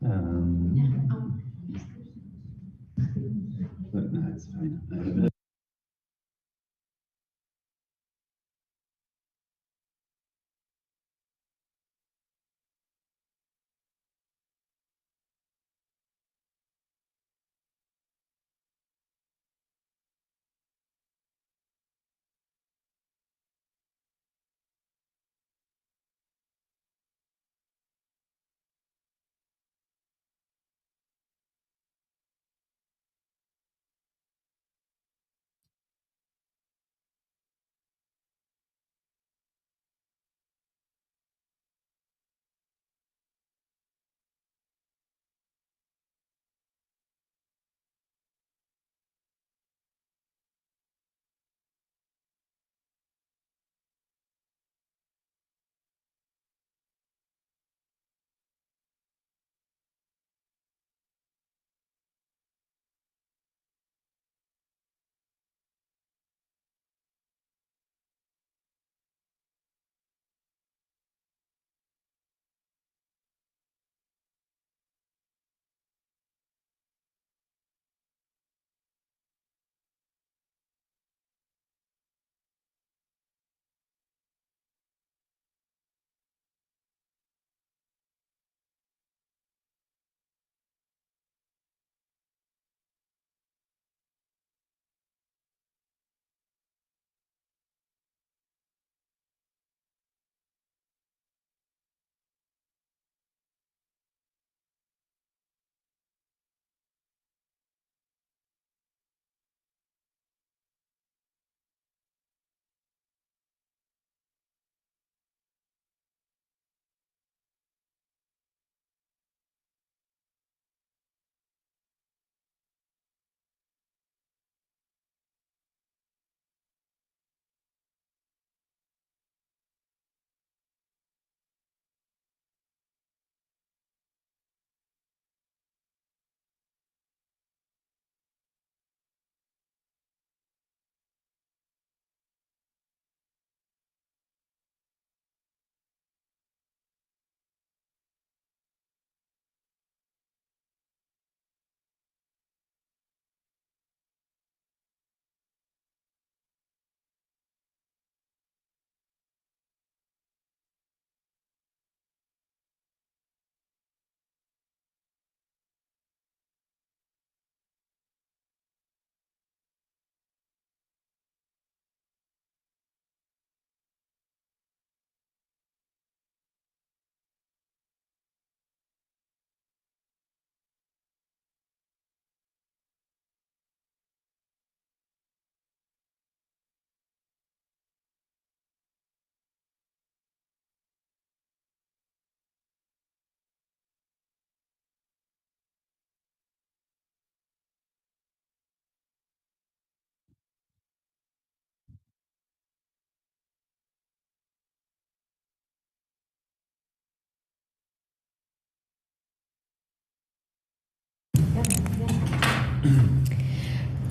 But no, it's fine.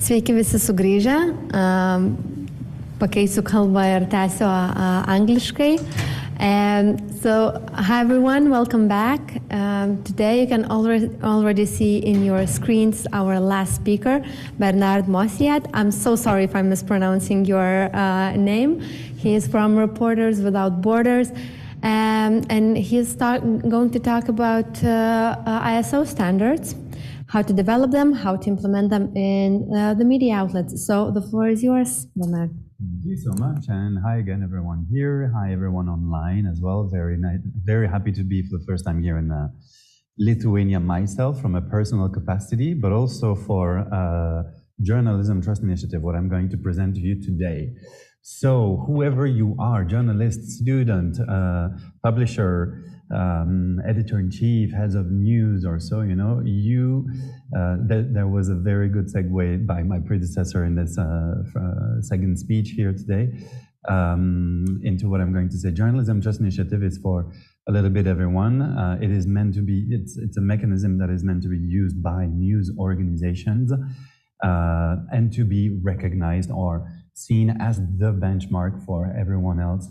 Sveiki visi sugrįžę. Pakeisiu kalbą ir tęsiu angliškai. So, hi everyone, welcome back. Today you can already see in your screens our last speaker, Bernard Mossiad. I'm so sorry if I'm mispronouncing your name. He is from Reporters Without Borders, and he's going to talk about ISO standards, how to develop them, how to implement them in the media outlets. So the floor is yours, Bernard. Thank you so much, and hi again everyone here, hi everyone online as well. Very happy to be for the first time here in Lithuania myself from a personal capacity, but also for Journalism Trust Initiative, what I'm going to present to you today. So whoever you are, journalist, student, publisher, editor-in-chief, heads of news or so, you know, there was a very good segue by my predecessor in this second speech here today into what I'm going to say. Journalism Trust Initiative is for a little bit everyone. It is meant to be, it's a mechanism that is meant to be used by news organizations and to be recognized or seen as the benchmark for everyone else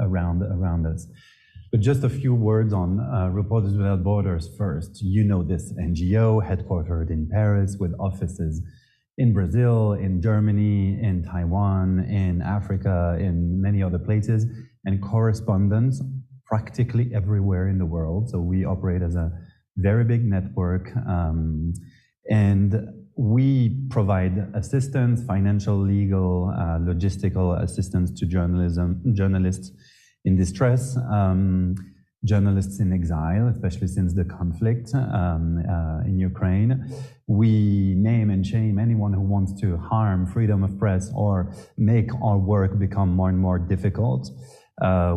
around us. But just a few words on Reporters Without Borders first. You know this NGO, headquartered in Paris, with offices in Brazil, in Germany, in Taiwan, in Africa, in many other places, and correspondents practically everywhere in the world. So we operate as a very big network, and we provide assistance, financial, legal, logistical assistance to journalists in distress, journalists in exile, especially since the conflict in Ukraine. We name and shame anyone who wants to harm freedom of press or make our work become more and more difficult.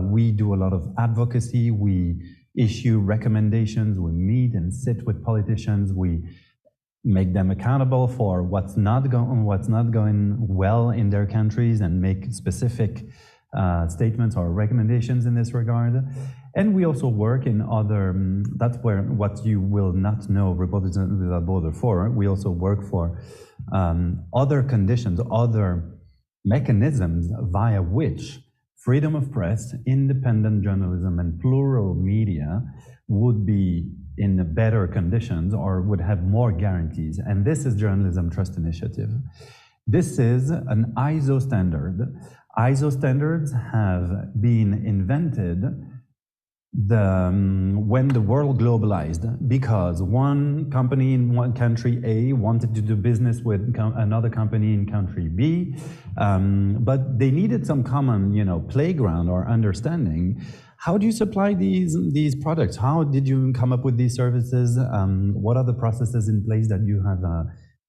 We do a lot of advocacy. We issue recommendations. We meet and sit with politicians. We make them accountable for what's not going well in their countries and make specific statements or recommendations in this regard. And we also work in other, that's where what you will not know Reporters Without Borders for, we also work for other conditions, other mechanisms via which freedom of press, independent journalism, and plural media would be in better conditions or would have more guarantees. And this is Journalism Trust Initiative. This is an ISO standard. ISO standards have been invented when the world globalized, because one company in one country A wanted to do business with another company in country B, but they needed some common, playground or understanding. How do you supply these products? How did you come up with these services? What are the processes in place that you have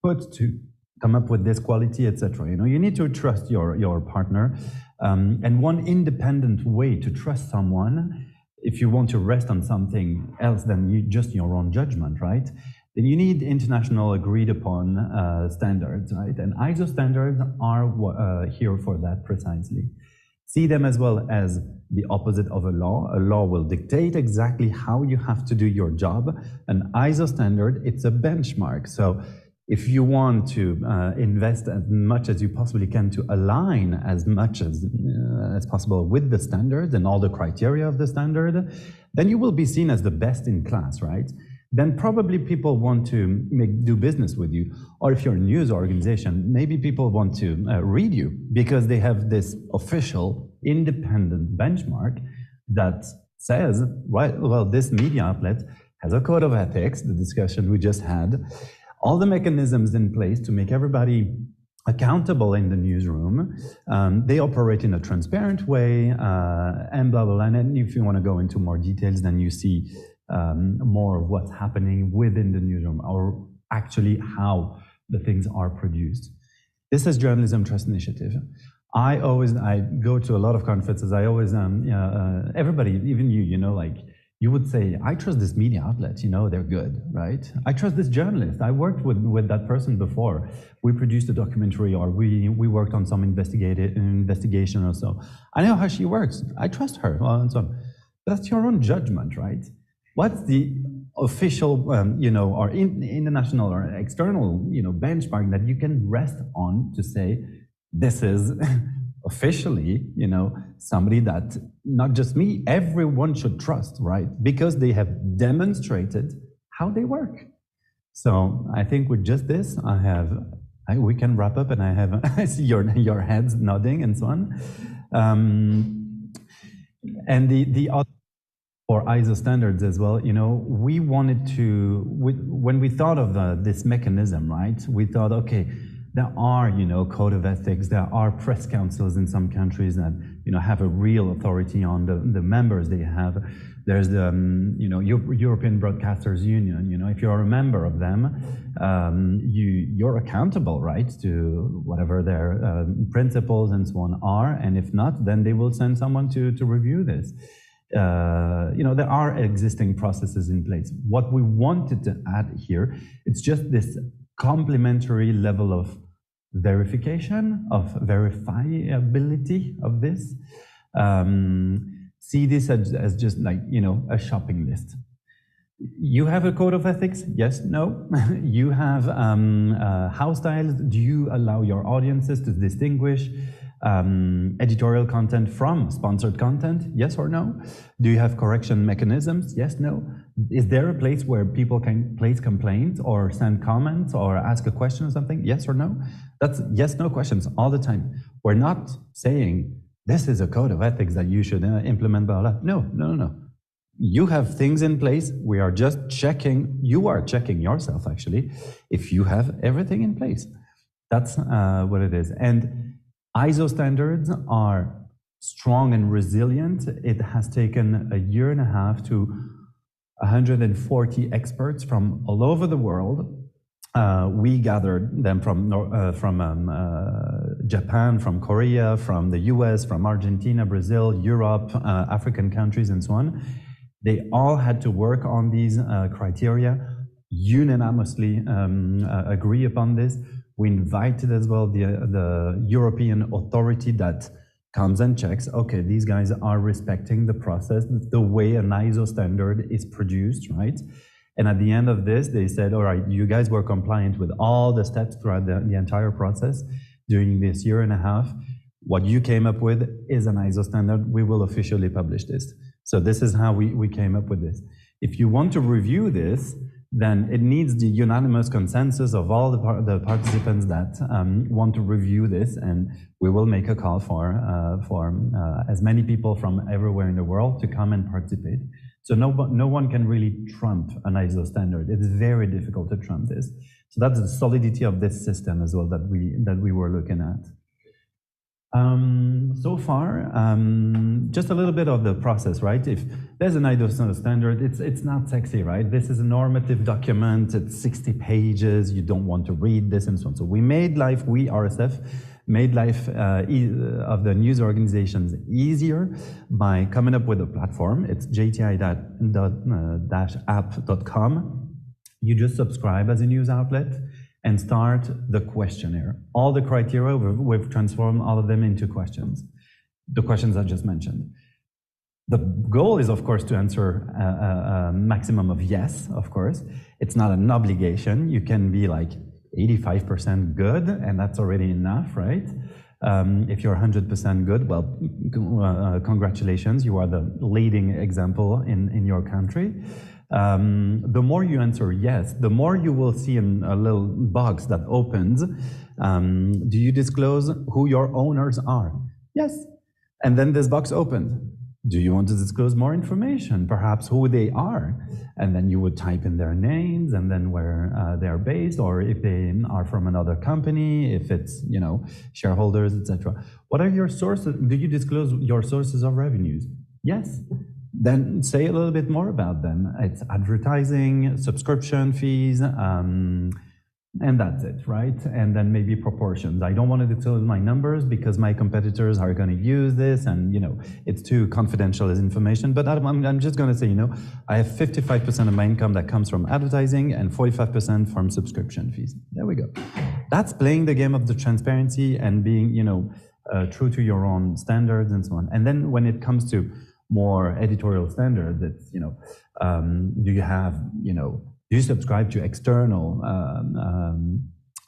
put to come up with this quality, etc.? You need to trust your partner, and one independent way to trust someone, if you want to rest on something else than just your own judgment, right? Then you need international agreed upon standards, right? And ISO standards are here for that precisely. See them as well as the opposite of a law. A law will dictate exactly how you have to do your job. An ISO standard, it's a benchmark. So if you want to invest as much as you possibly can to align as much as possible with the standards and all the criteria of the standard, then you will be seen as the best in class, right? Then probably people want to do business with you. Or if you're a news organization, maybe people want to read you because they have this official independent benchmark that says, right, well, this media outlet has a code of ethics, the discussion we just had, all the mechanisms in place to make everybody accountable in the newsroom. They operate in a transparent way, and blah, blah, blah. And if you want to go into more details, then you see more of what's happening within the newsroom, or actually how the things are produced. This is Journalism Trust Initiative. I go to a lot of conferences. I always, everybody, even you, you would say, I trust this media outlet, they're good, right? I trust this journalist. I worked with that person before. We produced a documentary, or we worked on some investigation or so. I know how she works. I trust her, and so on. That's your own judgment, right? What's the official, or international or external, benchmark that you can rest on to say, this is officially, somebody that not just me, everyone should trust, right? Because they have demonstrated how they work. So I think with just this, we can wrap up, and I see your heads nodding and so on. And the other, for ISO standards as well, we wanted to, when we thought of this mechanism, right? We thought, okay, there are, code of ethics. There are press councils in some countries that, have a real authority on the members they have. There's the, European Broadcasters Union. If you're a member of them, you're accountable, right, to whatever their principles and so on are. And if not, then they will send someone to review this. There are existing processes in place. What we wanted to add here, it's just this complementary level of verification, of verifiability of this. See this as just like, a shopping list. You have a code of ethics? Yes, no. You have house styles. Do you allow your audiences to distinguish editorial content from sponsored content? Yes or no? Do you have correction mechanisms? Yes, no? Is there a place where people can place complaints or send comments or ask a question or something? Yes or no? That's yes, no questions all the time. We're not saying this is a code of ethics that you should implement, blah, blah. No, no, no. You have things in place. We are just checking, you are checking yourself actually, if you have everything in place. That's what it is. And ISO standards are strong and resilient. It has taken a year and a half to 140 experts from all over the world. We gathered them from Japan, from Korea, from the US, from Argentina, Brazil, Europe, African countries, and so on. They all had to work on these criteria, unanimously agree upon this. We invited as well the European authority that comes and checks, okay, these guys are respecting the process, the way an ISO standard is produced, right? And at the end of this, they said, all right, you guys were compliant with all the steps throughout the entire process during this year and a half. What you came up with is an ISO standard. We will officially publish this. So this is how we came up with this. If you want to review this, then it needs the unanimous consensus of all the participants that want to review this, and we will make a call for as many people from everywhere in the world to come and participate. So no one can really trump an ISO standard. It's very difficult to trump this. So that's the solidity of this system as well that we were looking at. So far, just a little bit of the process, right? If there's an ISO standard, it's not sexy, right? This is a normative document, it's 60 pages, you don't want to read this and so on. So we RSF, made life of the news organizations easier by coming up with a platform. It's jti-app.com. You just subscribe as a news outlet and start the questionnaire. All the criteria, we've transformed all of them into questions. The questions I just mentioned. The goal is, of course, to answer a maximum of yes, of course. It's not an obligation. You can be like 85% good, and that's already enough, right? If you're 100% good, well, congratulations, you are the leading example in your country. The more you answer yes, the more you will see in a little box that opens. Do you disclose who your owners are? Yes. And then this box opens. Do you want to disclose more information? Perhaps who they are? And then you would type in their names and then where they're based, or if they are from another company, if it's, shareholders, etc. What are your sources? Do you disclose your sources of revenues? Yes. Then say a little bit more about them. It's advertising, subscription fees, and that's it, right? And then maybe proportions. I don't want to disclose my numbers because my competitors are going to use this, and it's too confidential as information. But I'm just going to say, I have 55% of my income that comes from advertising and 45% from subscription fees. There we go. That's playing the game of the transparency and being, true to your own standards and so on. And then when it comes to more editorial standards, it's, do you subscribe to external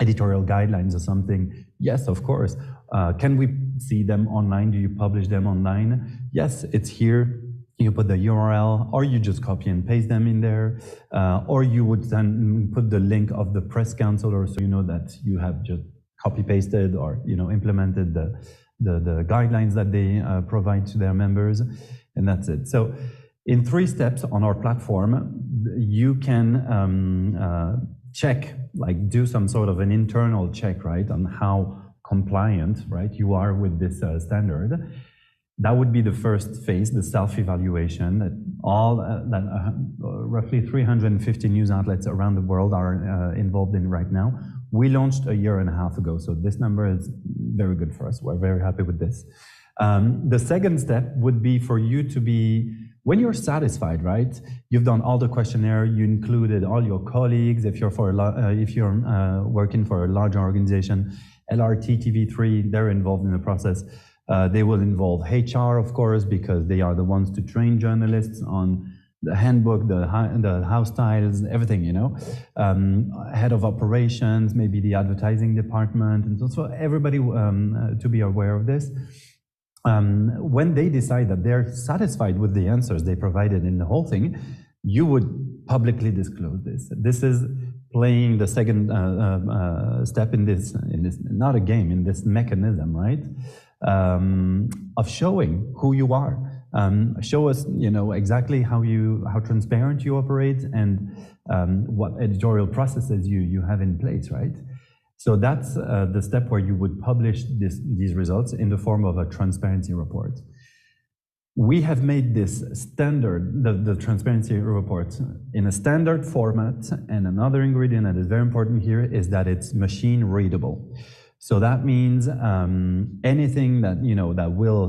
editorial guidelines or something? Yes, of course. Can we see them online? Do you publish them online? Yes, it's here. You put the URL, or you just copy and paste them in there, or you would then put the link of the press council, or so you know that you have just copy pasted or implemented the guidelines that they provide to their members, and that's it. So in 3 steps on our platform, you can check, do some sort of an internal check, right, on how compliant, right, you are with this standard. That would be the first phase, the self-evaluation. That roughly 350 news outlets around the world are involved in right now. We launched a year and a half ago, so this number is very good for us. We're very happy with this. The second step would be for you to be, when you're satisfied, right? You've done all the questionnaire, you included all your colleagues. If you're working for a large organization, LRT, TV3, they're involved in the process. They will involve HR, of course, because they are the ones to train journalists on the handbook, the house styles, everything, you know, head of operations, maybe the advertising department, and so everybody to be aware of this. When they decide that they're satisfied with the answers they provided in the whole thing, you would publicly disclose this. This is playing the second step in this, not a game, in this mechanism, right? Of showing who you are. Show us, you know, exactly how transparent you operate and what editorial processes you have in place, right? So that's the step where you would publish these results in the form of a transparency report. We have made this standard, the transparency report, in a standard format, and another ingredient that is very important here is that it's machine readable. So that means anything that, you know, that will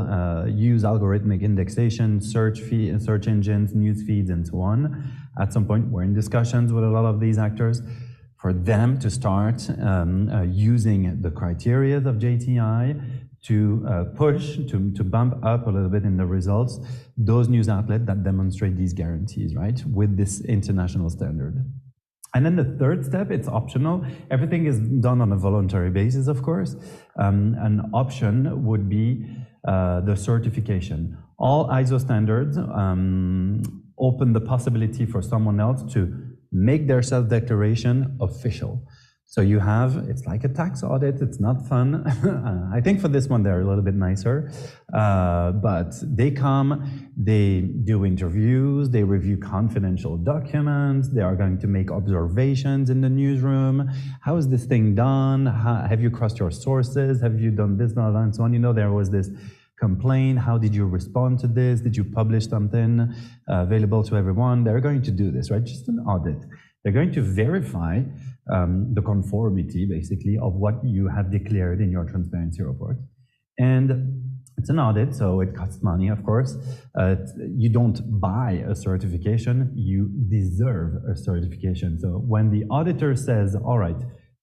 use algorithmic indexation, search engines, news feeds, and so on. At some point, we're in discussions with a lot of these actors for them to start using the criteria of JTI to push, to bump up a little bit in the results, those news outlets that demonstrate these guarantees, right, with this international standard. And then the third step, it's optional. Everything is done on a voluntary basis, of course. An option would be the certification. All ISO standards open the possibility for someone else to make their self-declaration official. So you have, it's like a tax audit, it's not fun. I think for this one, they're a little bit nicer. But they come, they do interviews, they review confidential documents, they are going to make observations in the newsroom. How is this thing done? Have you crossed your sources? Have you done this, blah, blah, and so on? You know, there was this complaint. How did you respond to this? Did you publish something available to everyone? They're going to do this, right? Just an audit. They're going to verify the conformity, basically, of what you have declared in your transparency report. And it's an audit, so it costs money, of course. You don't buy a certification, you deserve a certification. So when the auditor says, all right,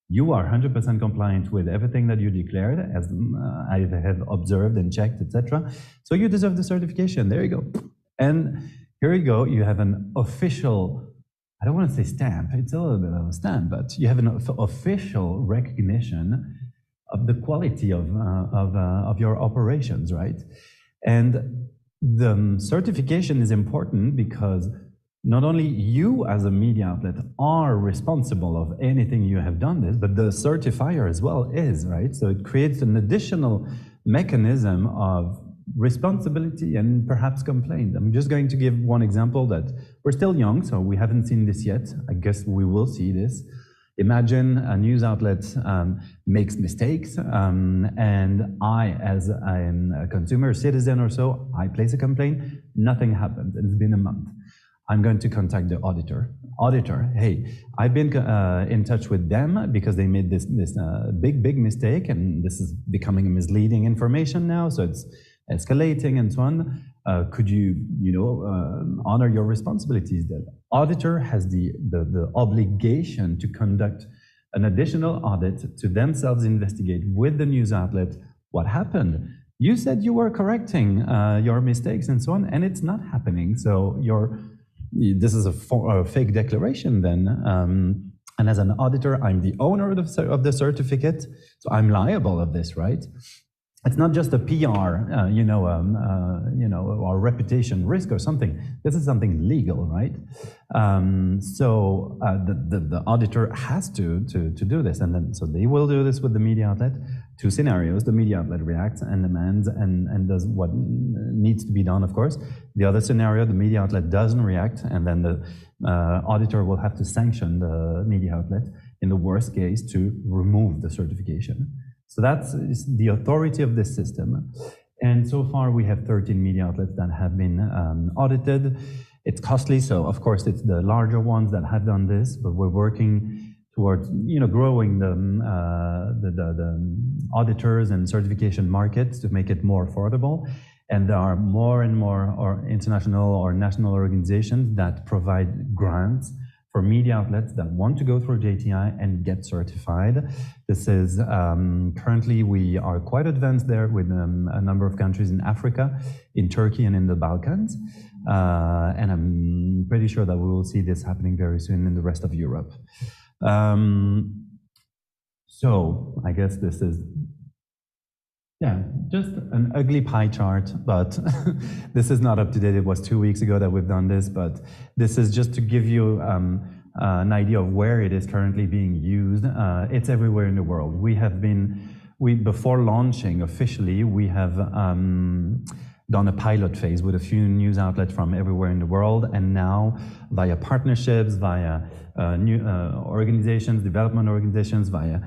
you are 100% compliant with everything that you declared, as I have observed and checked, etc. So you deserve the certification. There you go. And here you go. You have an official, I don't want to say stamp, it's a little bit of a stamp, but you have an official recognition of the quality of your operations, right? And the certification is important because not only you as a media outlet are responsible of anything you have done this, but the certifier as well is, right? So it creates an additional mechanism of responsibility and perhaps complaint. I'm just going to give one example that we're still young, so we haven't seen this yet. I guess we will see this. Imagine a news outlet makes mistakes, and I, as a consumer, citizen or so, I place a complaint, nothing happens, and it's been a month. I'm going to contact the auditor. Auditor, hey, I've been in touch with them because they made this big mistake, and this is becoming misleading information now, so it's escalating and so on. Could you, honor your responsibilities? The auditor has the obligation to conduct an additional audit to themselves investigate with the news outlet what happened. You said you were correcting your mistakes and so on, and it's not happening. So this is a fake declaration then. And as an auditor, I'm the owner of the certificate, so I'm liable of this, right? It's not just a PR, or reputation risk or something. This is something legal, right? So the auditor has to do this, and then so they will do this with the media outlet. Two scenarios: the media outlet reacts and demands and does what needs to be done, of course. The other scenario, the media outlet doesn't react, and then the auditor will have to sanction the media outlet in the worst case to remove the certification. So that's the authority of this system. And so far we have 13 media outlets that have been audited. It's costly, so of course it's the larger ones that have done this, but we're working towards growing the auditors and certification markets to make it more affordable. And there are more and more international or national organizations that provide grants for media outlets that want to go through JTI and get certified. This is, currently we are quite advanced there with a number of countries in Africa, in Turkey and in the Balkans. and I'm pretty sure that we will see this happening very soon in the rest of Europe. So I guess this is, just an ugly pie chart, but this is not up to date. It was 2 weeks ago that we've done this, but this is just to give you an idea of where it is currently being used. It's everywhere in the world. Before launching officially, we have done a pilot phase with a few news outlets from everywhere in the world, and now via partnerships, via new organizations, development organizations, via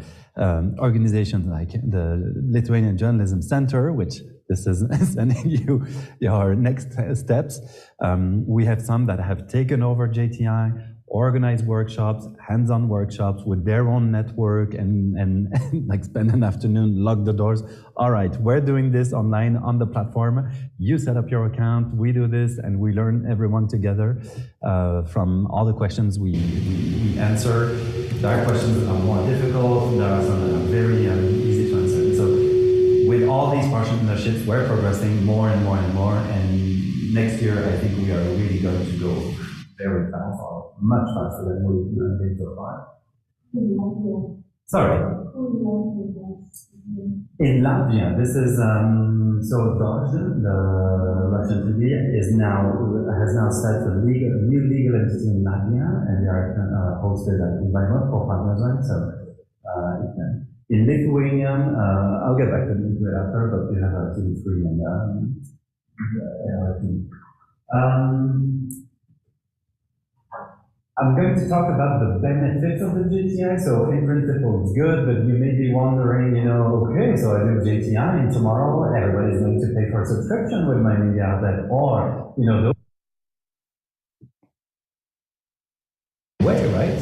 organizations like the Lithuanian Journalism Center, which this is sending you your next steps. We have some that have taken over JTI, organize workshops, hands-on workshops with their own network, and like spend an afternoon, lock the doors. All right, we're doing this online on the platform. You set up your account, we do this, and we learn everyone together from all the questions we answer. There are questions that are more difficult, there are some that are very easy to answer. So with all these partnerships, we're progressing more and more and more, and next year I think we are really going to go very fast, or much faster than we've been so far. Sorry. In Latvia, this is so Dozhd, the Russian TV, has now set a new legal entity in Latvia, and they are hosted by multiple partners, right? So in Lithuania, I'll get back to it after, but you have a TV3 and I'm going to talk about the benefits of the JTI. So in principle, it's good, but you may be wondering, okay, so I do JTI, and tomorrow everybody's going to pay for a subscription with my media outlet, or, way, right?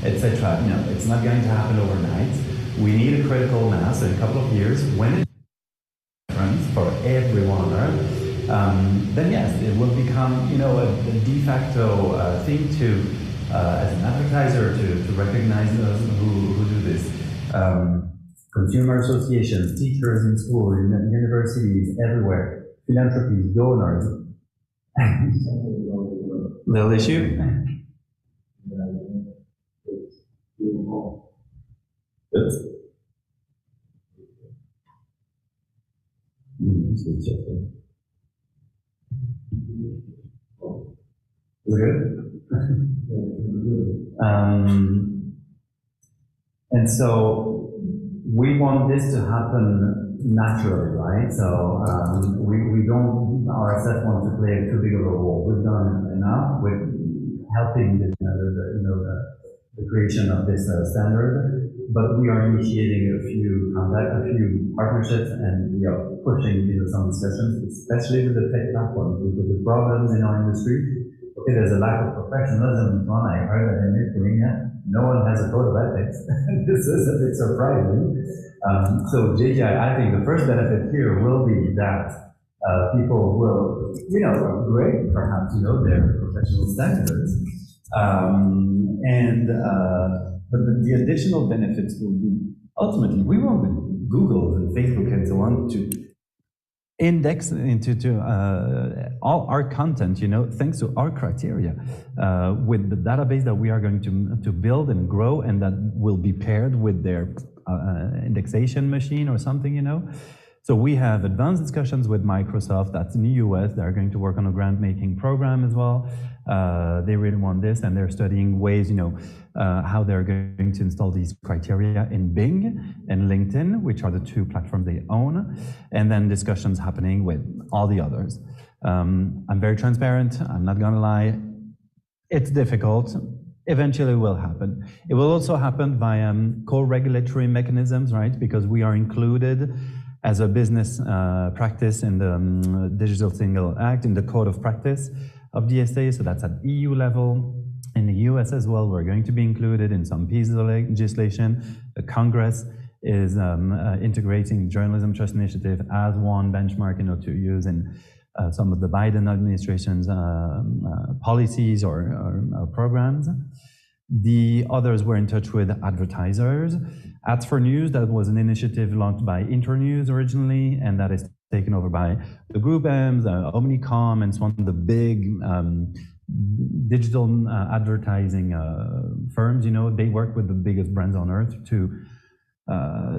Etc. No, it's not going to happen overnight. We need a critical mass in a couple of years. When it's different for everyone, then yes, it will become, a de facto thing to, as an advertiser, to recognize those who do this. Consumer associations, teachers in school, in universities, everywhere, philanthropies, donors. Little issue. Good. Is it good? And so we want this to happen naturally, right? So we don't ourselves want to play too big of a role. We've done enough with helping the creation of this standard, but we are initiating a few partnerships, and we are pushing some discussions, especially with the tech platforms, because the problems in our industry. Okay, there's a lack of professionalism in one. I heard that in Lithuania, no one has a code of ethics. This is a bit surprising. So JTI, I think the first benefit here will be that people will, upgrade perhaps, their professional standards. But the additional benefits will be, ultimately, we want Google and Facebook and so on to index into all our content, thanks to our criteria, with the database that we are going to build and grow, and that will be paired with their indexation machine or something, So we have advanced discussions with Microsoft, that's in the US. They're going to work on a grant-making program as well. They really want this, and they're studying ways, how they're going to install these criteria in Bing and LinkedIn, which are the two platforms they own, and then discussions happening with all the others. I'm very transparent, I'm not gonna lie. It's difficult. Eventually it will happen. It will also happen via co-regulatory mechanisms, right? Because we are included as a business practice in the Digital Single Act, in the Code of Practice of DSA, so that's at EU level. In the US as well, we're going to be included in some pieces of legislation. The Congress is integrating Journalism Trust Initiative as one benchmark, to use in some of the Biden administration's policies or programs. The others were in touch with advertisers. Ads for News, that was an initiative launched by Internews originally, and that is taken over by the Group M's, Omnicom, and so on, the big digital advertising firms. You know, they work with the biggest brands on earth to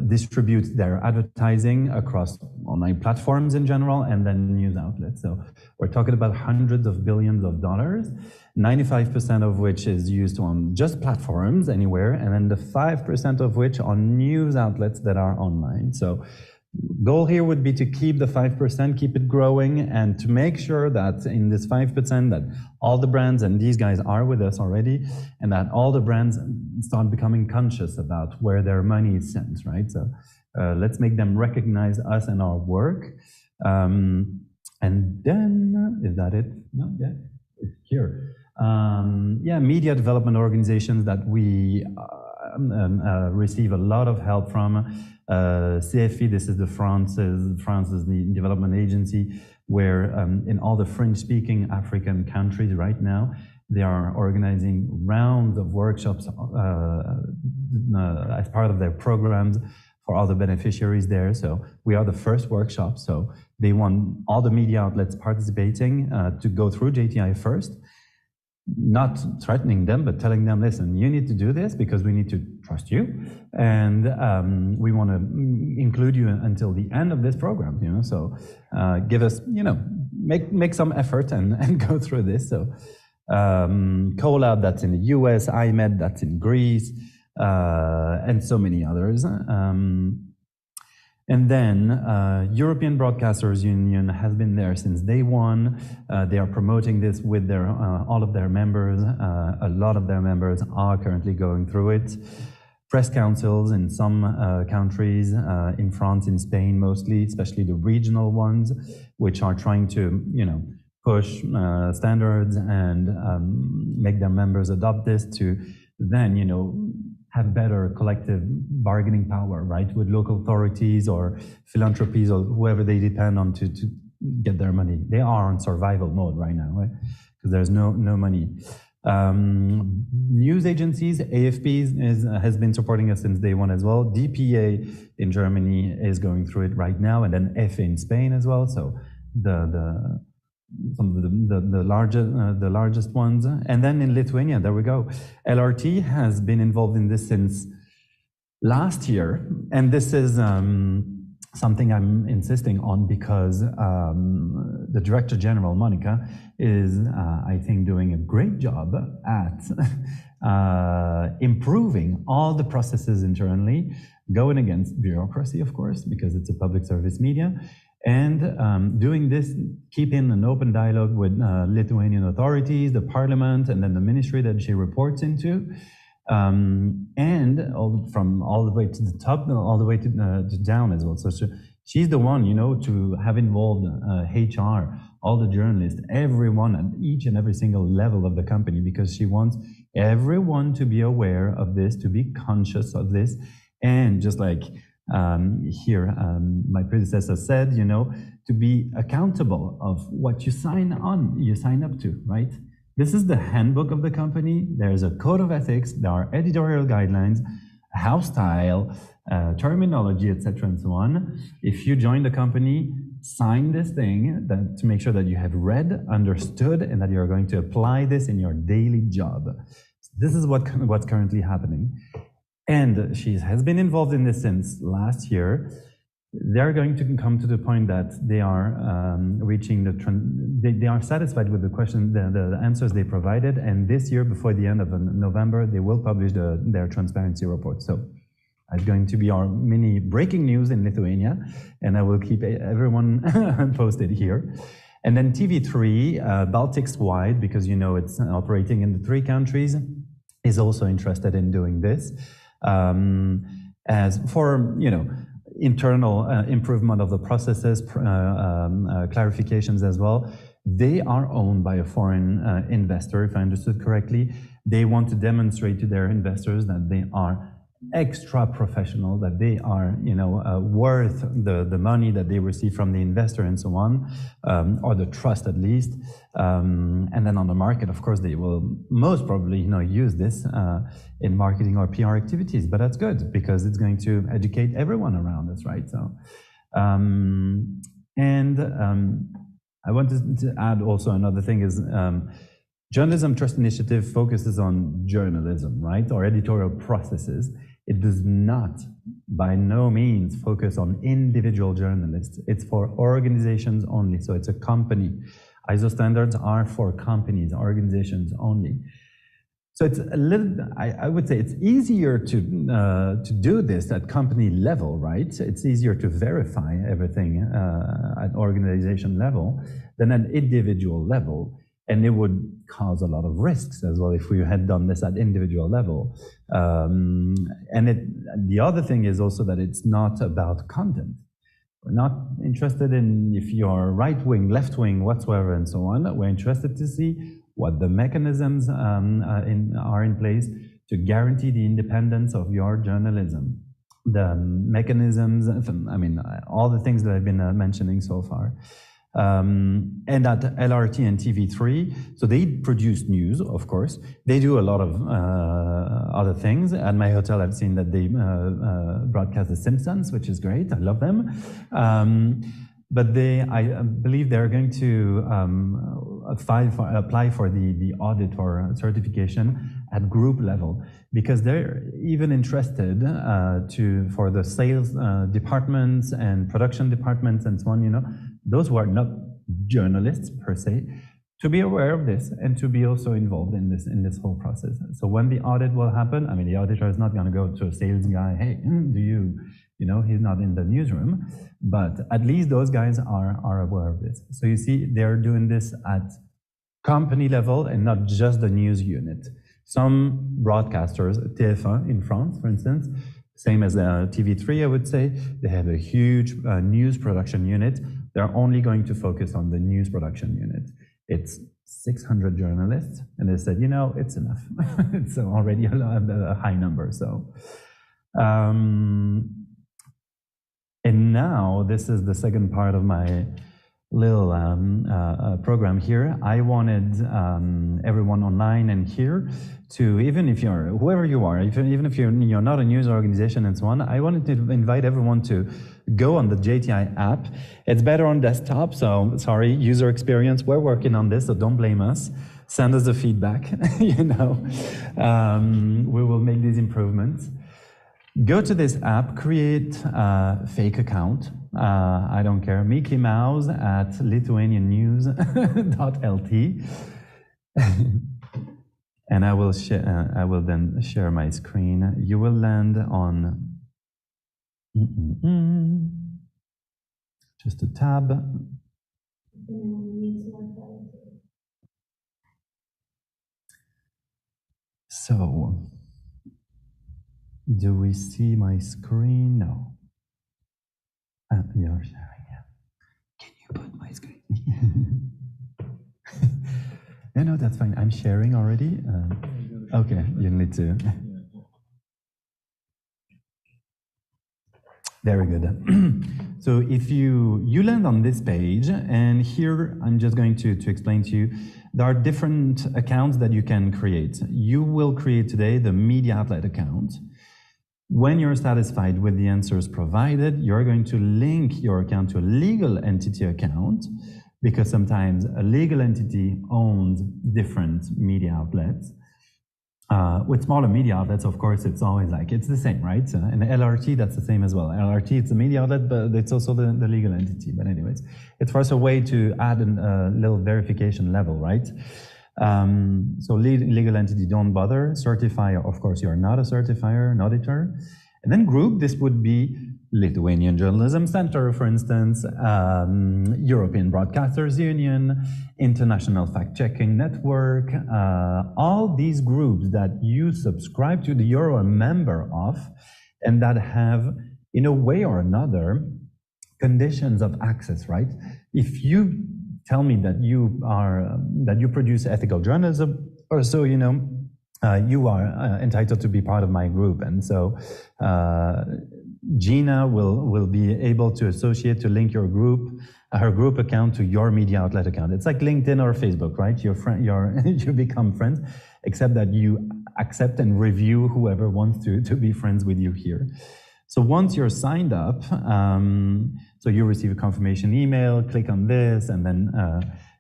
distribute their advertising across online platforms in general, and then news outlets. So we're talking about hundreds of billions of dollars, 95% of which is used on just platforms anywhere, and then the 5% of which on news outlets that are online. So goal here would be to keep the 5%, keep it growing, and to make sure that in this 5% that all the brands, and these guys are with us already, and that all the brands start becoming conscious about where their money is sent, right? So let's make them recognize us and our work. And then, is that it? No, yeah, it's here. Yeah, media development organizations that we receive a lot of help from. CFE, this is France's the development agency, where in all the French-speaking African countries right now, they are organizing rounds of workshops as part of their programs for all the beneficiaries there. So we are the first workshop. So they want all the media outlets participating to go through JTI first, not threatening them, but telling them, listen, you need to do this because we need to trust you, and we want to include you until the end of this program. You know, so give us, you know, make some effort and go through this. So CoLab, that's in the US, IMED, that's in Greece, and so many others. And then European Broadcasters Union has been there since day one. They are promoting this with their all of their members. A lot of their members are currently going through it. Press councils in some countries, in France, in Spain mostly, especially the regional ones, which are trying to, you know, push standards and make their members adopt this to then, you know, have better collective bargaining power, right, with local authorities or philanthropies or whoever they depend on to get their money. They are on survival mode right now, right? Because there's no money. News agencies, AFP has been supporting us since day one as well. DPA in Germany is going through it right now, and then EFE in Spain as well. So some of the largest ones. And then in Lithuania, there we go. LRT has been involved in this since last year. And this is something I'm insisting on because the Director General, Monica, is, I think, doing a great job at improving all the processes internally, going against bureaucracy, of course, because it's a public service media, and doing this, keeping an open dialogue with Lithuanian authorities, the parliament, and then the ministry that she reports into, and from all the way to the top, all the way to down as well. So she's the one, you know, to have involved HR, all the journalists, everyone at each and every single level of the company, because she wants everyone to be aware of this, to be conscious of this, and just like here, my predecessor said, you know, to be accountable of what you sign up to, right? This is the handbook of the company. There's a code of ethics. There are editorial guidelines, house style, terminology, etc., and so on. If you join the company, sign this thing to make sure that you have read, understood, and that you're going to apply this in your daily job. This is what's currently happening. And she has been involved in this since last year. They're going to come to the point that they are reaching they are satisfied with the question, the answers they provided, and this year, before the end of November, they will publish their transparency report. So it's going to be our mini breaking news in Lithuania, and I will keep everyone posted here. And then TV3, Baltics wide, because you know it's operating in the 3 countries, is also interested in doing this. As for, you know, internal improvement of the processes, clarifications as well. They are owned by a foreign investor, if I understood correctly. They want to demonstrate to their investors that they are extra professional, that they are, you know, worth the money that they receive from the investor and so on, or the trust at least. And then on the market, of course, they will most probably, you know, use this in marketing or PR activities. But that's good because it's going to educate everyone around us, right? So, And I wanted to add also another thing is Journalism Trust Initiative focuses on journalism, right, or editorial processes. It does not, by no means, focus on individual journalists. It's for organizations only, so it's a company. ISO standards are for companies, organizations only. So it's a little, I would say it's easier to do this at company level, right? It's easier to verify everything at organization level than at individual level. And it would cause a lot of risks as well if we had done this at individual level. The other thing is also that it's not about content. We're not interested in if you're right wing, left wing, whatsoever, and so on. We're interested to see what the mechanisms are in place to guarantee the independence of your journalism. The mechanisms, I mean, all the things that I've been mentioning so far. And at LRT and TV3, so they produce news, of course. They do a lot of other things. At my hotel, I've seen that they broadcast The Simpsons, which is great. I love them. But I believe they're going to apply for the audit or certification at group level, because they're even interested for the sales departments and production departments and so on, you know, those who are not journalists per se, to be aware of this and to be also involved in this whole process. So when the audit will happen, I mean, the auditor is not going to go to a sales guy, hey, do you know, he's not in the newsroom, but at least those guys are aware of this. So you see, they're doing this at company level and not just the news unit. Some broadcasters, TF1 in France, for instance, same as TV3, I would say, they have a huge news production unit. They're only going to focus on the news production unit. It's 600 journalists, and they said, you know, it's enough. It's already a high number, so. And now, this is the second part of my little program here. I wanted everyone online and here to, even if you're, whoever you are, even if you're not a news organization and so on, I wanted to invite everyone to go on the JTI app. It's better on desktop, so sorry, user experience, we're working on this, so don't blame us. Send us the feedback, you know. We will make these improvements. Go to this app, create a fake account. I don't care, Mickey Mouse at lithuaniannews.lt. And I will then share my screen. You will land on just a tab. So, do we see my screen? No. You're sharing, yeah. Can you put my screen? No, that's fine. I'm sharing already. Okay, you need to. Very good. So if you land on this page, and here I'm just going to explain to you, there are different accounts that you can create. You will create today the media outlet account. When you're satisfied with the answers provided, you're going to link your account to a legal entity account, because sometimes a legal entity owns different media outlets. With smaller media outlets, of course, it's always like, it's the same, right? And LRT, that's the same as well. LRT, it's a media outlet, but it's also the legal entity. But anyways, it's for us a way to add a little verification level, right? So legal entity, don't bother. Certifier, of course, you're not a certifier, an auditor. And then group, this would be Lithuanian Journalism Center, for instance, European Broadcasters Union, International Fact-Checking Network, all these groups that you subscribe to, that you're a member of, and that have, in a way or another, conditions of access, right? If you tell me that you produce ethical journalism, or so, you know, you are entitled to be part of my group, and so Gina will be able to associate, to link your group, her group account to your media outlet account. It's like LinkedIn or Facebook, right? You become friends, except that you accept and review whoever wants to be friends with you here. So once you're signed up, so you receive a confirmation email, click on this, and then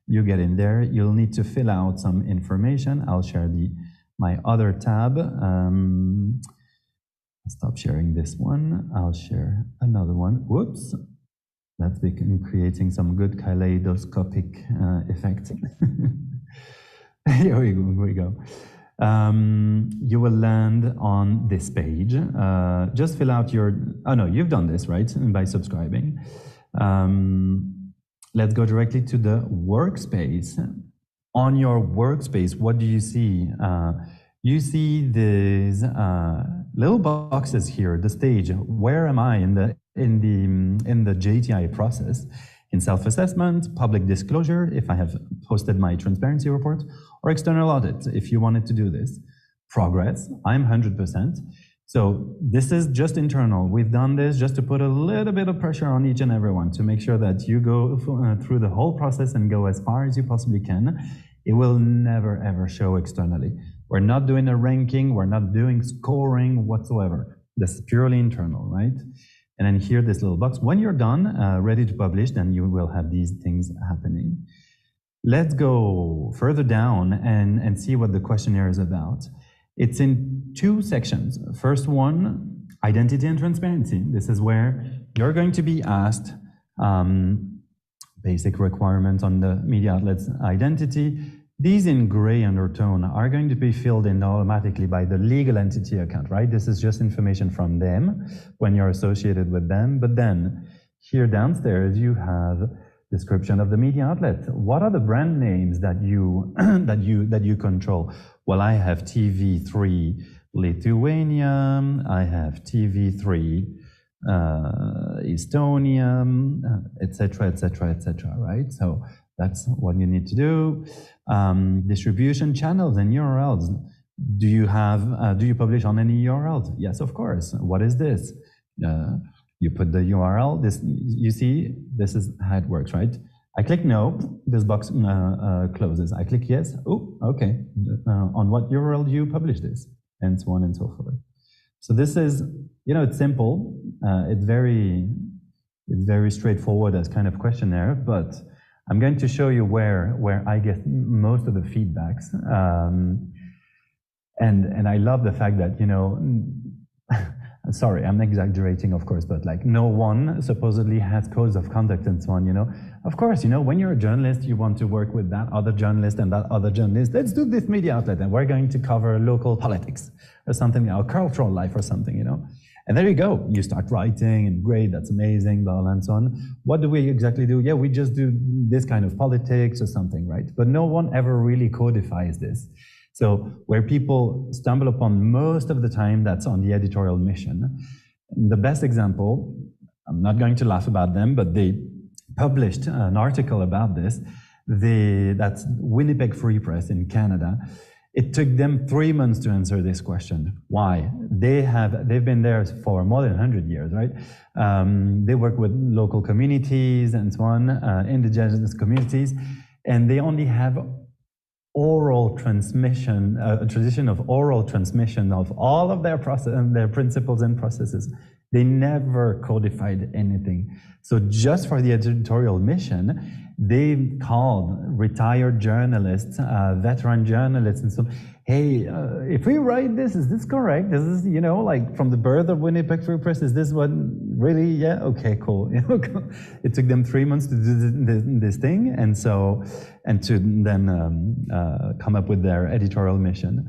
you get in there. You'll need to fill out some information. I'll share my other tab. Stop sharing this one. I'll share another one. Whoops. That's creating some good kaleidoscopic effect. Here we go. You will land on this page. Just fill out oh no, you've done this, right? By subscribing. Let's go directly to the workspace. On your workspace, what do you see? You see these little boxes here, the stage. Where am I in the JTI process? In self-assessment, public disclosure, if I have posted my transparency report, or external audit, if you wanted to do this. Progress, I'm 100%. So this is just internal. We've done this just to put a little bit of pressure on each and everyone to make sure that you go through the whole process and go as far as you possibly can. It will never, ever show externally. We're not doing a ranking. We're not doing scoring whatsoever. This is purely internal, right? And then here, this little box. When you're done, ready to publish, then you will have these things happening. Let's go further down and see what the questionnaire is about. It's in 2 sections. First one, identity and transparency. This is where you're going to be asked basic requirements on the media outlet's identity. These in gray undertone are going to be filled in automatically by the legal entity account, right? This is just information from them when you're associated with them. But then here downstairs, you have description of the media outlet. What are the brand names that you that you control? Well, I have TV3 Lithuania. I have TV3 Estonia, etc., etc., etc. Right? So that's what you need to do. Distribution channels and URLs. Do you publish on any URLs? Yes, of course. What is this? You put the URL. This, you see, this is how it works, right? I click no, this box closes. I click yes. Oh, okay. On what URL do you publish this? And so on and so forth. So this is, it's simple. It's very straightforward as kind of questionnaire, but I'm going to show you where I get most of the feedbacks. And I love the fact that, sorry, I'm exaggerating, of course, but like no one supposedly has codes of conduct and so on, Of course, when you're a journalist, you want to work with that other journalist and that other journalist. Let's do this media outlet and we're going to cover local politics or something, or cultural life or something, And there you go. You start writing and great, that's amazing, blah, blah, and so on. What do we exactly do? Yeah, we just do this kind of politics or something, right? But no one ever really codifies this. So where people stumble upon most of the time, that's on the editorial mission. The best example, I'm not going to laugh about them, but they published an article about this. That's Winnipeg Free Press in Canada. It took them 3 months to answer this question. Why? They've been there for more than 100 years, right? They work with local communities and so on, indigenous communities, and they only have oral transmission, a tradition of oral transmission of all of their process and their principles and processes. They never codified anything. So just for the editorial mission, they called retired journalists, veteran journalists, and so, hey, if we write this, is this correct? This is, like from the birth of Winnipeg Free Press, is this what really? Yeah, okay, cool. It took them 3 months to do this thing, and to then come up with their editorial mission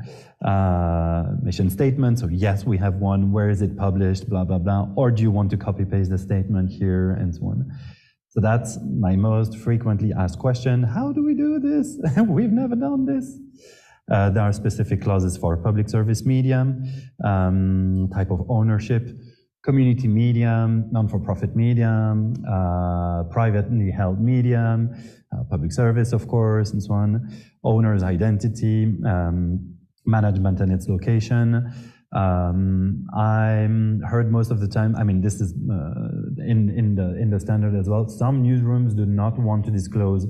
statement. So yes, we have one. Where is it published? Blah blah blah. Or do you want to copy paste the statement here and so on? So that's my most frequently asked question. How do we do this? We've never done this. There are specific clauses for public service media, type of ownership, community media, non-for-profit media, privately held media, public service, of course, and so on, owner's identity, management and its location. I'm heard most of the time, this is in the standard as well, some newsrooms do not want to disclose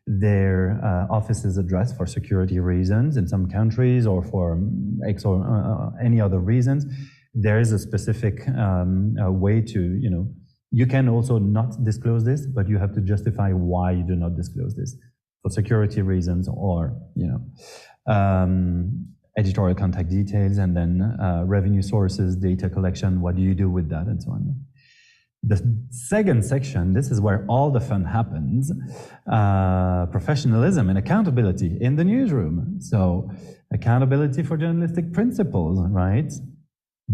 their office's address for security reasons in some countries or for X or any other reasons. there is a specific way to, you can also not disclose this, but you have to justify why you do not disclose this, for security reasons or, editorial contact details, and then revenue sources, data collection, what do you do with that, and so on. The second section, this is where all the fun happens, professionalism and accountability in the newsroom. So accountability for journalistic principles, right?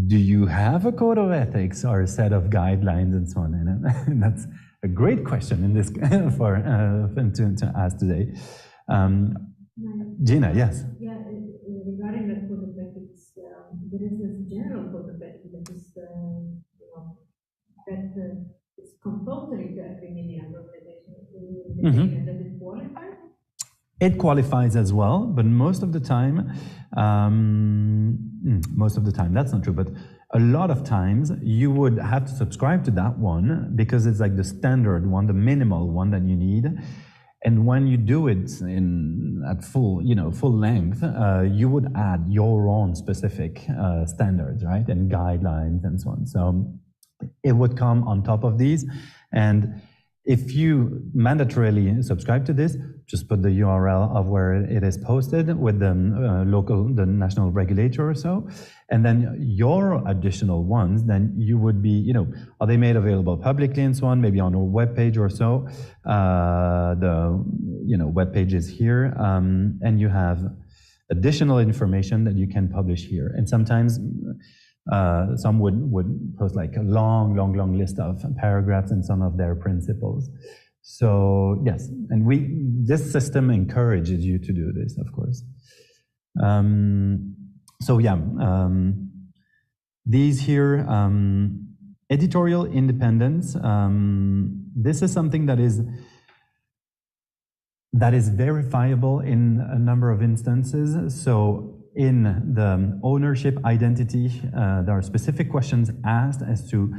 Do you have a code of ethics or a set of guidelines and so on? And that's a great question in this to ask today. Gina, yes? Yeah, regarding that code of ethics, there is this general code of ethics that is, that is compulsory to every media organization. Does it qualify? It qualifies as well, but most of the time, that's not true, but a lot of times you would have to subscribe to that one because it's like the standard one, the minimal one that you need. And when you do it at full length, you would add your own specific standards, right? And guidelines and so on. So it would come on top of these. And if you mandatorily subscribe to this, just put the URL of where it is posted with the the national regulator or so, and then your additional ones, then you would be, are they made available publicly and so on, maybe on a web page or so. The web page is here, and you have additional information that you can publish here. And sometimes some would post like a long list of paragraphs and some of their principles. So yes, and this system encourages you to do this, of course. So yeah, these here, editorial independence. This is something that is verifiable in a number of instances. So in the ownership identity, there are specific questions asked as to,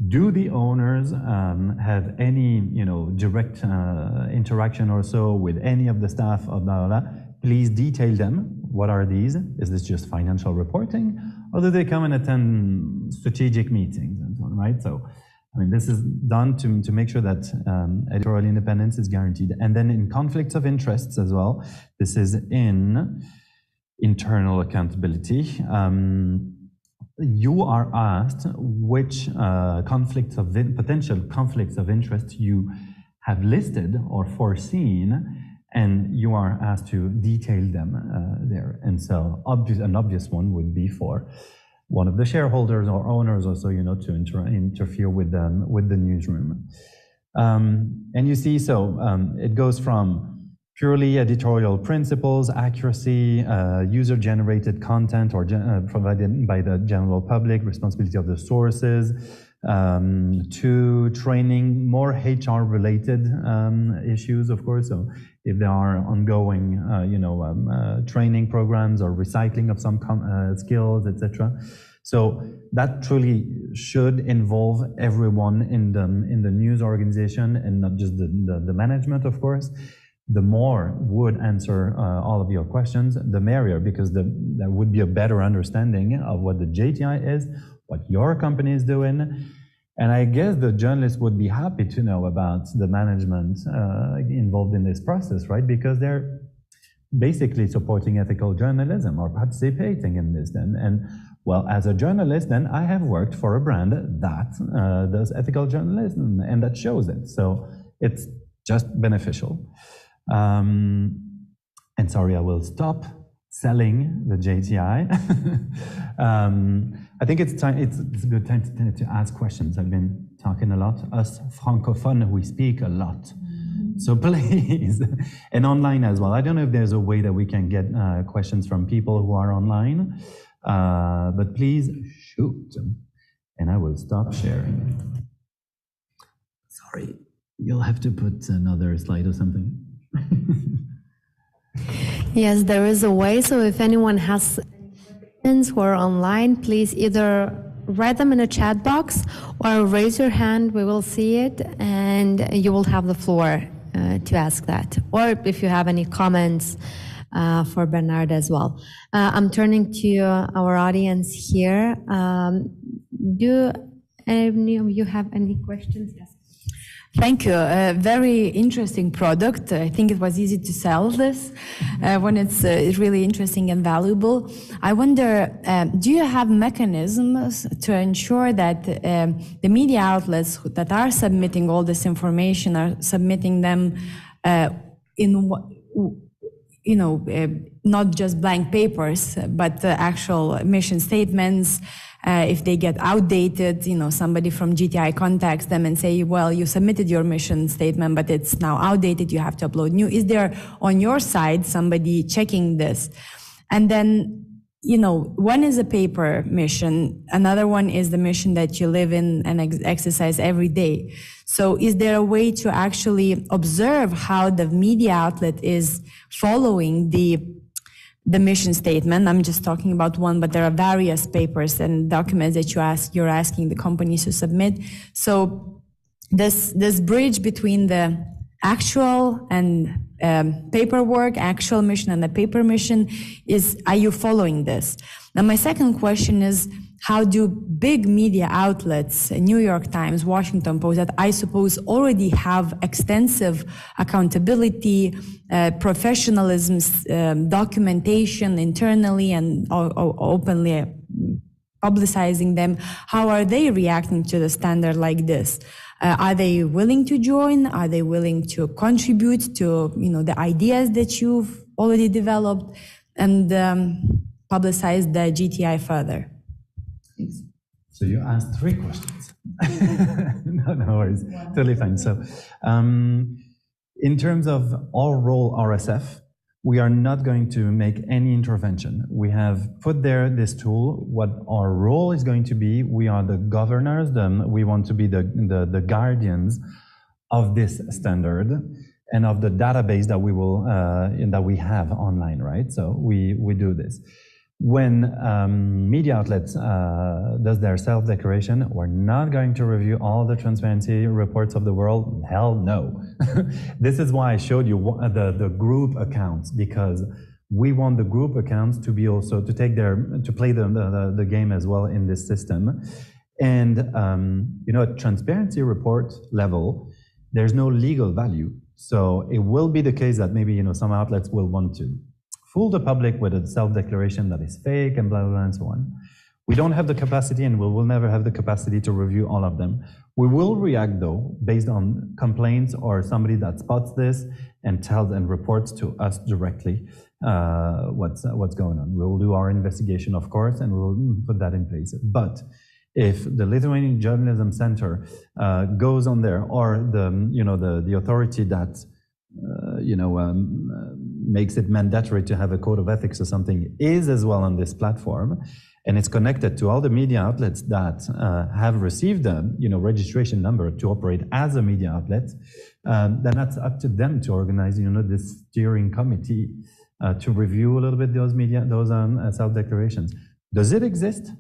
do the owners have any, direct interaction or so with any of the staff of blah, blah, blah? Please detail them. What are these? Is this just financial reporting? Or do they come and attend strategic meetings and so on, right? So, this is done to make sure that editorial independence is guaranteed. And then in conflicts of interests as well, this is in internal accountability. You are asked which potential conflicts of interest you have listed or foreseen, and you are asked to detail them there. And so an obvious one would be for one of the shareholders or owners also, to interfere with the newsroom. And you see, it goes from purely editorial principles, accuracy, user-generated content or provided by the general public, responsibility of the sources, to training, more HR-related issues, of course. So if there are ongoing, training programs or recycling of some skills, etc. So that truly should involve everyone in the news organization and not just the management, of course. The more would answer all of your questions, the merrier, because there would be a better understanding of what the JTI is, what your company is doing. And I guess the journalists would be happy to know about the management involved in this process, right? Because they're basically supporting ethical journalism or participating in this then. And well, as a journalist, then I have worked for a brand that does ethical journalism, and that shows it. So it's just beneficial. And sorry, I will stop selling the JTI. I think it's a good time to ask questions. I've been talking a lot. Us francophone, we speak a lot. So please, and online as well. I don't know if there's a way that we can get questions from people who are online, but please shoot, and I will stop sharing. Sorry, you'll have to put another slide or something. Yes, there is a way. So if anyone has questions who are online, please either write them in a chat box or raise your hand. We will see it, and you will have the floor to ask that. Or if you have any comments for Bernard as well. I'm turning to our audience here. Do any of you have any questions? Yes. Thank you. A very interesting product. I think it was easy to sell this when it's really interesting and valuable. I wonder, do you have mechanisms to ensure that the media outlets that are submitting all this information are submitting them in, not just blank papers, but actual mission statements? If they get outdated, somebody from GTI contacts them and say, well, you submitted your mission statement, but it's now outdated, you have to upload new. Is there on your side somebody checking this? And then, one is a paper mission, another one is the mission that you live in and exercise every day. So is there a way to actually observe how the media outlet is following the mission statement? I'm just talking about one, but there are various papers and documents that you're asking the companies to submit. So this bridge between the actual and paperwork, actual mission and the paper mission are you following this? Now, my second question is, how do big media outlets, New York Times, Washington Post, that I suppose already have extensive accountability, professionalism, documentation internally and openly publicizing them, how are they reacting to the standard like this? Are they willing to join? Are they willing to contribute to the ideas that you've already developed and publicize the GTI further? So you asked 3 questions. No worries, totally fine. So in terms of our role, RSF, we are not going to make any intervention. We have put there this tool. What our role is going to be, we are the governors, we want to be the guardians of this standard and of the database that we have online, right? So we do this. When media outlets does their self-declaration, we're not going to review all the transparency reports of the world. Hell no. This is why I showed you the group accounts, because we want the group accounts to be also to play the game as well in this system. And at transparency report level, there's no legal value. So it will be the case that maybe some outlets will want to fool the public with a self-declaration that is fake and blah, blah, blah, and so on. We don't have the capacity, and we will never have the capacity to review all of them. We will react, though, based on complaints or somebody that spots this and tells and reports to us directly what's going on. We will do our investigation, of course, and we will put that in place. But if the Lithuanian Journalism Center goes on there, or the authority that makes it mandatory to have a code of ethics or something is as well on this platform, and it's connected to all the media outlets that have received a registration number to operate as a media outlet, then that's up to them to organize this steering committee to review a little bit those self-declarations. Does it exist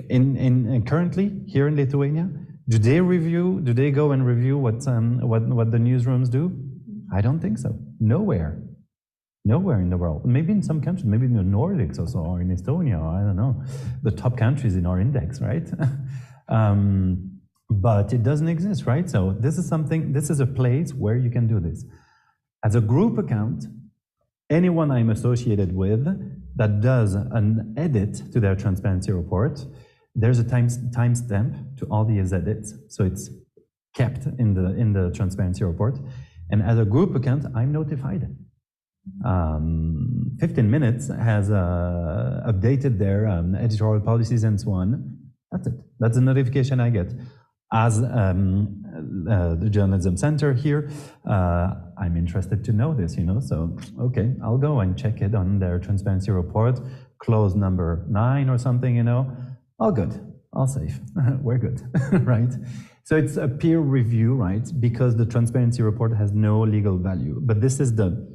in currently here in Lithuania? Do they go and review what the newsrooms do? I don't think so. Nowhere in the world. Maybe in some countries, maybe in the Nordics also, or in Estonia, or I don't know, the top countries in our index, right? But it doesn't exist, right? So this is a place where you can do this. As a group account, anyone I'm associated with that does an edit to their transparency report, there's a timestamp to all these edits, so it's kept in the transparency report. And as a group account, I'm notified. 15 Minutes has updated their editorial policies and so on. That's it. That's the notification I get. As the Journalism Center here, I'm interested to know this, so okay, I'll go and check it on their transparency report, clause number 9 or something, all good, all safe, we're good, right? So it's a peer review, right? Because the transparency report has no legal value. But this is the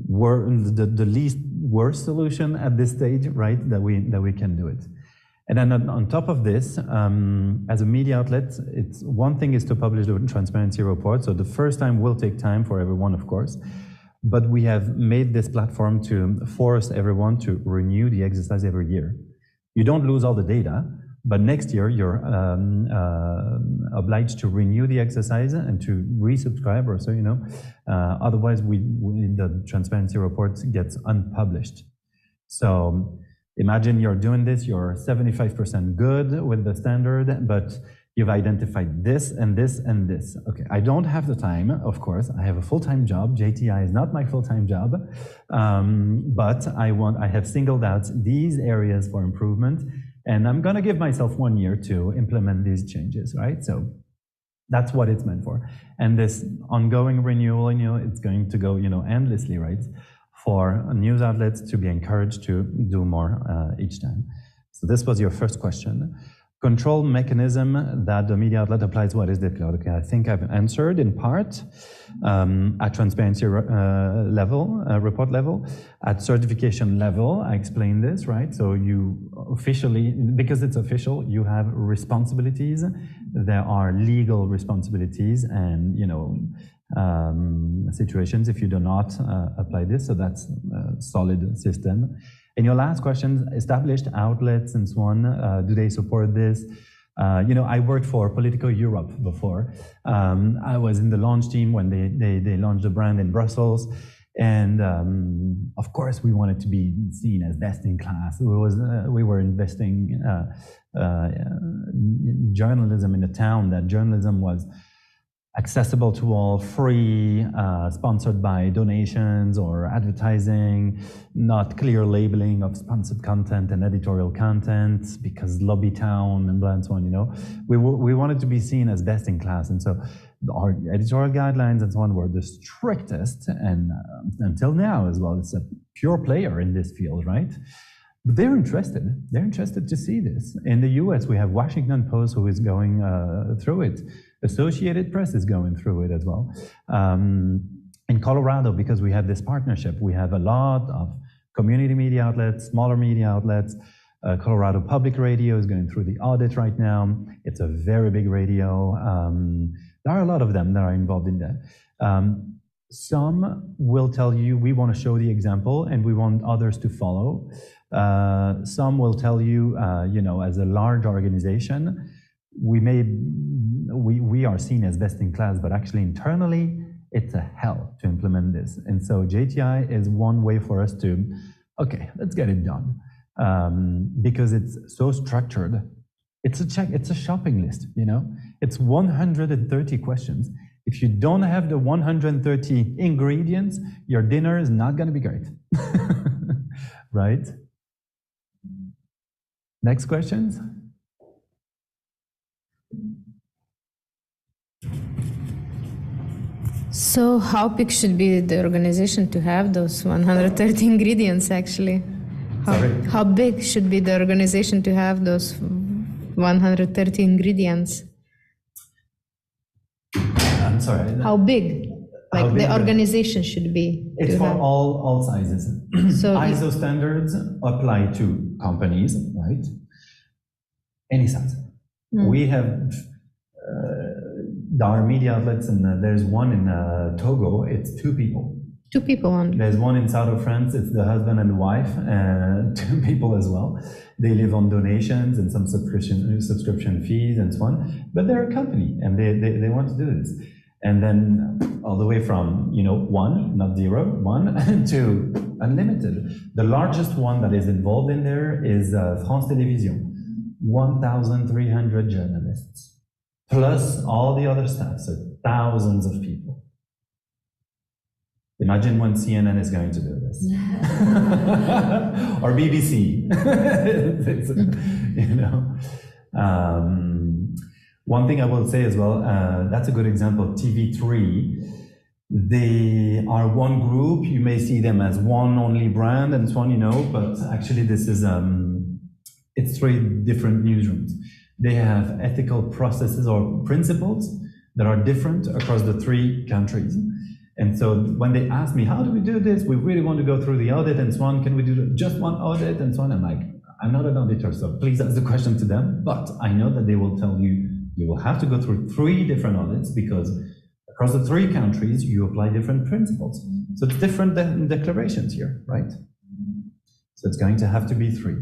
least worst solution at this stage, right? That we can do it. And then on top of this, as a media outlet, one thing is to publish the transparency report. So the first time will take time for everyone, of course. but we have made this platform to force everyone to renew the exercise every year. You don't lose all the data, but next year you're obliged to renew the exercise and to resubscribe or so, otherwise the transparency report gets unpublished. So imagine you're doing this, you're 75% good with the standard, but you've identified this and this and this. Okay, I don't have the time, of course. I have a full-time job. JTI is not my full-time job, but I have singled out these areas for improvement, and I'm gonna give myself 1 year to implement these changes, right? So that's what it's meant for. And this ongoing renewal, it's going to go, endlessly, right? For news outlets to be encouraged to do more each time. So this was your first question. Control mechanism that the media outlet applies, what is it, Claude? Okay, I think I've answered in part. At transparency level, report level, at certification level, I explained this, right? So you officially, because it's official, you have responsibilities. There are legal responsibilities and, situations if you do not apply this, so that's a solid system. And your last question, established outlets and so on, do they support this? I worked for Politico Europe before. I was in the launch team when they launched the brand in Brussels. And of course, we wanted to be seen as best in class. We were investing in journalism in a town that journalism was accessible to all, free, sponsored by donations or advertising, not clear labeling of sponsored content and editorial content because lobby town and blah and so on, We wanted to be seen as best in class. And so our editorial guidelines and so on were the strictest, and until now as well, it's a pure player in this field, right? But they're interested to see this. In the US, we have Washington Post who is going through it. Associated Press is going through it as well. In Colorado, because we have this partnership, we have a lot of community media outlets, smaller media outlets. Colorado Public Radio is going through the audit right now. It's a very big radio. There are a lot of them that are involved in that. Some will tell you, we want to show the example and we want others to follow. Some will tell you, as a large organization, we are seen as best in class, but actually internally, it's a hell to implement this. And so JTI is one way for us to, okay, let's get it done. Because it's so structured. It's a shopping list, It's 130 questions. If you don't have the 130 ingredients, your dinner is not going to be great. Right? Next questions? So how big should be the organization to have those 130 ingredients, actually? How big should be the organization to have those 130 ingredients? I'm sorry. How big? Like the organization should be? It's for all sizes. So ISO standards apply to companies, right? Any size. We have our media outlets, and there's one in Togo. It's 2 people. 2 people only. There's one in south of France. It's the husband and wife, 2 people as well. They live on donations and some subscription fees and so on. But they're a company, and they want to do this. And then all the way from 1, not 0, 1 to unlimited. The largest one that is involved in there is France Télévisions, 1,300 journalists. Plus all the other staff, so thousands of people. Imagine when CNN is going to do this. Or BBC. One thing I will say as well, that's a good example, TV3. They are one group, you may see them as one only brand and so on, but actually this is, it's 3 different newsrooms. They have ethical processes or principles that are different across the 3 countries. And so when they ask me, how do we do this? We really want to go through the audit and so on. Can we do just one audit and so on? I'm like, I'm not an auditor, so please ask the question to them. But I know that they will tell you, you will have to go through 3 different audits because a across the 3 countries, you apply different principles. So it's different declarations here, right? So it's going to have to be 3.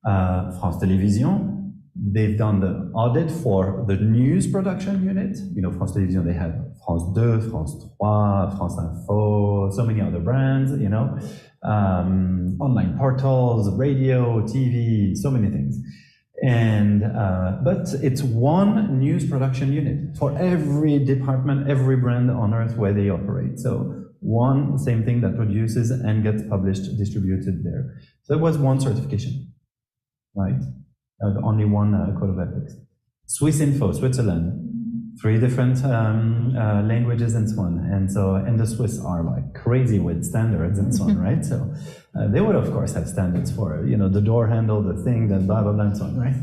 France Télévisions, they've done the audit for the news production unit. You know, France Télévisions, they have France 2, France 3, France Info, so many other brands, you know, online portals, radio, TV, so many things. And, but it's one news production unit for every department, every brand on earth where they operate. So one same thing that produces and gets published, distributed there. So it was one certification, right? Only one code of ethics. Swiss Info, Switzerland, 3 different languages and so on. And so, and the Swiss are like crazy with standards and so on, right? So they would of course have standards for, you know, the door handle, the thing, the blah, blah, blah, and so on, right?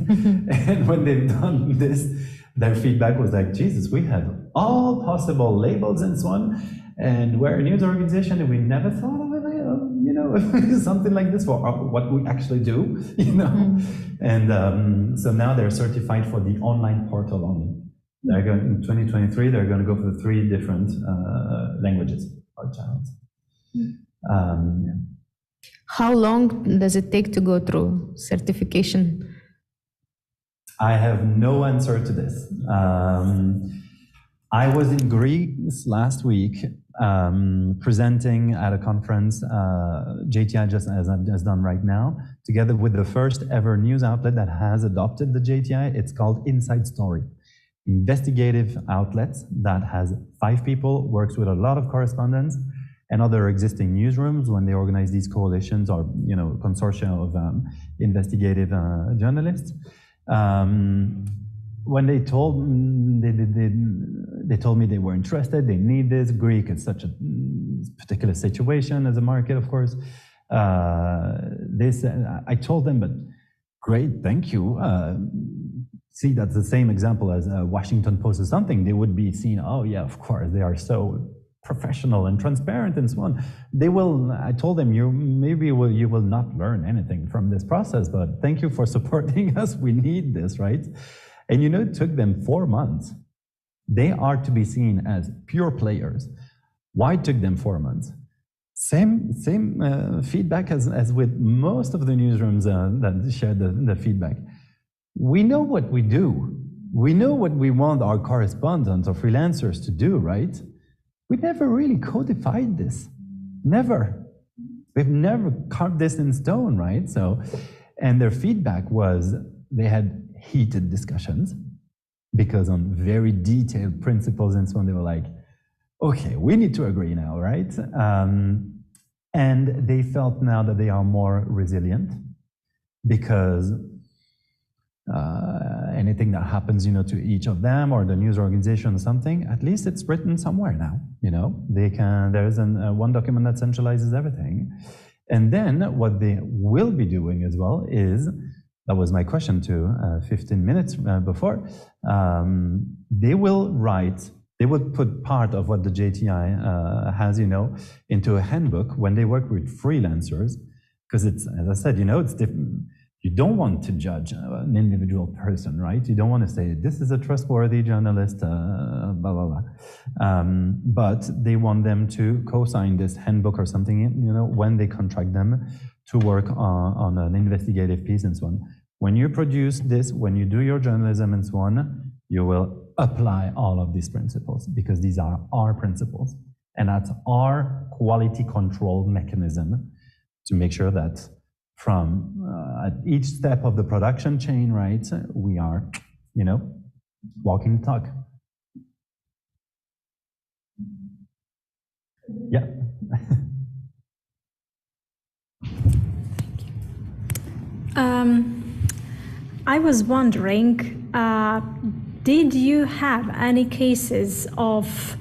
And when they've done this, their feedback was like, Jesus, we have all possible labels and so on. And we're a news organization and we never thought of it, you know, something like this for what we actually do, you know. And so now they're certified for the online portal only. They're going in 2023. They're going to go for the 3 different languages or channels. Yeah. How long does it take to go through certification? I have no answer to this. I was in Greece last week presenting at a conference JTI just has done right now, together with the first ever news outlet that has adopted the JTI. It's called Inside Story. Investigative outlets that has 5 people, works with a lot of correspondents and other existing newsrooms when they organize these coalitions or, you know, consortia of investigative journalists. When they told me they were interested, they need this. Greek is such a particular situation as a market, of course. They said, I told them, but great, thank you. See, that's the same example as Washington Post or something. They would be seen, oh yeah, of course, they are so professional and transparent and so on. They will, I told them, you will not learn anything from this process, but thank you for supporting us. We need this, right? And you know, it took them 4 months. They are to be seen as pure players. Why it took them 4 months? Same feedback as with most of the newsrooms that shared the feedback. We know what we do. We know what we want our correspondents or freelancers to do, right? We never really codified this. Never. We've never carved this in stone, right? So, and their feedback was they had heated discussions because on very detailed principles and so on, they were like, okay, we need to agree now, right? And they felt now that they are more resilient because anything that happens, you know, to each of them or the news organization or something, at least it's written somewhere now, you know, they can, there's one document that centralizes everything. And then what they will be doing as well is, that was my question too, 15 minutes before, they will write, they would put part of what the JTI has, you know, into a handbook when they work with freelancers, because it's, as I said, you know, it's different. You don't want to judge an individual person, right? You don't want to say, this is a trustworthy journalist, blah, blah, blah. But they want them to co-sign this handbook or something, you know, when they contract them to work on an investigative piece and so on. When you produce this, when you do your journalism and so on, you will apply all of these principles because these are our principles. And that's our quality control mechanism to make sure that from at each step of the production chain, right, we are, you know, walking the talk. Yeah. I was wondering, did you have any cases of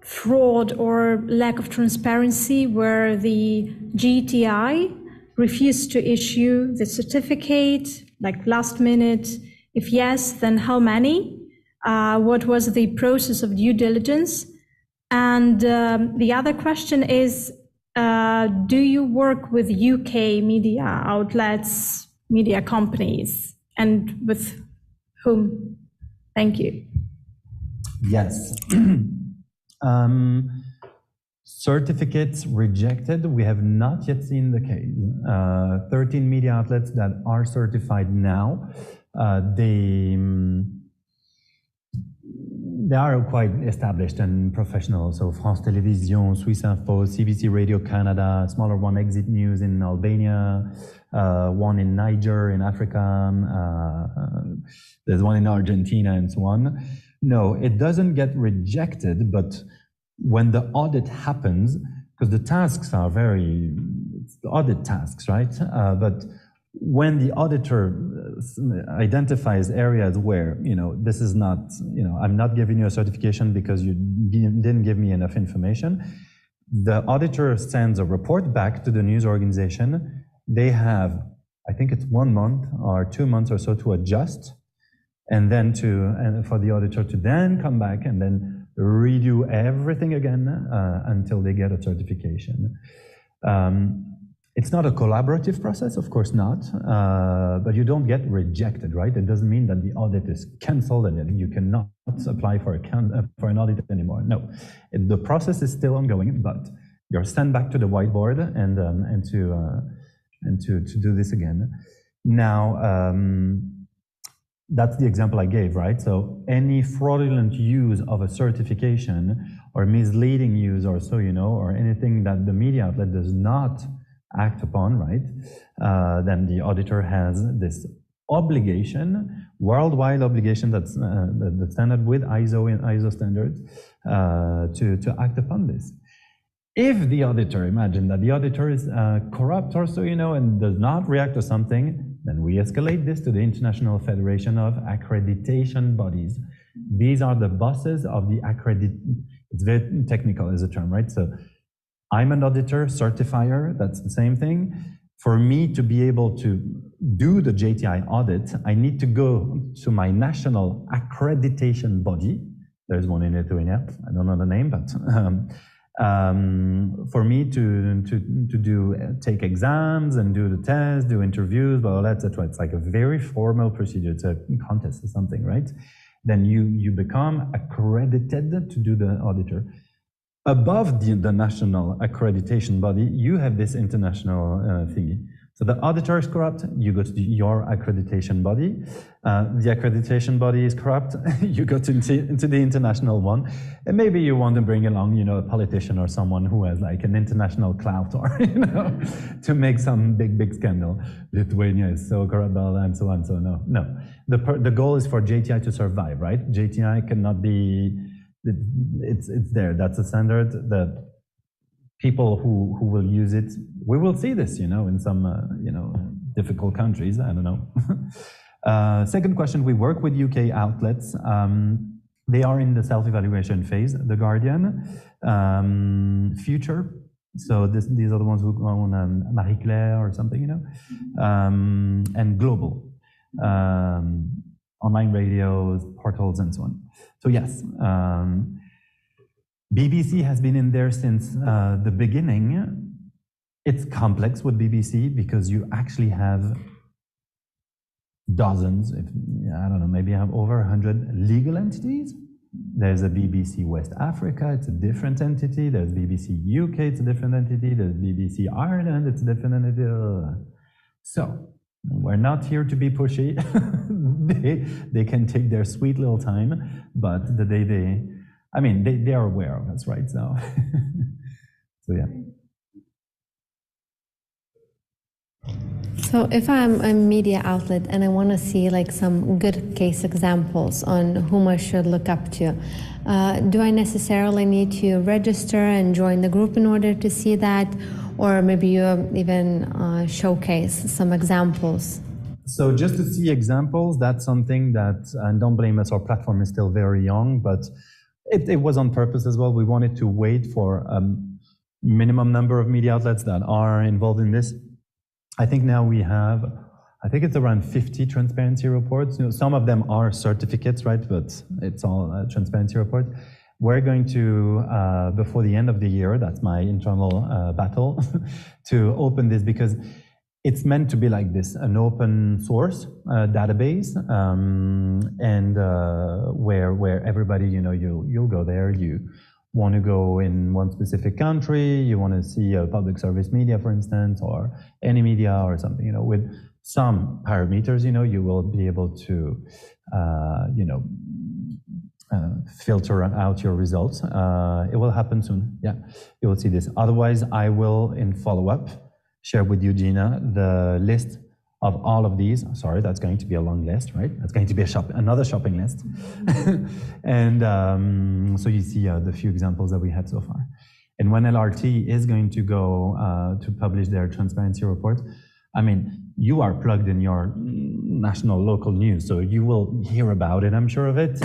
fraud or lack of transparency where the JTI refused to issue the certificate, like last minute? If yes, then how many? What was the process of due diligence? And the other question is, do you work with UK media outlets, media companies, and with whom? Thank you. Yes. Certificates rejected, we have not yet seen the case. 13 media outlets that are certified now, they are quite established and professional. So France Télévisions, Swiss Info, CBC Radio Canada, smaller one, Exit News in Albania, one in Niger, in Africa, there's one in Argentina and so on. No, it doesn't get rejected, but when the audit happens, because the tasks are it's the audit tasks, right? But when the auditor identifies areas where, this is not, I'm not giving you a certification because you didn't give me enough information, the auditor sends a report back to the news organization. They have, I think it's 1 month or 2 months or so to adjust, and then for the auditor to then come back and then redo everything again until they get a certification. It's not a collaborative process, of course not, but you don't get rejected, right? It doesn't mean that the audit is canceled and you cannot apply for an audit anymore. No, the process is still ongoing, but you're sent back to the whiteboard and to do this again. Now, that's the example I gave, right? So any fraudulent use of a certification or misleading use or so, or anything that the media outlet does not act upon, right? Then the auditor has this obligation, worldwide obligation that's the standard with ISO and ISO standards to act upon this. If the auditor, imagine that the auditor is corrupt or so, and does not react to something, then we escalate this to the International Federation of Accreditation Bodies. These are the bosses of the it's very technical as a term, right? So I'm an auditor, certifier, that's the same thing. For me to be able to do the JTI audit, I need to go to my national accreditation body. There's one in Lithuania, I don't know the name, but for me to take exams and do the tests, do interviews, blah, blah, blah, etc. It's like a very formal procedure. It's a contest or something, right? Then you become accredited to do the auditor. Above the national accreditation body, you have this international thingy. So the auditor is corrupt, you go to your accreditation body. The accreditation body is corrupt, you go into the international one. And maybe you want to bring along, a politician or someone who has like an international clout or, to make some big scandal. Lithuania is so corrupt and so on. So no. The goal is for JTI to survive, right? JTI cannot be, it's there, that's a standard. The people who will use it, we will see this, in some, difficult countries, I don't know. Second question, we work with UK outlets. They are in the self-evaluation phase, The Guardian, Future, so these are the ones who own Marie Claire or something, and Global, online radios, portals, and so on. So yes, BBC has been in there since the beginning. It's complex with BBC because you actually have dozens, I don't know, maybe you have over 100 legal entities. There's a BBC West Africa, it's a different entity. There's BBC UK, it's a different entity. There's BBC Ireland, it's a different entity. So we're not here to be pushy. they can take their sweet little time, but the day they are aware of us, right? So, so yeah. So if I'm a media outlet and I want to see like some good case examples on whom I should look up to, do I necessarily need to register and join the group in order to see that? Or maybe you even showcase some examples? So just to see examples, that's something that, and don't blame us, our platform is still very young, but it was on purpose as well. We wanted to wait for a minimum number of media outlets that are involved in this. I think now we have, I think it's around 50 transparency reports. Some of them are certificates, right? But it's all transparency reports. We're going to, before the end of the year, that's my internal battle, to open this because it's meant to be like this, an open source database, and where everybody, you'll go there. You want to go in one specific country, you want to see a public service media, for instance, or any media or something, with some parameters, you will be able to, filter out your results. It will happen soon. Yeah, you will see this. Otherwise, I will, in follow-up, share with you, Gina, the list of all of these. Sorry, that's going to be a long list, right? That's going to be another shopping list. And so you see the few examples that we had so far. And when LRT is going to go to publish their transparency report, I mean, you are plugged in your national, local news, so you will hear about it, I'm sure of it.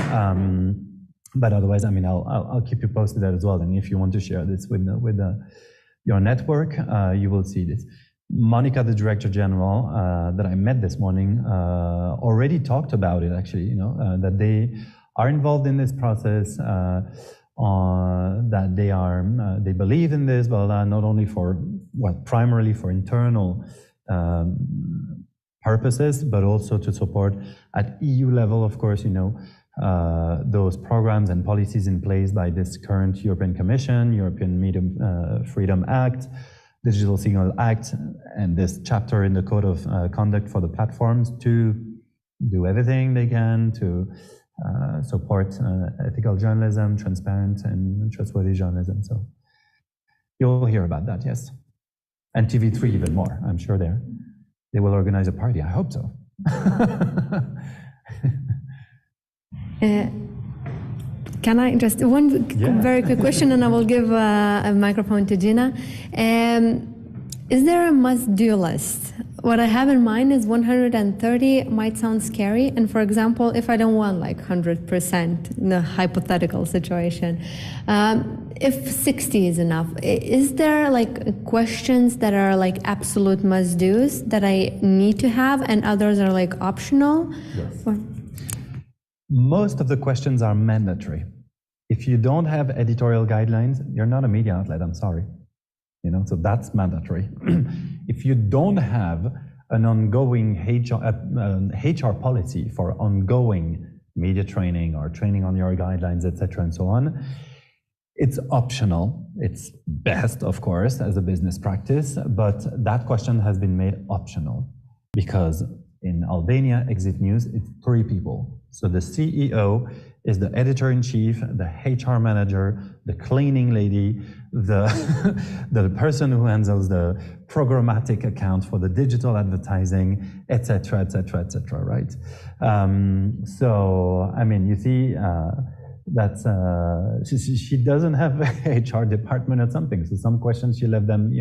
But otherwise, I mean, I'll keep you posted that as well. And if you want to share this with your network, you will see this. Monica, the Director General, that I met this morning, already talked about it, actually, that they are involved in this process, that they believe in this, but not only primarily for internal purposes, but also to support at EU level, of course, those programs and policies in place by this current European Commission, European Media Freedom Act, Digital Signal Act, and this chapter in the Code of Conduct for the platforms to do everything they can to support ethical journalism, transparent and trustworthy journalism. So you'll hear about that, yes. And TV3 even more, I'm sure they will organize a party, I hope so. Can I just, one very quick question, and I will give a microphone to Gina. Is there a must-do list? What I have in mind is 130 might sound scary, and for example, if I don't want like 100% in a hypothetical situation, if 60 is enough, is there like questions that are like absolute must-dos that I need to have and others are like optional? Yes. Most of the questions are mandatory. If you don't have editorial guidelines, you're not a media outlet, I'm sorry. So that's mandatory. If you don't have an ongoing HR policy for ongoing media training or training on your guidelines, etc., and so on, it's optional. It's best, of course, as a business practice, but that question has been made optional because in Albania Exit News, it's 3 people. So the CEO is the editor-in-chief, the HR manager, the cleaning lady, the person who handles the programmatic account for the digital advertising, etc., etc., etc., right? So, I mean, you see, that's she doesn't have a HR department or something. So some questions she left them,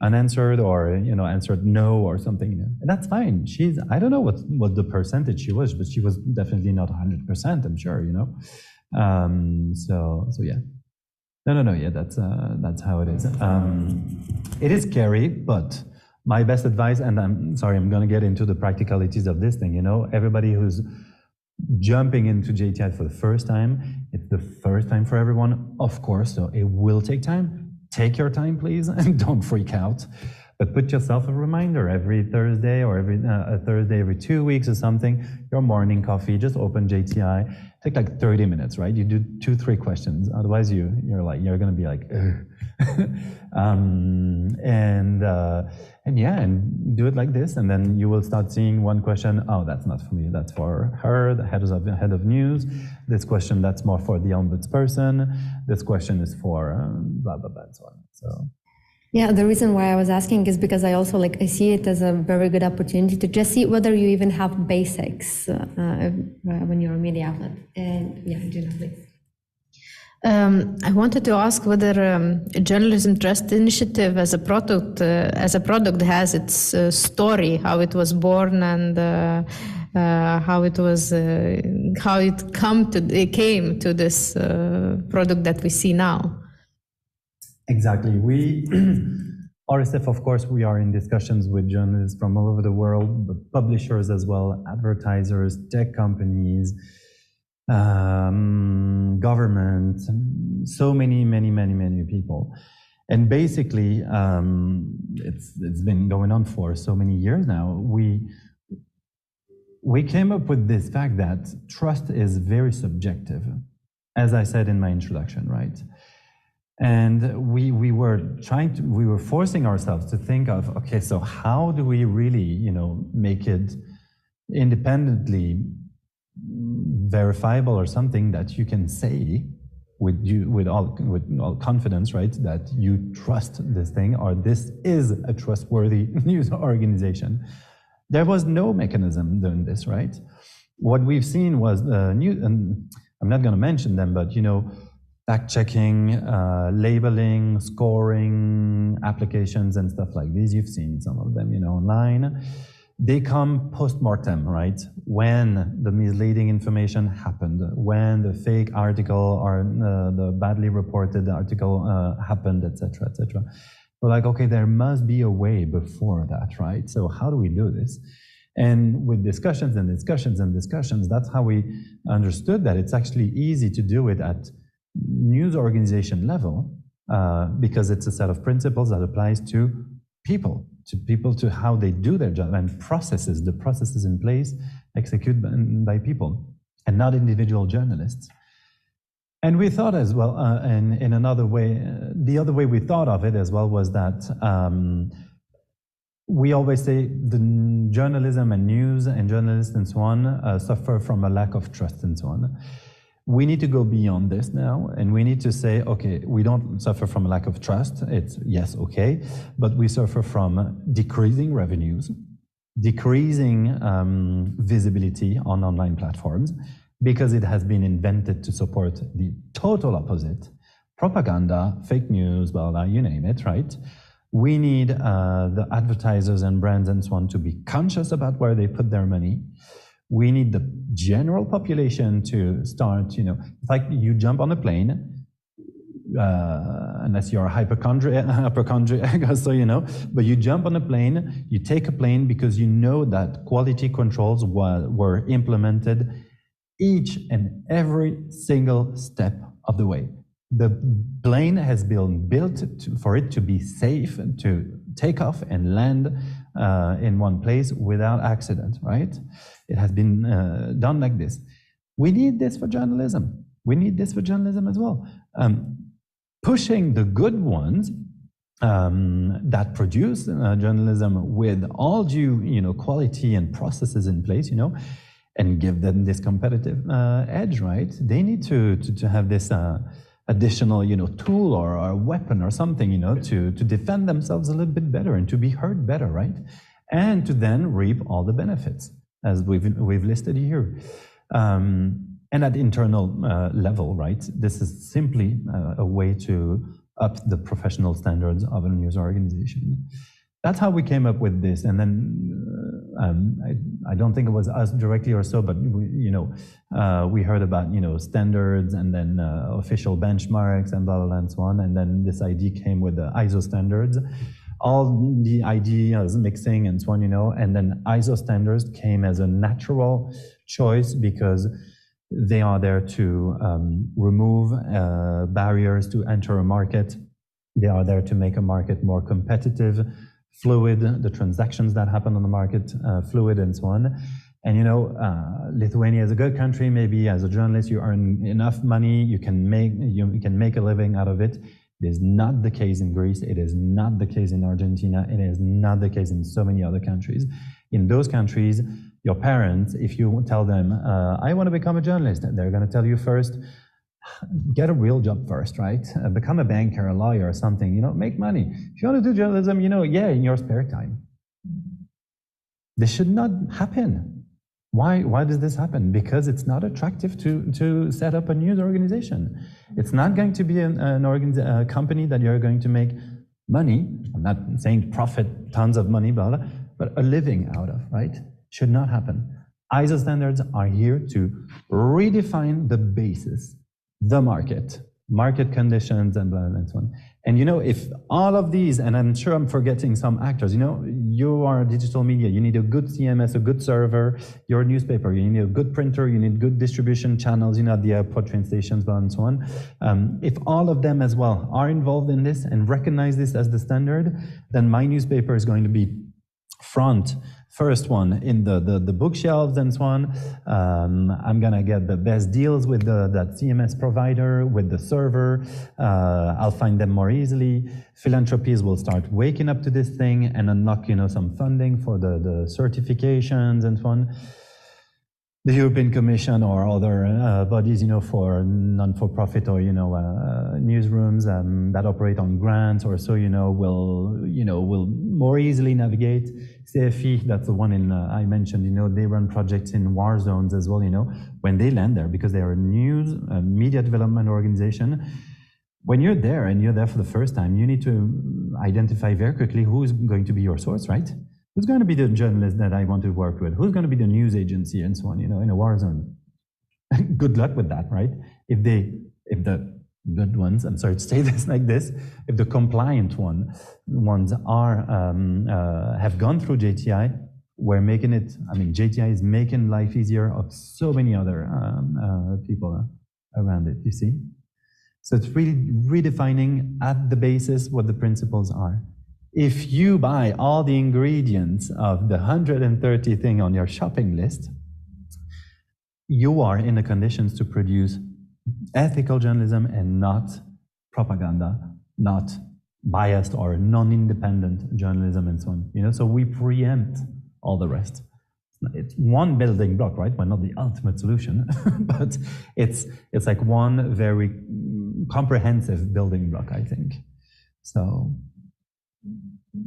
unanswered or answered no or something, and that's fine. I don't know what the percentage she was, but she was definitely not 100%. I'm sure, So yeah, no, yeah, that's how it is. It is scary, but my best advice, and I'm sorry, I'm gonna get into the practicalities of this thing. Everybody who's jumping into JTI for the first time, it's the first time for everyone, of course. So it will take time. Take your time, please, and don't freak out. But put yourself a reminder every Thursday or a Thursday every 2 weeks or something, your morning coffee, just open JTI. Take like 30 minutes, right? You do 2-3 questions. Otherwise, you're going to be like, and do it like this. And then you will start seeing one question. Oh, that's not for me. That's for her, the head of news. This question, that's more for the ombudsperson. This question is for blah, blah, blah, and so on. So. Yeah, the reason why I was asking is because I also I see it as a very good opportunity to just see whether you even have basics when you're a media outlet. And yeah, Gina, please. I wanted to ask whether Journalism Trust Initiative as a product has its story, how it was born, and how it came to this product that we see now. Exactly. RSF, of course, we are in discussions with journalists from all over the world, but publishers as well, advertisers, tech companies, government, so many people. And basically, it's been going on for so many years now. We came up with this fact that trust is very subjective, as I said in my introduction, right? And we were forcing ourselves to think of, okay, so how do we really, make it independently verifiable or something that you can say with all confidence, right, that you trust this thing or this is a trustworthy news organization. There was no mechanism doing this, right? What we've seen was and I'm not going to mention them, but fact-checking, labeling, scoring applications and stuff like these. You've seen some of them, online. They come post-mortem, right? When the misleading information happened, when the fake article or the badly reported article happened, etc., etc. We're like, okay, there must be a way before that, right? So how do we do this? And with discussions and discussions and discussions, that's how we understood that it's actually easy to do it at news organization level because it's a set of principles that applies to people, to how they do their job and the processes in place executed by people and not individual journalists. And we thought as well, and in another way, the other way we thought of it as well was that we always say the journalism and news and journalists and so on suffer from a lack of trust and so on. We need to go beyond this now, and we need to say, okay, we don't suffer from a lack of trust. It's, yes, okay, but we suffer from decreasing revenues, decreasing visibility on online platforms, because it has been invented to support the total opposite. Propaganda, fake news, blah, blah, you name it, right? We need the advertisers and brands and so on to be conscious about where they put their money. We need the general population to start, it's like you jump on a plane, unless you're a hypochondriac, so but you jump on a plane, you take a plane because you know that quality controls were implemented each and every single step of the way. The plane has been built for it to be safe, to take off and land in one place without accident, right? It has been done like this. We need this for journalism. We need this for journalism as well. Pushing the good ones that produce journalism with all due, quality and processes in place, and give them this competitive edge, right? They need to have this additional, tool or weapon or something, to defend themselves a little bit better and to be heard better, right? And to then reap all the benefits, as we've listed here. And at internal level, right? This is simply a way to up the professional standards of a news organization. That's how we came up with this. And then I don't think it was us directly or so, but we heard about standards and then official benchmarks and blah, blah, blah and so on. And then this idea came with the ISO standards, all the ideas mixing and so on, and then ISO standards came as a natural choice because they are there to remove barriers to enter a market. They are there to make a market more competitive, fluid, the transactions that happen on the market, fluid and so on. And Lithuania is a good country. Maybe as a journalist, you earn enough money, you can make a living out of it. It is not the case in Greece. It is not the case in Argentina. It is not the case in so many other countries. In those countries, your parents, if you tell them, I want to become a journalist, they're going to tell you first, get a real job first, right? Become a banker, a lawyer, or something, make money. If you want to do journalism, in your spare time. This should not happen. Why does this happen? Because it's not attractive to set up a news organization. It's not going to be a company that you're going to make money. I'm not saying profit tons of money, blah, blah, but a living out of, right? Should not happen. ISO standards are here to redefine the basis, the market conditions and blah, blah, and so on. And if all of these, and I'm sure I'm forgetting some actors, you are digital media, you need a good CMS, a good server, you're a newspaper, you need a good printer, you need good distribution channels, at the airport, train stations, and so on. If all of them as well are involved in this and recognize this as the standard, then my newspaper is going to be first one in the bookshelves and so on. I'm gonna get the best deals with that CMS provider, with the server. I'll find them more easily. Philanthropies will start waking up to this thing and unlock, some funding for the certifications and so on. The European Commission or other bodies, for non-for-profit or newsrooms that operate on grants or so, will more easily navigate. CFE, that's the one I mentioned. They run projects in war zones as well. When they land there, because they are a news media development organization. When you're there and you're there for the first time, you need to identify very quickly who is going to be your source, right? Who's going to be the journalist that I want to work with? Who's going to be the news agency and so on, in a war zone? Good luck with that, right? If the good ones, I'm sorry to say this like this, if the compliant ones are have gone through JTI, we're making it, JTI is making life easier of so many other people around it, you see? So it's really redefining at the basis what the principles are. If you buy all the ingredients of the 130 thing on your shopping list, you are in the conditions to produce ethical journalism and not propaganda, not biased or non-independent journalism and so on. So we preempt all the rest. It's one building block, right? Well, not the ultimate solution, but it's like one very comprehensive building block, I think. So.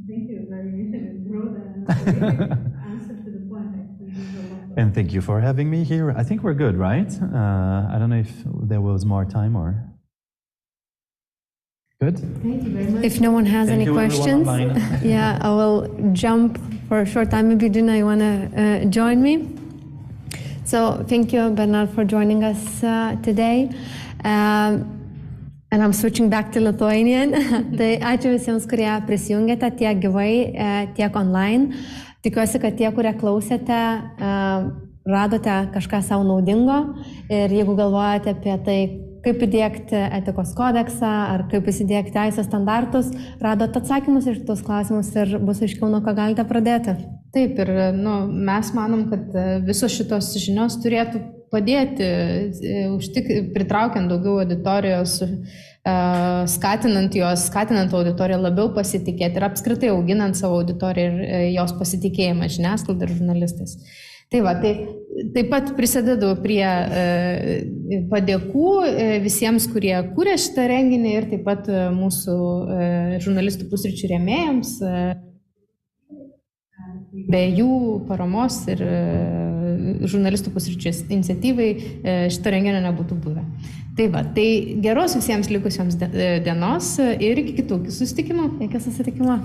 Thank you. Very broad answer to the point. And thank you for having me here. I think we're good, right? I don't know if there was more time or... Good? Thank you very much. If no one has any questions, yeah, I will jump for a short time. Maybe Dina, you want to join me? So thank you, Bernard, for joining us today. And I'm switching back to Lithuanian. Tai ačiū visiems, kurie prisijungėte tiek gyvai, tiek online. Tikiuosi, kad tie, kurie klausėte, radote kažką savo naudingo. Ir jeigu galvojate apie tai, kaip įdiegti etikos kodeksą ar kaip įsidiegti teisės standartus, radot atsakymus iš tos klausimus ir bus aiškiau, nuo ką galite pradėti. Taip, ir mes manom, kad visos šitos žinios turėtų padėti, pritraukiant daugiau auditorijos, skatinant auditoriją labiau pasitikėti ir apskritai auginant savo auditoriją ir jos pasitikėjimą žiniasklaidą ir žurnalistais. Tai va, tai taip pat prisidedu prie padėkų visiems, kurie kūrė šitą renginį ir taip pat mūsų žurnalistų pusryčių rėmėjams. Be jų paramos ir žurnalistų pusryčių iniciatyvai šito renginio nebūtų buvę. Tai va, tai geros visiems likusioms dienos ir iki kitų susitikimų. Iki susitikimo.